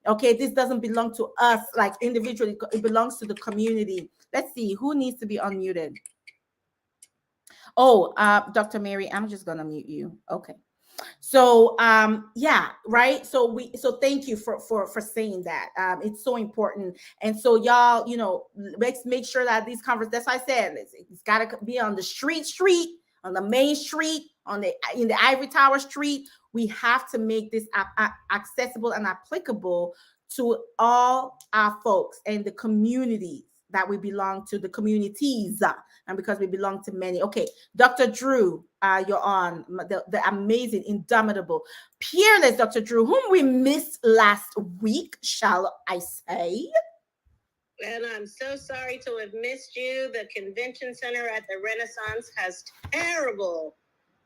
Okay, this doesn't belong to us like individually, it belongs to the community. Let's see who needs to be unmuted. Oh, Dr. Mary, I'm just gonna mute you. Okay. So yeah, right. So thank you for saying that. It's so important. And so y'all, let's make sure that these conversations, that's why I said it's got to be on the street, on the main street, in the ivory tower street. We have to make this accessible and applicable to all our folks and the communities that we belong to, the communities, and because we belong to many. Okay, Dr. Drew, you're on, the amazing, indomitable, peerless Dr. Drew, whom we missed last week, shall I say. And I'm so sorry to have missed you. The convention center at the Renaissance has terrible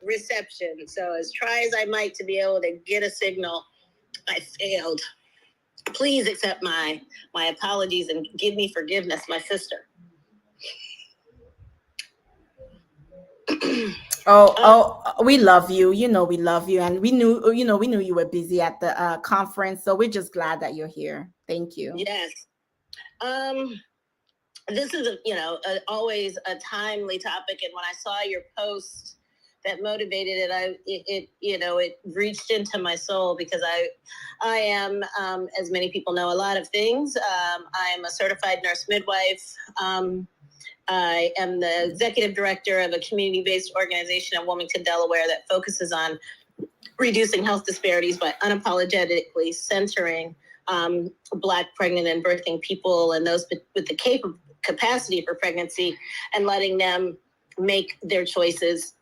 reception. So as try as I might to be able to get a signal, I failed. Please accept my apologies and give me forgiveness, my sister. We love you. We love you, and we knew you were busy at the conference, so we're just glad that you're here. Thank you. Yes. This is always a timely topic, and when I saw your post that motivated it, it reached into my soul, because I am, as many people know, a lot of things. I am a certified nurse midwife. I am the executive director of a community-based organization in Wilmington, Delaware that focuses on reducing health disparities by unapologetically centering Black pregnant and birthing people and those with the capacity for pregnancy, and letting them make their choices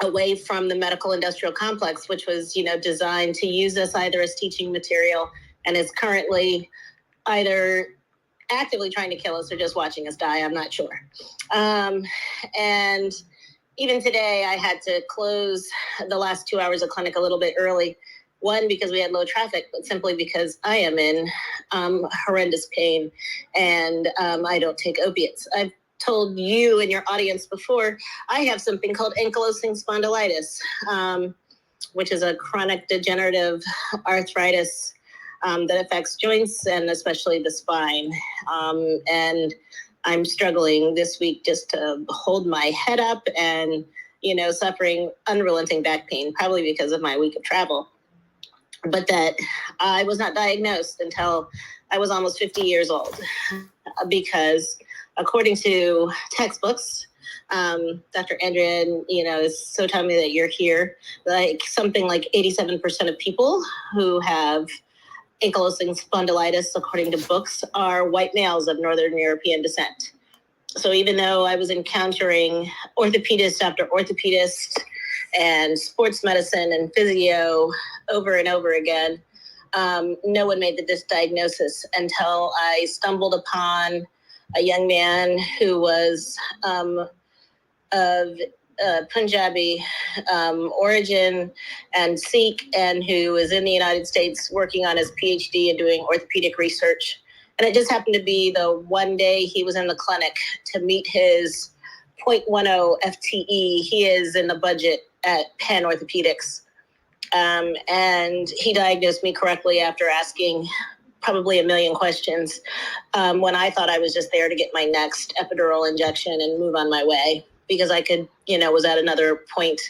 away from the medical industrial complex, which was, designed to use us either as teaching material and is currently either actively trying to kill us or just watching us die. I'm not sure. And even today, I had to close the last 2 hours of clinic a little bit early. One, because we had low traffic, but simply because I am in horrendous pain and I don't take opiates. I've told you and your audience before, I have something called ankylosing spondylitis, which is a chronic degenerative arthritis that affects joints and especially the spine. And I'm struggling this week just to hold my head up and, suffering unrelenting back pain, probably because of my week of travel. But that I was not diagnosed until I was almost 50 years old, because according to textbooks, Dr. Andrea, is so telling me that you're here, something like 87% of people who have ankylosing spondylitis, according to books, are white males of Northern European descent. So even though I was encountering orthopedist after orthopedist and sports medicine and physio over and over again, no one made the diagnosis until I stumbled upon a young man who was of Punjabi origin and Sikh, and who was in the United States working on his PhD and doing orthopedic research. And it just happened to be the one day he was in the clinic to meet his 0.10 FTE. He is in the budget at Penn Orthopedics. And he diagnosed me correctly after asking probably a million questions, when I thought I was just there to get my next epidural injection and move on my way, because I could, was at another point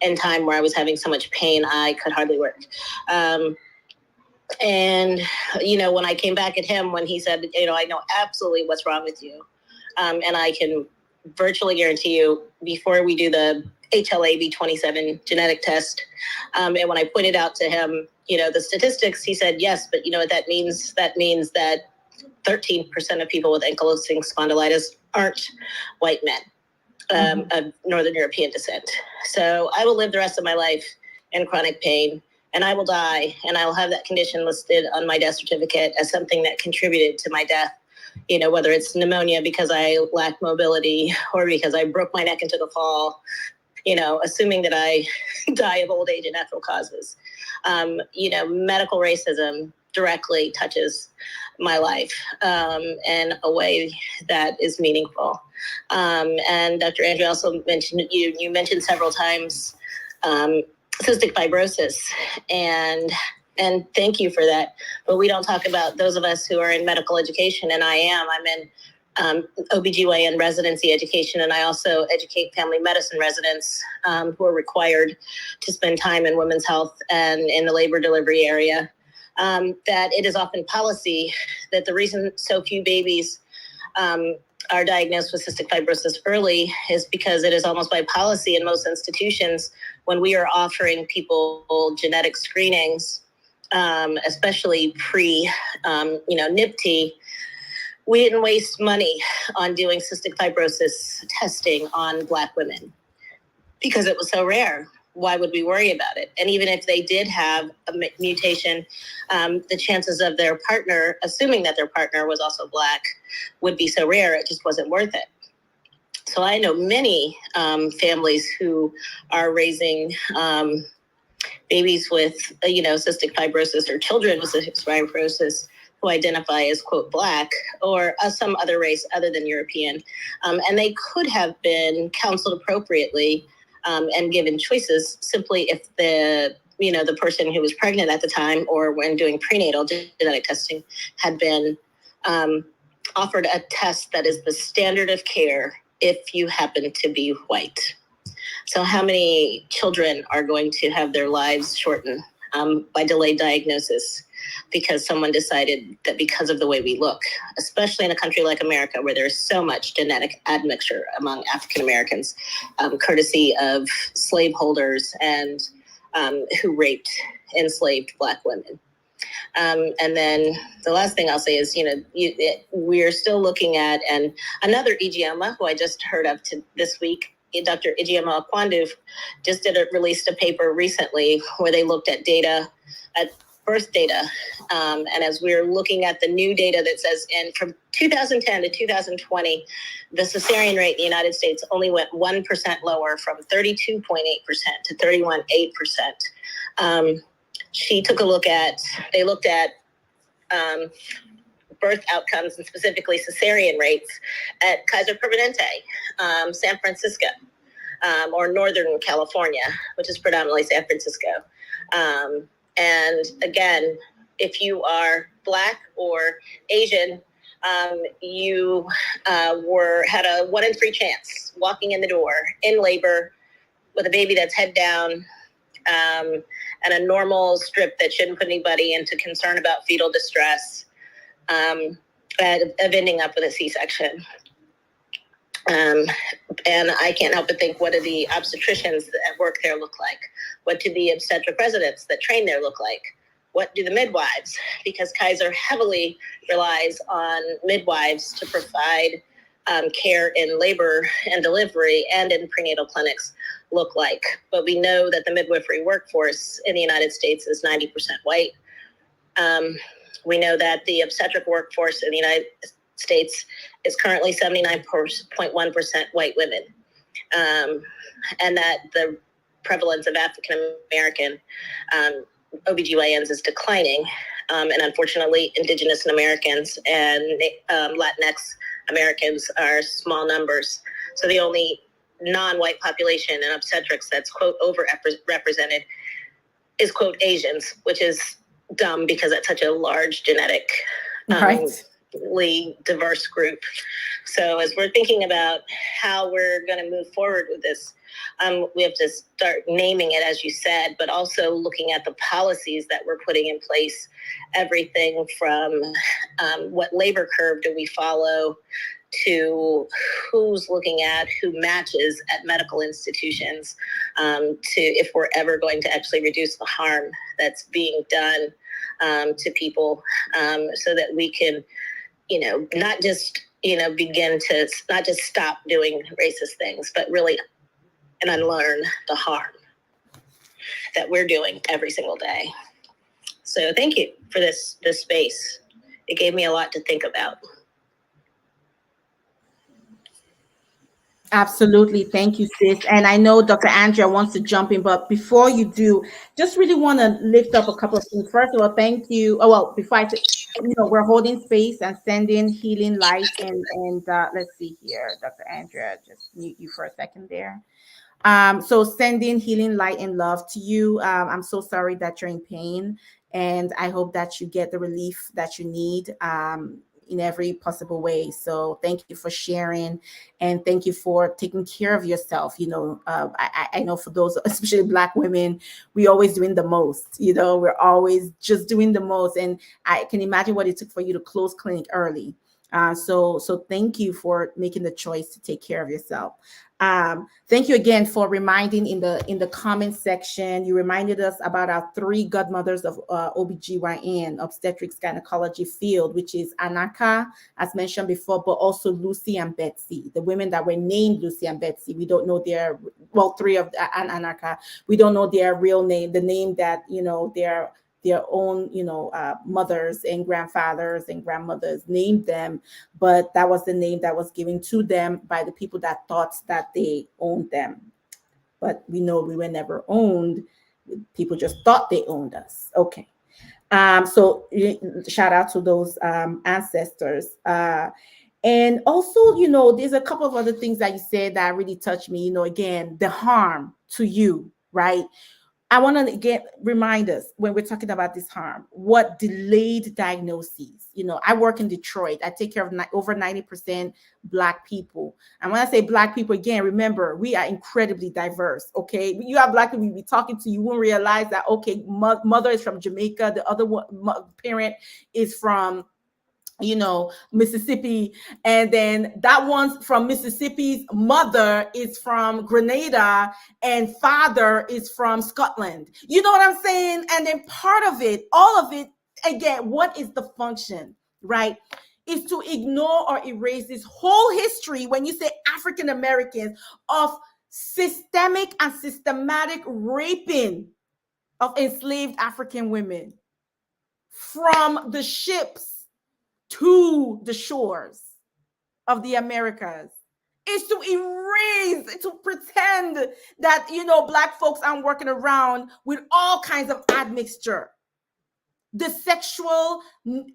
in time where I was having so much pain, I could hardly work. And, when I came back at him, when he said, I know absolutely what's wrong with you. And I can virtually guarantee you, before we do the HLA-B27 genetic test, and when I pointed out to him, the statistics, he said, yes, but you know what that means? That means that 13% of people with ankylosing spondylitis aren't white men of Northern European descent. So I will live the rest of my life in chronic pain, and I will die, and I will have that condition listed on my death certificate as something that contributed to my death. Whether it's pneumonia because I lack mobility or because I broke my neck and took a fall, assuming that I die of old age and natural causes. Medical racism directly touches my life in a way that is meaningful. And Dr. Andrea also mentioned, you mentioned several times cystic fibrosis, and thank you for that. But we don't talk about those of us who are in medical education, and I'm in OBGYN residency education, and I also educate family medicine residents who are required to spend time in women's health and in the labor delivery area, that it is often policy that the reason so few babies are diagnosed with cystic fibrosis early is because it is almost by policy in most institutions when we are offering people genetic screenings, especially NIPT. We didn't waste money on doing cystic fibrosis testing on Black women because it was so rare. Why would we worry about it? And even if they did have a mutation, the chances of their partner, assuming that their partner was also Black, would be so rare, it just wasn't worth it. So I know many families who are raising babies with, cystic fibrosis, or children with cystic fibrosis who identify as, quote, Black or some other race other than European. And they could have been counseled appropriately and given choices simply if the person who was pregnant at the time or when doing prenatal genetic testing had been offered a test that is the standard of care if you happen to be white. So how many children are going to have their lives shortened by delayed diagnosis, because someone decided that because of the way we look, especially in a country like America, where there's so much genetic admixture among African Americans, courtesy of slaveholders and who raped enslaved Black women. And then the last thing I'll say is, we're still looking at, and another Ijeoma, who I just heard of this week, Dr. Ijeoma Akwandu, just released a paper recently where they looked at data, at birth data. And as we're looking at the new data that says, from 2010 to 2020, the cesarean rate in the United States only went 1% lower, from 32.8% to 31.8%. She took a look at, they looked at birth outcomes, and specifically cesarean rates, at Kaiser Permanente, San Francisco, or Northern California, which is predominantly San Francisco. And again, if you are Black or Asian, you had a 1 in 3 chance walking in the door in labor with a baby that's head down, and a normal strip that shouldn't put anybody into concern about fetal distress, of ending up with a C-section. And I can't help but think, what do the obstetricians at work there look like? What do the obstetric residents that train there look like? What do the midwives? Because Kaiser heavily relies on midwives to provide care in labor and delivery and in prenatal clinics look like. But we know that the midwifery workforce in the United States is 90% white. We know that the obstetric workforce in the United States is currently 79.1% white women, and that the prevalence of African American OBGYNs is declining, and unfortunately Indigenous Americans and Latinx Americans are small numbers. So the only non-white population in obstetrics that's, quote, overrepresented is, quote, Asians, which is dumb because it's such a large genetic, diverse group. So as we're thinking about how we're going to move forward with this, we have to start naming it, as you said, but also looking at the policies that we're putting in place, everything from what labor curve do we follow, to who's looking at who matches at medical institutions, to if we're ever going to actually reduce the harm that's being done to people, so that we can, not just, begin to not just stop doing racist things, but really and unlearn the harm that we're doing every single day. So thank you for this space. It gave me a lot to think about. Absolutely. Thank you, sis. And I know Dr. Andrea wants to jump in, but before you do, just really want to lift up a couple of things. First of all, thank you. Oh, well, before I say, we're holding space and sending healing light. And let's see here, Dr. Andrea, just mute you for a second there. So sending healing light and love to you. I'm so sorry that you're in pain, and I hope that you get the relief that you need in every possible way. So thank you for sharing, and thank you for taking care of yourself. I know for those, especially Black women, we always doing the most. We're always just doing the most, and I can imagine what it took for you to close clinic early. So thank you for making the choice to take care of yourself. Thank you again for reminding in the comment section. You reminded us about our 3 godmothers of OBGYN, obstetrics gynecology field, which is Anaka, as mentioned before, but also Lucy and Betsy, the women that were named Lucy and Betsy. We don't know 3 of Anaka. We don't know their real name, the name that, their own, mothers and grandfathers and grandmothers named them, but that was the name that was given to them by the people that thought that they owned them. But we know we were never owned. People just thought they owned us. Okay. So shout out to those ancestors. And also, there's a couple of other things that you said that really touched me. Again, the harm to you, right? I want to again remind us when we're talking about this harm, what delayed diagnoses. I work in Detroit. I take care of over 90% Black people. And when I say Black people, again, remember, we are incredibly diverse. Okay. You have Black people, we be talking to, you won't realize that, okay, mother is from Jamaica. The other parent is from Mississippi, and then that one's from Mississippi's mother is from Grenada, and father is from Scotland. You know what I'm saying? And then part of it, all of it, again, what is the function, right? Is to ignore or erase this whole history, when you say African Americans, of systemic and systematic raping of enslaved African women from the ships to the shores of the Americas. Is to erase, to pretend that, Black folks aren't working around with all kinds of admixture. The sexual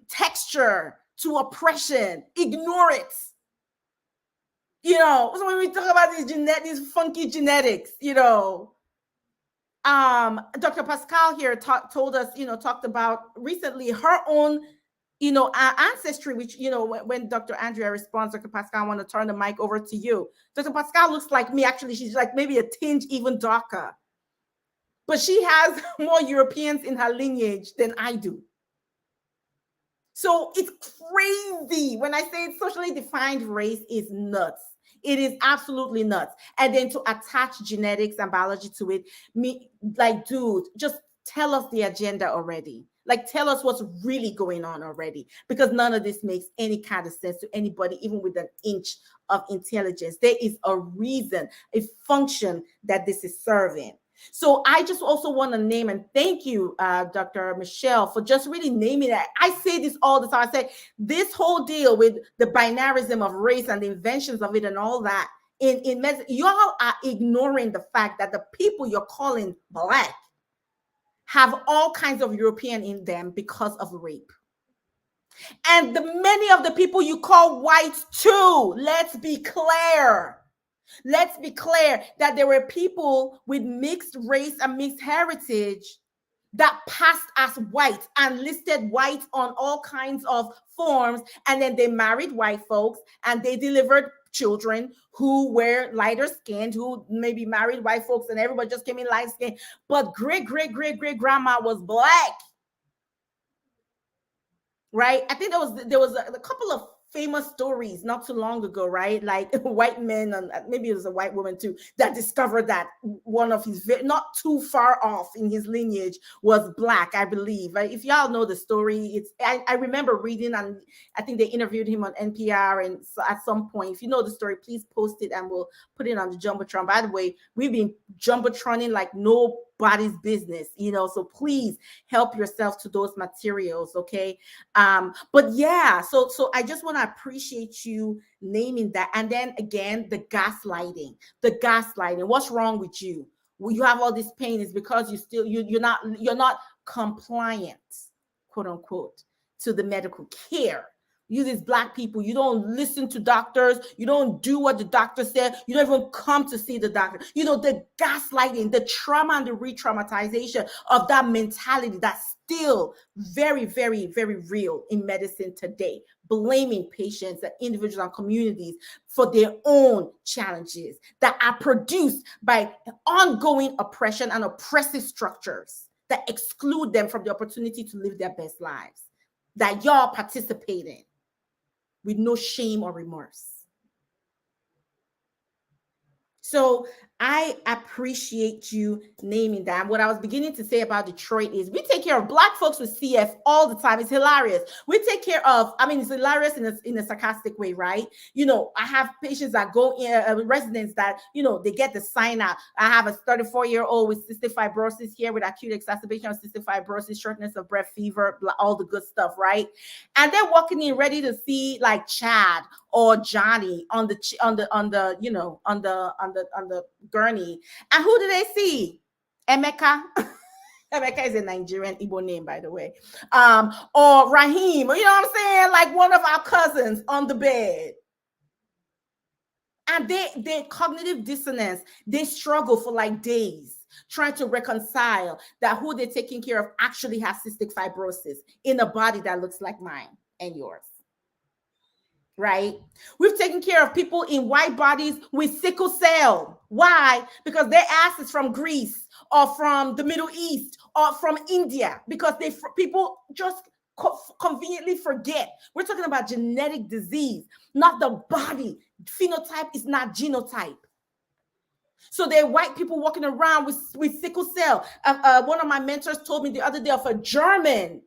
texture to oppression, ignore it. So when we talk about these funky genetics, Dr. Pascale here told us, talked about recently her own our ancestry, which, when Dr. Andrea responds, Dr. Pascale, I want to turn the mic over to you. Dr. Pascale looks like me. Actually, she's like maybe a tinge even darker. But she has more Europeans in her lineage than I do. So it's crazy. When I say socially defined race is nuts. It is absolutely nuts. And then to attach genetics and biology to it, dude, just tell us the agenda already. Like, tell us what's really going on already, because none of this makes any kind of sense to anybody, even with an inch of intelligence. There is a reason, a function that this is serving. So I just also want to name and thank you, Dr. Michelle, for just really naming that. I say this all the time. I say this whole deal with the binarism of race and the inventions of it and all that, in medicine, y'all are ignoring the fact that the people you're calling Black have all kinds of European in them because of rape. And many of the people you call white too, let's be clear. Let's be clear that there were people with mixed race and mixed heritage that passed as white and listed white on all kinds of forms. And then they married white folks and they delivered children who were lighter skinned, who maybe married white folks, and everybody just came in light skinned. But great grandma was Black. Right? I think there was a couple of famous stories not too long ago, right? Like white men, and maybe it was a white woman too, that discovered that one of his, not too far off in his lineage, was Black, I believe. Right? If y'all know the story, I remember reading, and I think they interviewed him on NPR, and so at some point, if you know the story, please post it and we'll put it on the Jumbotron. By the way, we've been Jumbotroning like nobody's business, so please help yourself to those materials, okay? But yeah, so I just want to appreciate you naming that. And then again, the gaslighting. What's wrong with you? Well, you have all this pain is because you're not compliant, quote unquote, to the medical care. You, these Black people, you don't listen to doctors. You don't do what the doctor said. You don't even come to see the doctor. The gaslighting, the trauma and the re-traumatization of that mentality that's still very, very, very real in medicine today. Blaming patients and individuals and communities for their own challenges that are produced by ongoing oppression and oppressive structures that exclude them from the opportunity to live their best lives that y'all participate in with no shame or remorse. So I appreciate you naming that. What I was beginning to say about Detroit is we take care of Black folks with CF all the time. It's hilarious. We take care of, it's hilarious in a sarcastic way, right? I have patients that go in, residents that, they get the sign out. I have a 34-year-old with cystic fibrosis here with acute exacerbation of cystic fibrosis, shortness of breath, fever, all the good stuff, right? And they're walking in ready to see like Chad or Johnny on the gurney. And who do they see? Emeka. Emeka is a Nigerian Igbo name, by the way. Or Raheem, or what I'm saying? Like one of our cousins on the bed. And they cognitive dissonance, they struggle for like days. trying to reconcile that who they're taking care of actually has cystic fibrosis in a body that looks like mine and yours. Right? We've taken care of people in white bodies with sickle cell. Why? Because their ass is from Greece or from the Middle East or from India, because people just conveniently forget. We're talking about genetic disease, not the body. Phenotype is not genotype. So there are white people walking around with sickle cell. One of my mentors told me the other day of a German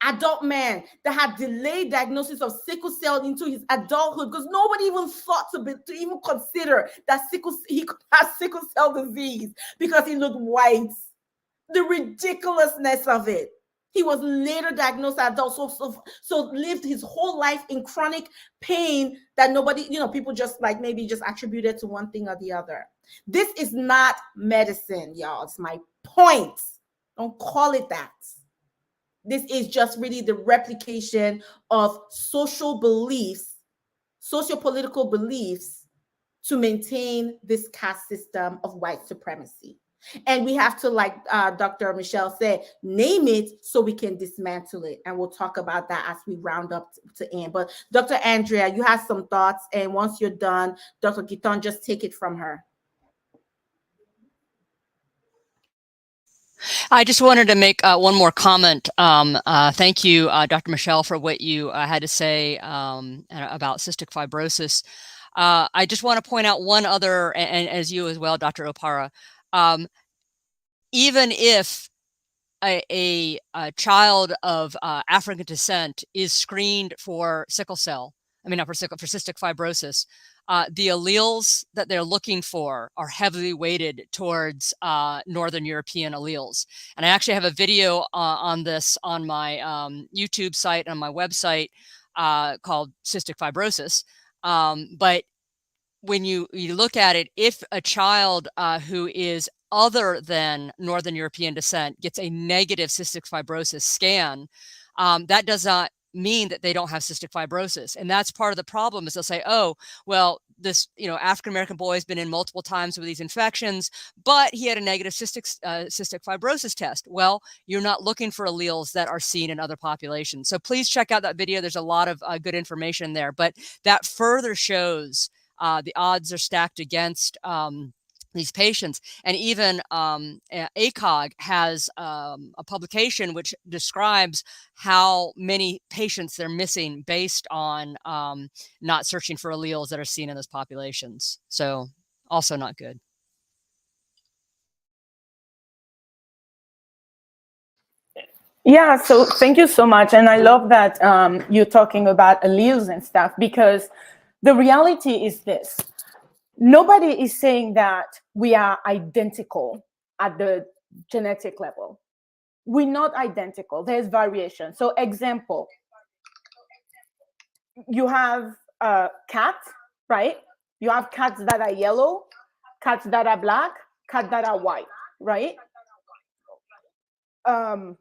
adult man that had delayed diagnosis of sickle cell into his adulthood because nobody even thought to even consider that he could have sickle cell disease because he looked white. The ridiculousness of it. He was later diagnosed as adult, so lived his whole life in chronic pain that nobody, people just like maybe just attributed to one thing or the other. This is not medicine, y'all. It's my point. Don't call it that. This is just really the replication of social beliefs, socio-political beliefs to maintain this caste system of white supremacy. And we have to, like Dr. Michelle said, name it so we can dismantle it. And we'll talk about that as we round up to end. But Dr. Andrea, you have some thoughts. And once you're done, Dr. Guiton, just take it from her. I just wanted to make one more comment. Thank you, Dr. Michelle, for what you had to say about cystic fibrosis. I just want to point out one other, and as you as well, Dr. Opara, even if a child of African descent is screened for sickle cell, for cystic fibrosis, the alleles that they're looking for are heavily weighted towards Northern European alleles. And I actually have a video on this on my YouTube site and on my website called Cystic Fibrosis. But when you look at it, if a child who is other than Northern European descent gets a negative cystic fibrosis scan, that does not mean that they don't have cystic fibrosis. And that's part of the problem, is they'll say, oh, well, this African-American boy has been in multiple times with these infections, but he had a negative cystic fibrosis test. Well, you're not looking for alleles that are seen in other populations. So please check out that video. There's a lot of good information there, but that further shows the odds are stacked against these patients. And even ACOG has a publication which describes how many patients they're missing based on not searching for alleles that are seen in those populations. So also not good. Yeah, so thank you so much. And I love that you're talking about alleles and stuff, because the reality is this. Nobody is saying that we are identical at the genetic level. We're not identical. There's variation. So example, you have cats, right? You have cats that are yellow, cats that are black, cats that are white, right? Sorry,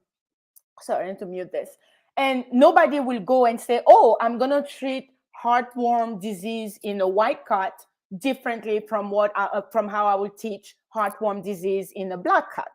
I need to mute this. And nobody will go and say, oh, I'm going to treat heartworm disease in a white cat differently from how I would teach heartworm disease in a black cat.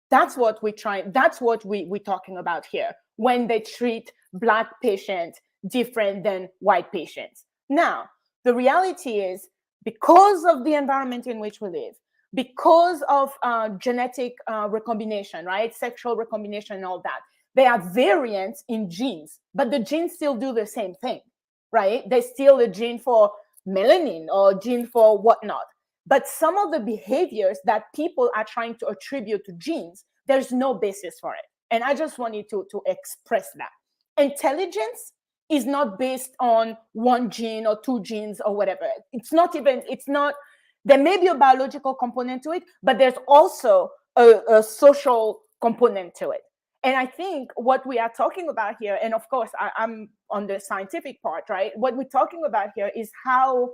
That's what we're trying. That's what we're talking about here when they treat black patients different than white patients. Now, the reality is, because of the environment in which we live, because of genetic recombination, right? Sexual recombination and all that, there are variants in genes, but the genes still do the same thing, right? There's still a gene for melanin or gene for whatnot. But some of the behaviors that people are trying to attribute to genes, there's no basis for it. And I just wanted to express that. Intelligence is not based on one gene or two genes or whatever. There may be a biological component to it, but there's also a social component to it. And I think what we are talking about here, and of course, I'm on the scientific part, right? What we're talking about here is how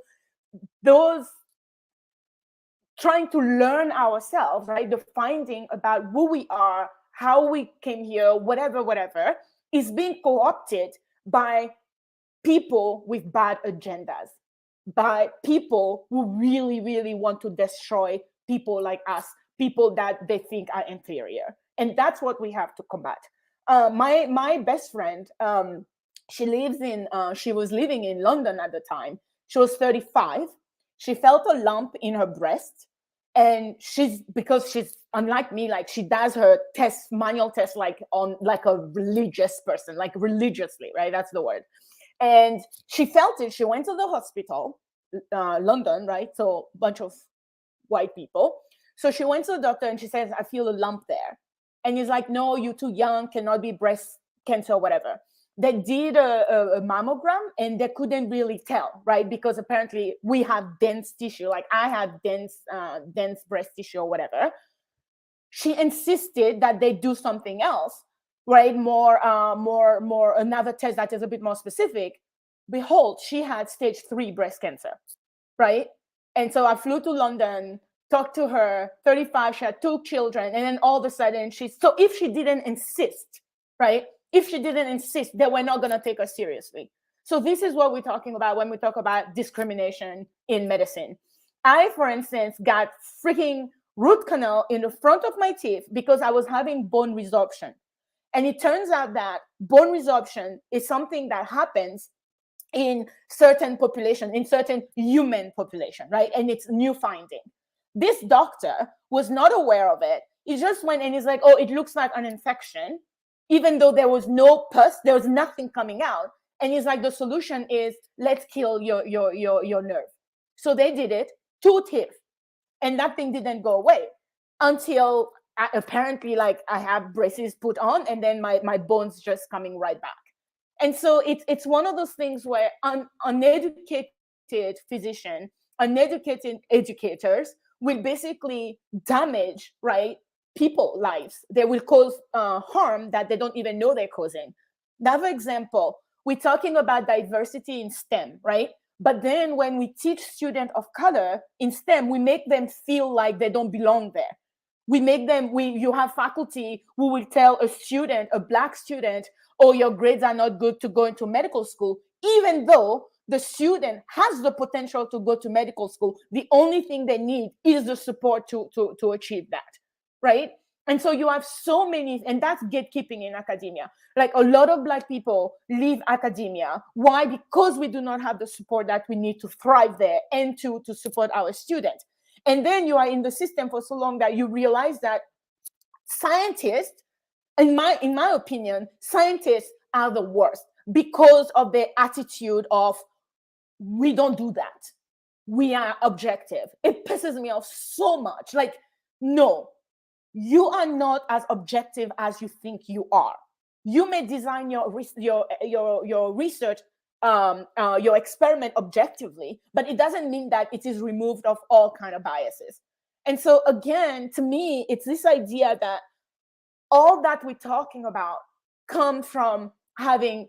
those trying to learn ourselves, right? The finding about who we are, how we came here, whatever, is being co-opted by people with bad agendas, by people who really, really want to destroy people like us, people that they think are inferior. And that's what we have to combat. My best friend, she was living in London at the time. She was 35. She felt a lump in her breast, and because she's unlike me, like she does her manual test like a religious person, like religiously, right? That's the word. And she felt it. She went to the hospital, London, right? So bunch of white people. So she went to the doctor and she says, I feel a lump there. And he's like, no, you're too young, cannot be breast cancer or whatever. They did a mammogram and they couldn't really tell, right? Because apparently we have dense tissue, like I have dense breast tissue or whatever. She insisted that they do something else, right? More another test that is a bit more specific. Behold, she had stage 3 breast cancer, right? And so I flew to London, talked to her, 35, she had 2 children, and then all of a sudden so if she didn't insist, right? If she didn't insist, they were not going to take her seriously. So this is what we're talking about when we talk about discrimination in medicine. I, for instance, got freaking root canal in the front of my teeth because I was having bone resorption. And it turns out that bone resorption is something that happens in certain population, in certain human population, right? And it's new finding. This doctor was not aware of it. He just went and he's like, oh, it looks like an infection, even though there was no pus, there was nothing coming out. And he's like, the solution is let's kill your nerve. So they did it, 2 teeth, and that thing didn't go away until apparently like I have braces put on and then my bones just coming right back. And so it's one of those things where uneducated physician, uneducated educators will basically damage, right, people lives. They will cause harm that they don't even know they're causing. Another example, we're talking about diversity in STEM, right? But then when we teach students of color in STEM, we make them feel like they don't belong there. You have faculty who will tell a student, a Black student, oh, your grades are not good to go into medical school, even though the student has the potential to go to medical school. The only thing they need is the support to achieve that, right? And so you have so many, and that's gatekeeping in academia. Like a lot of Black people leave academia. Why? Because we do not have the support that we need to thrive there and to support our students. And then you are in the system for so long that you realize that scientists, in my opinion, scientists are the worst because of their attitude of, we don't do that. We are objective. It pisses me off so much. Like, no, you are not as objective as you think you are. You may design your research, your experiment objectively, but it doesn't mean that it is removed of all kind of biases. And so again, to me, it's this idea that all that we're talking about comes from having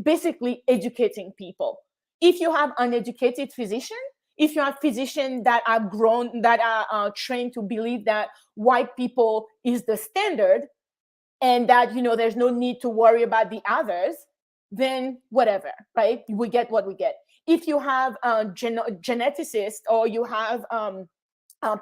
basically educating people. If you have uneducated physician, if you have physicians that are trained to believe that white people is the standard and that, there's no need to worry about the others, then whatever, right? We get what we get. If you have geneticists or you have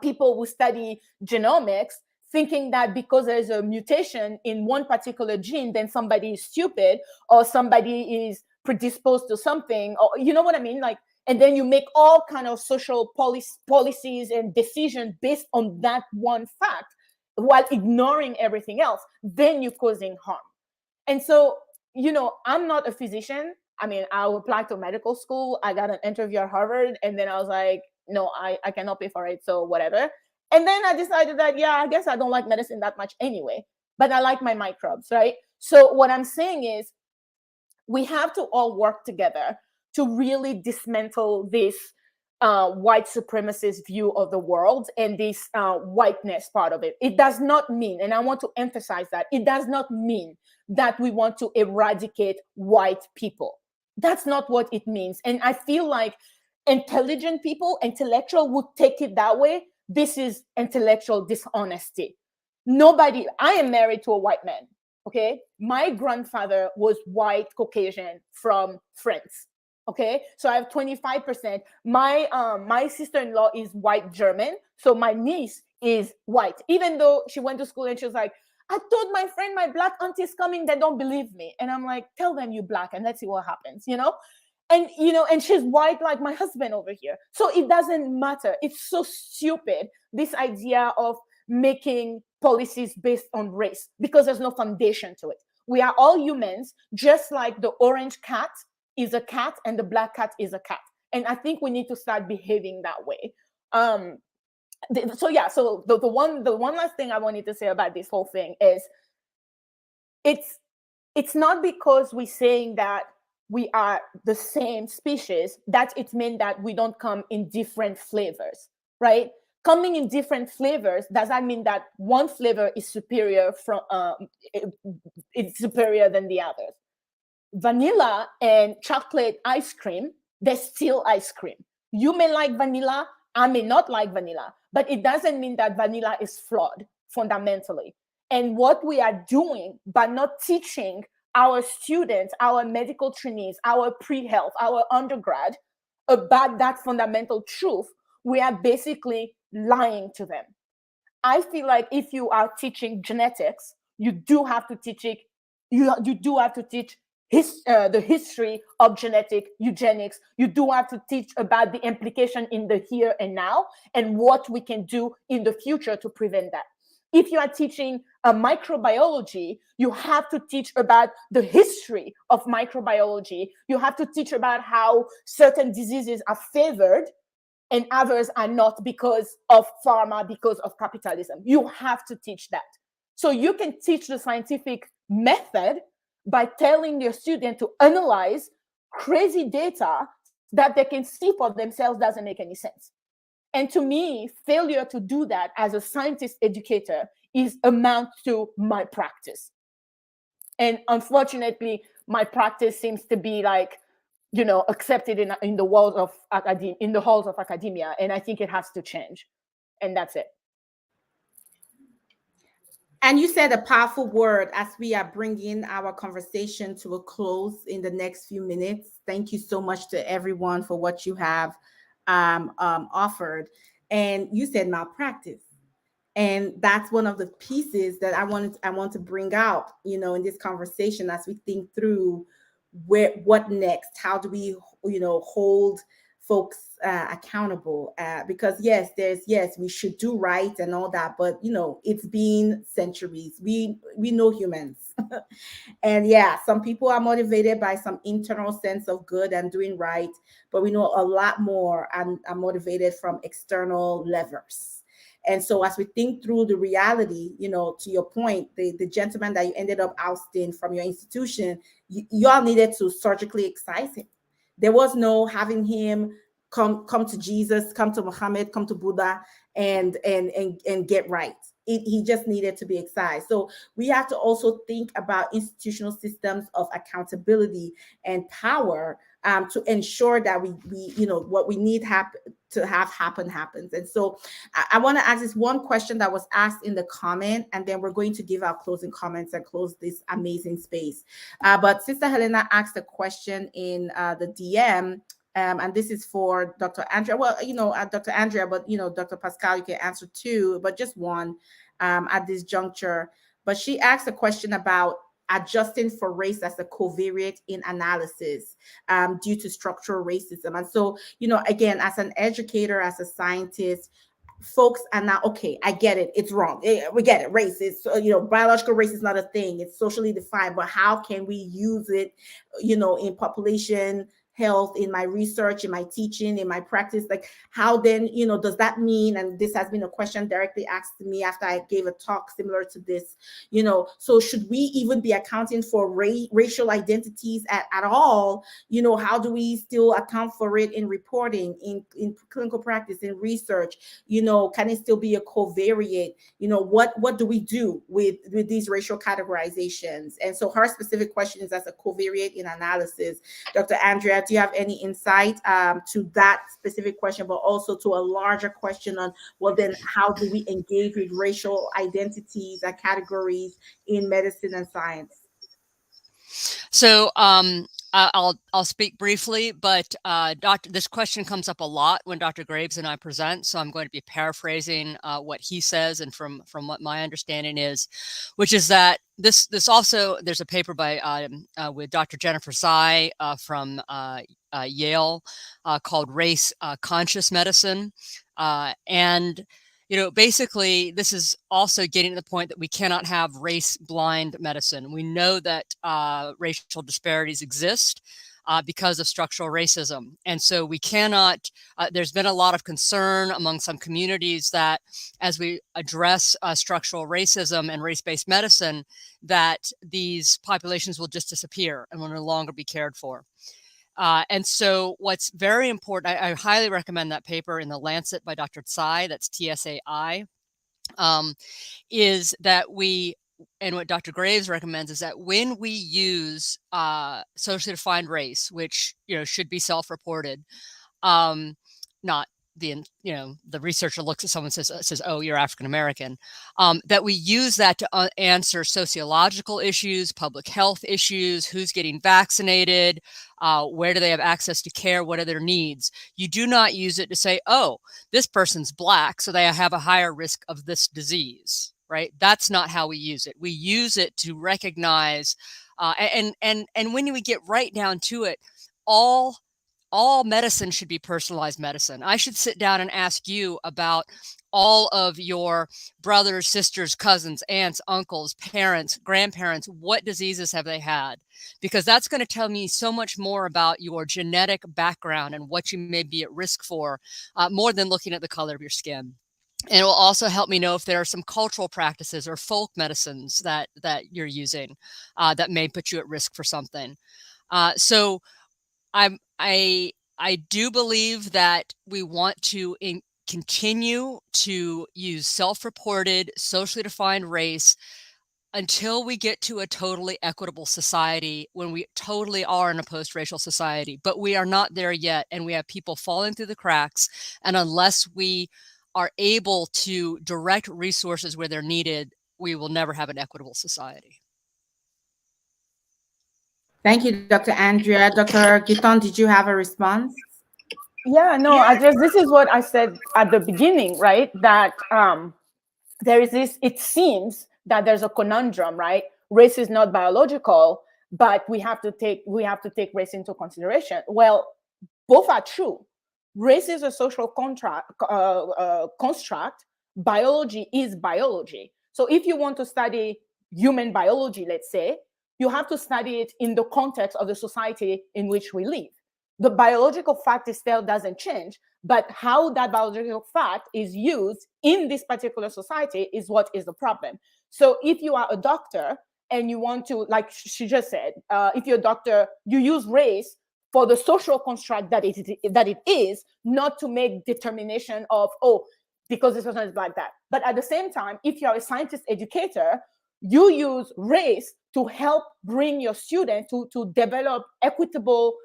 people who study genomics, thinking that because there's a mutation in one particular gene, then somebody is stupid or somebody is predisposed to something, or you know what I mean? Like, and then you make all kind of social policies and decisions based on that one fact while ignoring everything else, then you're causing harm. And so, I'm not a physician. I mean, I applied to medical school. I got an interview at Harvard, and then I was like, no, I cannot pay for it, so whatever. And then I decided that, yeah, I guess I don't like medicine that much anyway, but I like my microbes, right? So what I'm saying is we have to all work together to really dismantle this white supremacist view of the world and this whiteness part of it. It does not mean, and I want to emphasize that, it does not mean that we want to eradicate white people. That's not what it means. And I feel like intelligent people, intellectual, would take it that way. This is intellectual dishonesty. I am married to a white man, okay? My grandfather was white Caucasian from France, okay? So I have 25%. My sister-in-law is white German, so my niece is white, even though she went to school and she was like, I told my friend my black auntie is coming, they don't believe me. And I'm like, tell them you black and let's see what happens, you know? And, you know, and she's white like my husband over here. So it doesn't matter. It's so stupid, this idea of making policies based on race, because there's no foundation to it. We are all humans, just like the orange cat is a cat and the black cat is a cat. And I think we need to start behaving that way. So yeah, so the one last thing I wanted to say about this whole thing is it's not because we're saying that we are the same species that it means that we don't come in different flavors, right? Coming in different flavors does that mean that one flavor is superior from it's superior than the others. Vanilla and chocolate ice cream, they're still ice cream. You may like vanilla, I may not like vanilla, but it doesn't mean that vanilla is flawed fundamentally. And what we are doing by not teaching our students, our medical trainees, our pre-health, our undergrad about that fundamental truth, we are basically lying to them. I feel like if you are teaching genetics, you do have to teach it. You do have to teach the history of genetic eugenics. You do have to teach about the implication in the here and now and what we can do in the future to prevent that. If you are teaching microbiology, you have to teach about the history of microbiology. You have to teach about how certain diseases are favored and others are not because of pharma, because of capitalism. You have to teach that. So you can teach the scientific method by telling your student to analyze crazy data that they can see for themselves doesn't make any sense. And to me, failure to do that as a scientist educator is amount to my practice. And unfortunately, my practice seems to be like, you know, accepted in the walls of academia, in the halls of academia, and I think it has to change. And that's it. And you said a powerful word as we are bringing our conversation to a close in the next few minutes. Thank you so much to everyone for what you have offered. And you said malpractice. And that's one of the pieces that I want to bring out, you know, in this conversation as we think through what next. How do we, you know, hold folks accountable? Because yes, we should do right and all that, but you know, it's been centuries. We know humans, and yeah, some people are motivated by some internal sense of good and doing right, but we know a lot more and are motivated from external levers. And so as we think through the reality, you know, to your point, the gentleman that you ended up ousting from your institution, y'all needed to surgically excise him. There was no having him come to Jesus, come to Muhammad, come to Buddha, and get right. He just needed to be excised. So we have to also think about institutional systems of accountability and power to ensure that we you know, what we need to have happen happens. And so I want to ask this one question that was asked in the comment, and then we're going to give our closing comments and close this amazing space. But Sister Helena asked a question in the DM. And this is for Dr. Andrea. Well, you know, Dr. Andrea, but you know, Dr. Pascale, you can answer too, but just one at this juncture. But she asked a question about adjusting for race as a covariate in analysis due to structural racism. And so, you know, again, as an educator, as a scientist, folks are now, okay, I get it, it's wrong, we get it, race is, you know, biological race is not a thing, it's socially defined, but how can we use it, you know, in population health, in my research, in my teaching, in my practice? Like, how then, you know, does that mean, and this has been a question directly asked to me after I gave a talk similar to this, you know, so should we even be accounting for racial identities at all? You know, how do we still account for it in reporting, in clinical practice, in research? You know, can it still be a covariate? You know, what do we do with these racial categorizations? And so her specific question is as a covariate in analysis. Dr. Andrea, do you have any insight to that specific question, but also to a larger question on, well, then how do we engage with racial identities and categories in medicine and science? So I'll speak briefly, but this question comes up a lot when Dr. Graves and I present, so I'm going to be paraphrasing what he says and from what my understanding is, which is that this also, there's a paper by with Dr. Jennifer Tsai from Yale called Race Conscious Medicine, and basically, this is also getting to the point that we cannot have race-blind medicine. We know that racial disparities exist because of structural racism. And so we cannot, there's been a lot of concern among some communities that as we address structural racism and race-based medicine, that these populations will just disappear and will no longer be cared for. And so what's very important, I highly recommend that paper in the Lancet by Dr. Tsai, that's Tsai, is that and what Dr. Graves recommends is that when we use socially defined race, which should be self-reported, not the researcher looks at someone and says, oh, you're African American, that we use that to answer sociological issues, public health issues, who's getting vaccinated, where do they have access to care, what are their needs. You do not use it to say, oh, this person's Black, so they have a higher risk of this disease, right? That's not how we use it. We use it to recognize, and when we get right down to it, all medicine should be personalized medicine. I should sit down and ask you about all of your brothers, sisters, cousins, aunts, uncles, parents, grandparents. What diseases have they had? Because that's going to tell me so much more about your genetic background and what you may be at risk for, more than looking at the color of your skin. And it will also help me know if there are some cultural practices or folk medicines that you're using that may put you at risk for something. So I do believe that we want to continue to use self-reported, socially defined race until we get to a totally equitable society, when we totally are in a post-racial society. But we are not there yet, and we have people falling through the cracks. And unless we are able to direct resources where they're needed, we will never have an equitable society. Thank you, Dr. Andrea. Dr. Guiton, did you have a response? Yeah, no, this is what I said at the beginning, right? That there is this, it seems that there's a conundrum, right? Race is not biological, but we have to take race into consideration. Well, both are true. Race is a social construct. Biology is biology. So if you want to study human biology, let's say, you have to study it in the context of the society in which we live. The biological fact itself doesn't change, but how that biological fact is used in this particular society is what is the problem. So if you are a doctor and you want to, like she just said, if you're a doctor, you use race for the social construct that it is, not to make determination of, oh, because this person is like that. But at the same time, if you're a scientist educator, you use race to help bring your student to develop equitable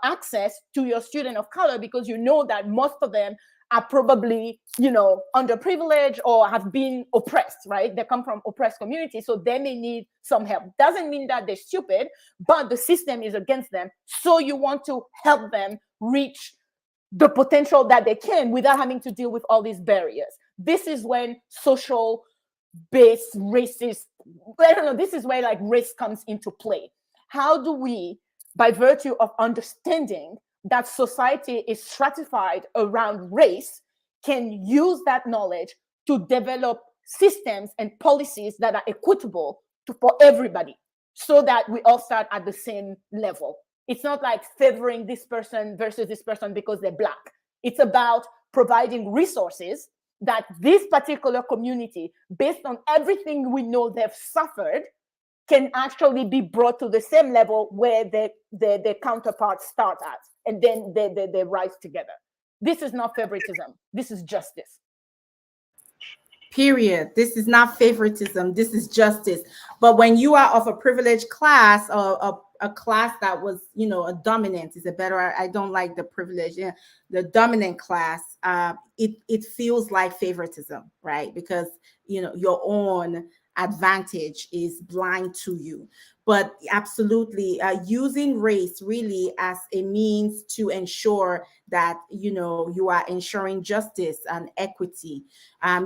access to your student of color, because you know that most of them are probably, underprivileged or have been oppressed, right? They come from oppressed communities, so they may need some help. Doesn't mean that they're stupid, but the system is against them. So you want to help them reach the potential that they can without having to deal with all these barriers. This is when social-based racist, this is where like race comes into play. How do we, by virtue of understanding that society is stratified around race, can use that knowledge to develop systems and policies that are equitable for everybody, so that we all start at the same level. It's not like favoring this person versus this person because they're Black. It's about providing resources that this particular community, based on everything we know they've suffered, can actually be brought to the same level where their counterparts start at, and then they rise together. This is not favoritism. This is justice. Period. This is not favoritism. This is justice. But when you are of a privileged class, or a class that was, a dominant is a better, I don't like the privilege, the dominant class, it feels like favoritism, right? Because, you're on advantage is blind to you. But absolutely, using race really as a means to ensure that, you are ensuring justice and equity,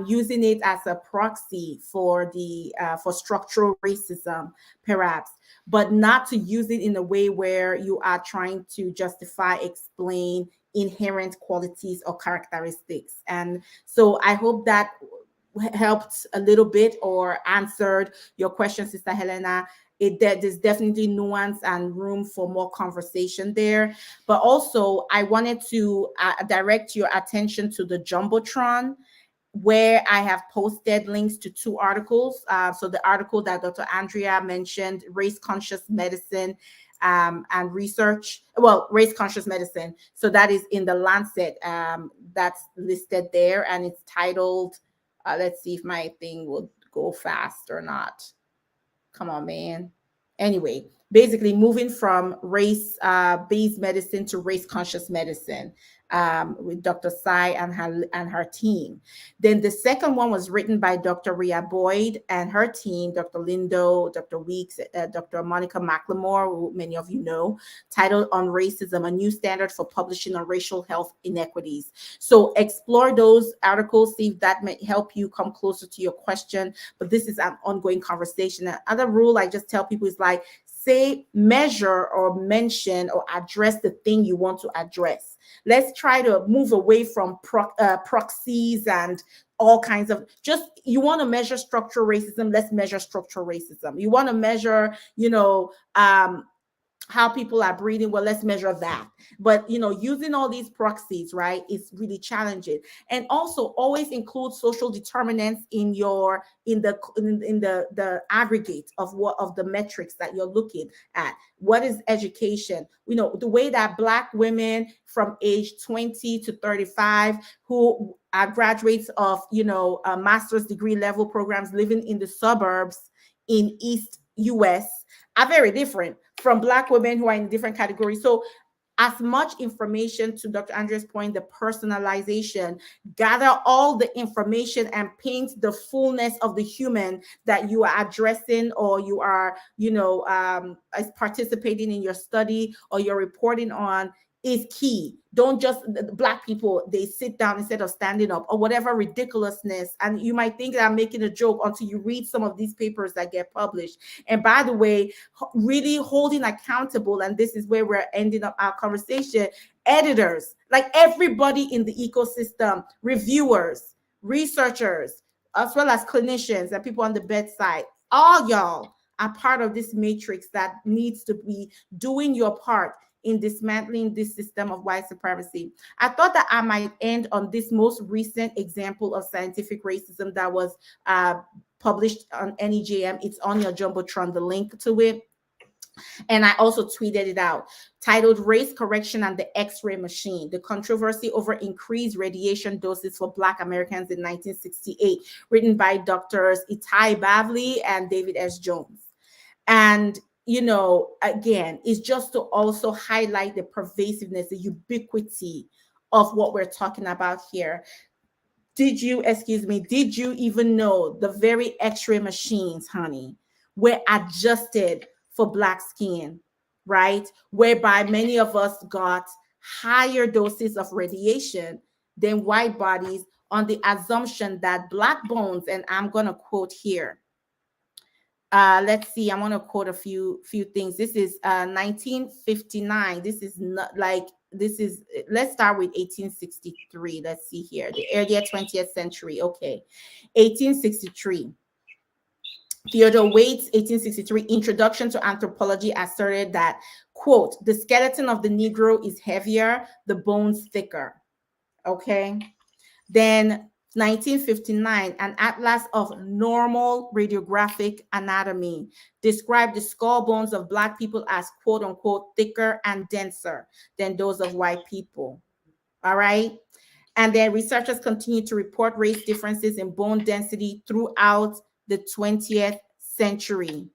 using it as a proxy for the for structural racism, perhaps, but not to use it in a way where you are trying to justify, explain inherent qualities or characteristics. And so I hope that helped a little bit or answered your question, Sister Helena. There's definitely nuance and room for more conversation there. But also, I wanted to direct your attention to the Jumbotron, where I have posted links to two articles. So the article that Dr. Andrea mentioned, Race Conscious Medicine and Research, well, Race Conscious Medicine. So that is in the Lancet, that's listed there, and it's titled, let's see if my thing will go fast or not. Come on, man. Anyway, basically moving from race-based medicine to race-conscious medicine, with Dr. Sai and her team. Then the second one was written by Dr. Rhea Boyd and her team, Dr. Lindo, Dr. Weeks, Dr. Monica McLemore, who many of you know, titled On Racism, a New Standard for Publishing on Racial Health Inequities. So explore those articles, see if that may help you come closer to your question. But this is an ongoing conversation. Another rule I just tell people is like, say, measure or mention or address the thing you want to address. Let's try to move away from proxies and all kinds of, just, you want to measure structural racism, let's measure structural racism. You want to measure, how people are breathing, well, let's measure that. But using all these proxies, right, is really challenging. And also always include social determinants in the aggregate of the metrics that you're looking at. What is education? The way that Black women from age 20 to 35 who are graduates of master's degree level programs living in the suburbs in East US are very different from Black women who are in different categories. So as much information, to Dr. Andrea's point, the personalization, gather all the information and paint the fullness of the human that you are addressing, or you are, as participating in your study or you're reporting on, is key. Don't just, Black people, they sit down instead of standing up, or whatever ridiculousness. And you might think that I'm making a joke until you read some of these papers that get published. And by the way, really holding accountable, and this is where we're ending up our conversation, editors, like everybody in the ecosystem, reviewers, researchers, as well as clinicians and people on the bedside, all y'all are part of this matrix that needs to be doing your part in dismantling this system of white supremacy. I thought that I might end on this most recent example of scientific racism that was published on NEJM. It's on your Jumbotron, the link to it. And I also tweeted it out, titled Race Correction and the X-Ray Machine, the Controversy Over Increased Radiation Doses for Black Americans in 1968, written by Drs. Itai Bavli and David S. Jones. And again, it's just to also highlight the pervasiveness, the ubiquity of what we're talking about here. Did you even know the very X-ray machines, honey, were adjusted for Black skin, right? Whereby many of us got higher doses of radiation than white bodies on the assumption that Black bones, and I'm going to quote here, let's see, I want to quote a few things. This is 1959. This is not like, let's start with 1863. Let's see here, the earlier 20th century. Okay, 1863. Theodore Waite's 1863 Introduction to Anthropology asserted that, quote, the skeleton of the Negro is heavier, the bones thicker. Okay. Then 1959, an atlas of normal radiographic anatomy described the skull bones of Black people as, quote unquote, thicker and denser than those of white people. All right. And then researchers continue to report race differences in bone density throughout the 20th century.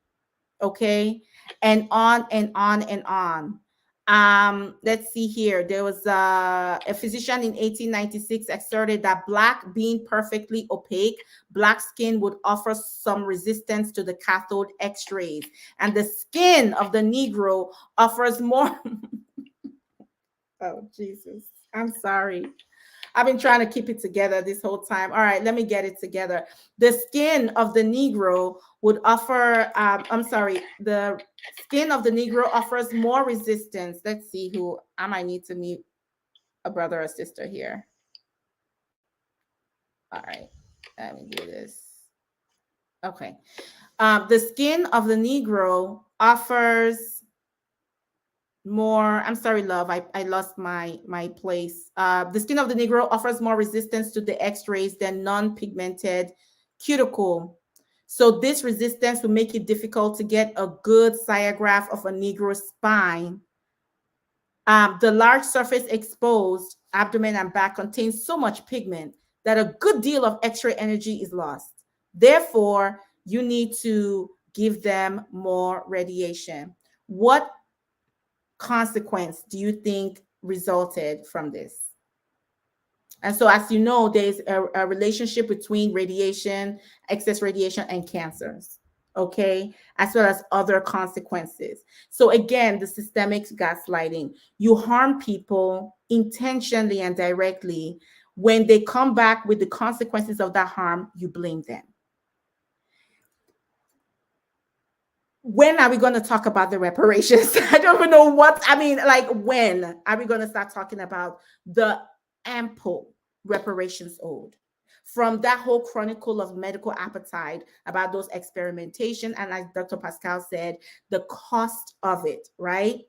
Okay. And on and on and on. Let's see here. There was a physician in 1896 asserted that black, being perfectly opaque, black skin would offer some resistance to the cathode X-rays, and the skin of the Negro offers more. Oh, Jesus. I'm sorry. I've been trying to keep it together this whole time. All right, let me get it together. The skin of the Negro would offer, I'm sorry, the skin of the Negro offers more resistance. Let's see who, I might need to mute a brother or sister here. All right, let me do this. Okay. The skin of the Negro offers more, I'm sorry, love, I lost my place. The skin of the Negro offers more resistance to the X-rays than non-pigmented cuticle. So this resistance will make it difficult to get a good sciograph of a Negro spine. The large surface exposed abdomen and back contains so much pigment that a good deal of X-ray energy is lost. Therefore, you need to give them more radiation. What consequence do you think resulted from this? And so, as you know, there's a relationship between radiation, excess radiation, and cancers, okay, as well as other consequences. So again, the systemic gaslighting. You harm people intentionally and directly. When they come back with the consequences of that harm, you blame them. When are we going to talk about the reparations? I don't even know what, I mean, like, when are we going to start talking about the ample reparations owed from that whole chronicle of medical appetite about those experimentation? And as Dr. Pascale said, the cost of it, right?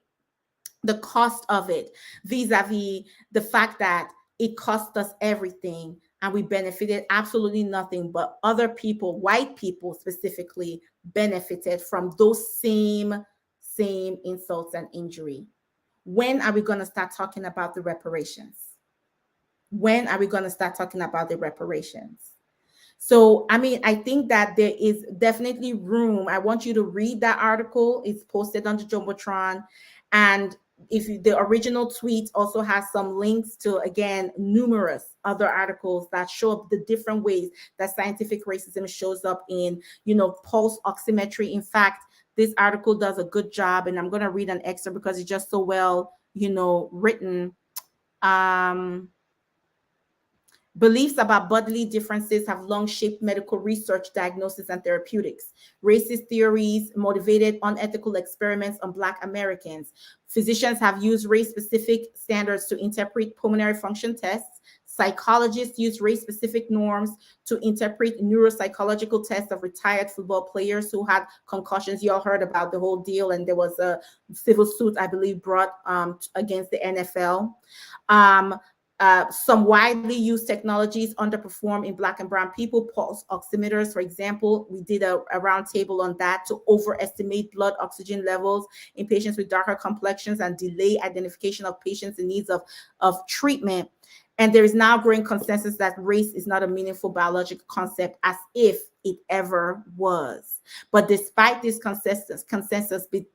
The cost of it vis-a-vis the fact that it cost us everything and we benefited absolutely nothing, but other people, white people specifically, benefited from those same insults and injury. When are we going to start talking about the reparations? When are we going to start talking about the reparations? So, I mean, I think that there is definitely room. I want you to read that article. It's posted on the Jumbotron. And if you, the original tweet also has some links to, again, numerous other articles that show up the different ways that scientific racism shows up in, you know, pulse oximetry. In fact, this article does a good job, and I'm going to read an excerpt because it's just so well, you know, written. Beliefs about bodily differences have long shaped medical research, diagnosis, and therapeutics. Racist theories motivated unethical experiments on Black Americans. Physicians have used race-specific standards to interpret pulmonary function tests. Psychologists use race-specific norms to interpret neuropsychological tests of retired football players who had concussions. You all heard about the whole deal, and there was a civil suit, I believe, brought against the NFL. Some widely used technologies underperform in Black and brown people. Pulse oximeters, for example, we did a round table on that to overestimate blood oxygen levels in patients with darker complexions and delay identification of patients in need of treatment. And there is now growing consensus that race is not a meaningful biological concept, as if it ever was. But despite this consensus,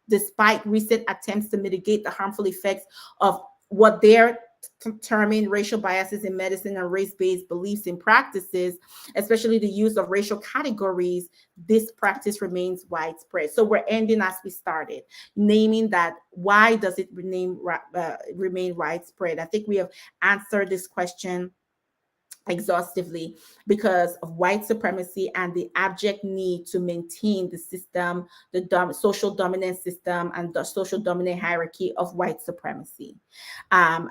despite recent attempts to mitigate the harmful effects of what they're determine racial biases in medicine and race-based beliefs and practices, especially the use of racial categories, this practice remains widespread. So we're ending as we started, naming that why does it remain widespread? I think we have answered this question exhaustively because of white supremacy and the abject need to maintain the system, the social dominant system and the social dominant hierarchy of white supremacy, and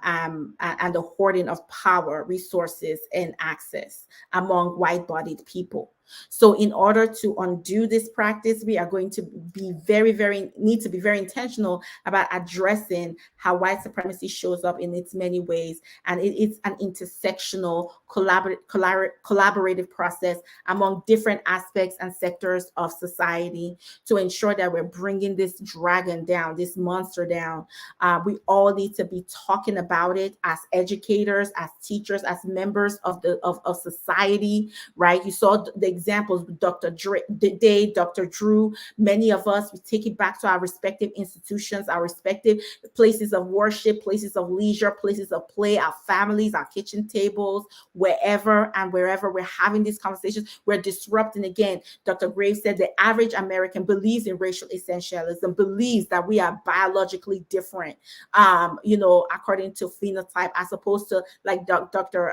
the hoarding of power, resources, and access among white-bodied people. So in order to undo this practice, we are going to be very intentional about addressing how white supremacy shows up in its many ways. And it's an intersectional, collaborative process among different aspects and sectors of society to ensure that we're bringing this dragon down, this monster down. We all need to be talking about it as educators, as teachers, as members of society, right? You saw the examples, Dr. Day, Dr. Drew, many of us, we take it back to our respective institutions, our respective places of worship, places of leisure, places of play, our families, our kitchen tables, wherever and wherever we're having these conversations, we're disrupting. Again, Dr. Graves said the average American believes in racial essentialism, believes that we are biologically different, according to phenotype, as opposed to, like Dr.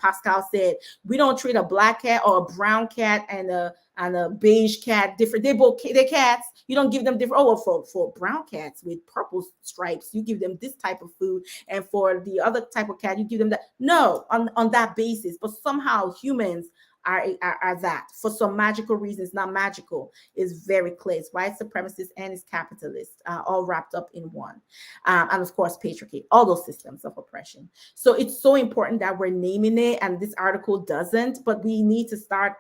Pascale said, we don't treat a black cat or a brown cat and a beige cat different. They're cats. You don't give them different. Oh, well, for brown cats with purple stripes, you give them this type of food, and for the other type of cat, you give them that. No, on that basis. But somehow humans are that, for some magical reasons, not magical, is very clear. It's white supremacist and it's capitalist, all wrapped up in one. And of course, patriarchy, all those systems of oppression. So it's so important that we're naming it, and this article doesn't, but we need to start,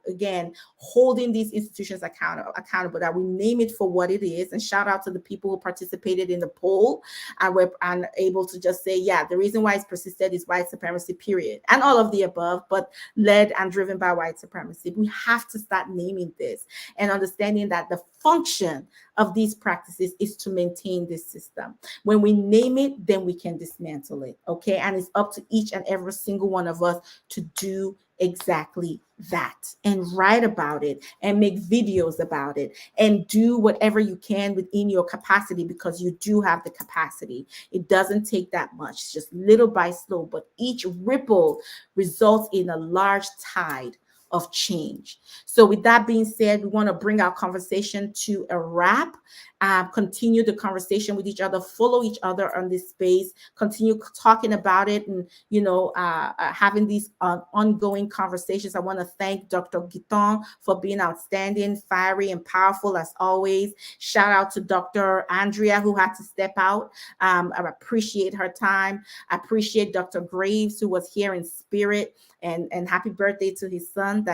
again, holding these institutions accountable, that we name it for what it is. And shout out to the people who participated in the poll and were able to just say, yeah, the reason why it's persisted is white supremacy, period, and all of the above, but led and driven by white supremacy. We have to start naming this and understanding that the function of these practices is to maintain this system. When we name it, then we can dismantle it. Okay. And it's up to each and every single one of us to do exactly that, and write about it, and make videos about it, and do whatever you can within your capacity, because you do have the capacity. It doesn't take that much, just little by slow, but each ripple results in a large tide of change. So with that being said, we want to bring our conversation to a wrap. Continue the conversation with each other, follow each other on this space, continue talking about it, and having these ongoing conversations. I want to thank Dr. Guiton for being outstanding, fiery, and powerful as always. Shout out to Dr. Andrea, who had to step out. I appreciate her time. I appreciate Dr. Graves, who was here in spirit. And happy birthday to his son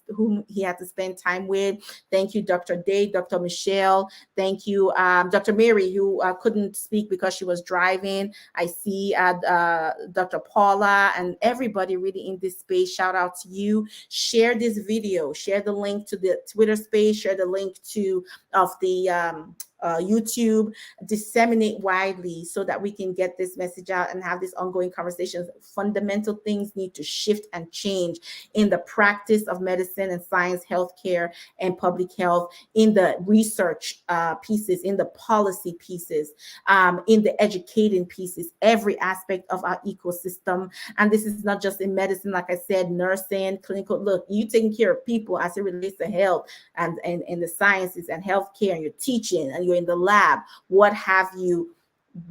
whom he had to spend time with. Thank you, Dr. Day, Dr. Michelle. Thank you, Dr. Mary, who couldn't speak because she was driving. I see Dr. Paula and everybody really in this space. Shout out to you. Share this video. Share the link to the Twitter space. Share the link of the YouTube. Disseminate widely so that we can get this message out and have these ongoing conversations. Fundamental things need to shift and change in the practice of medicine and science, healthcare, and public health, in the research pieces, in the policy pieces, in the educating pieces, every aspect of our ecosystem. And this is not just in medicine, like I said, nursing, clinical. Look, you taking care of people as it relates to health and the sciences and healthcare, and you're teaching and you're in the lab, what have you.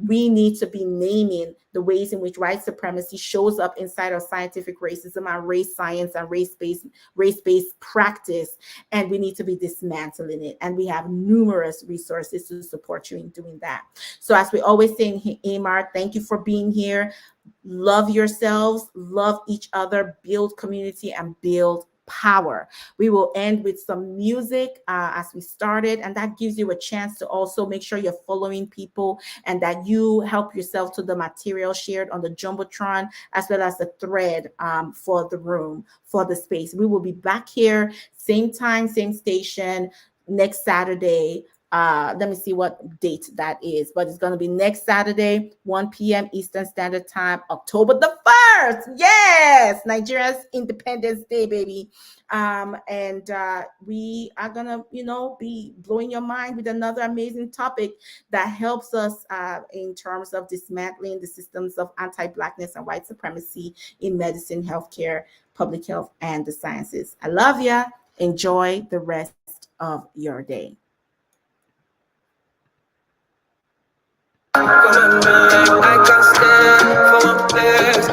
We need to be naming the ways in which white supremacy shows up inside of scientific racism and race science and race-based practice, and we need to be dismantling it. And we have numerous resources to support you in doing that. So as we always say in AMAR, thank you for being here. Love yourselves, love each other, build community, and build power. We will end with some music as we started, and that gives you a chance to also make sure you're following people and that you help yourself to the material shared on the Jumbotron, as well as the thread for the room, for the space. We will be back here, same time, same station, next Saturday. Let me see what date that is, but it's going to be next Saturday, 1 p.m. Eastern Standard Time, October the 1st. Yes, Nigeria's Independence Day, baby. And we are going to, be blowing your mind with another amazing topic that helps us in terms of dismantling the systems of anti-Blackness and white supremacy in medicine, healthcare, public health, and the sciences. I love ya. Enjoy the rest of your day. I can't stand for my legs,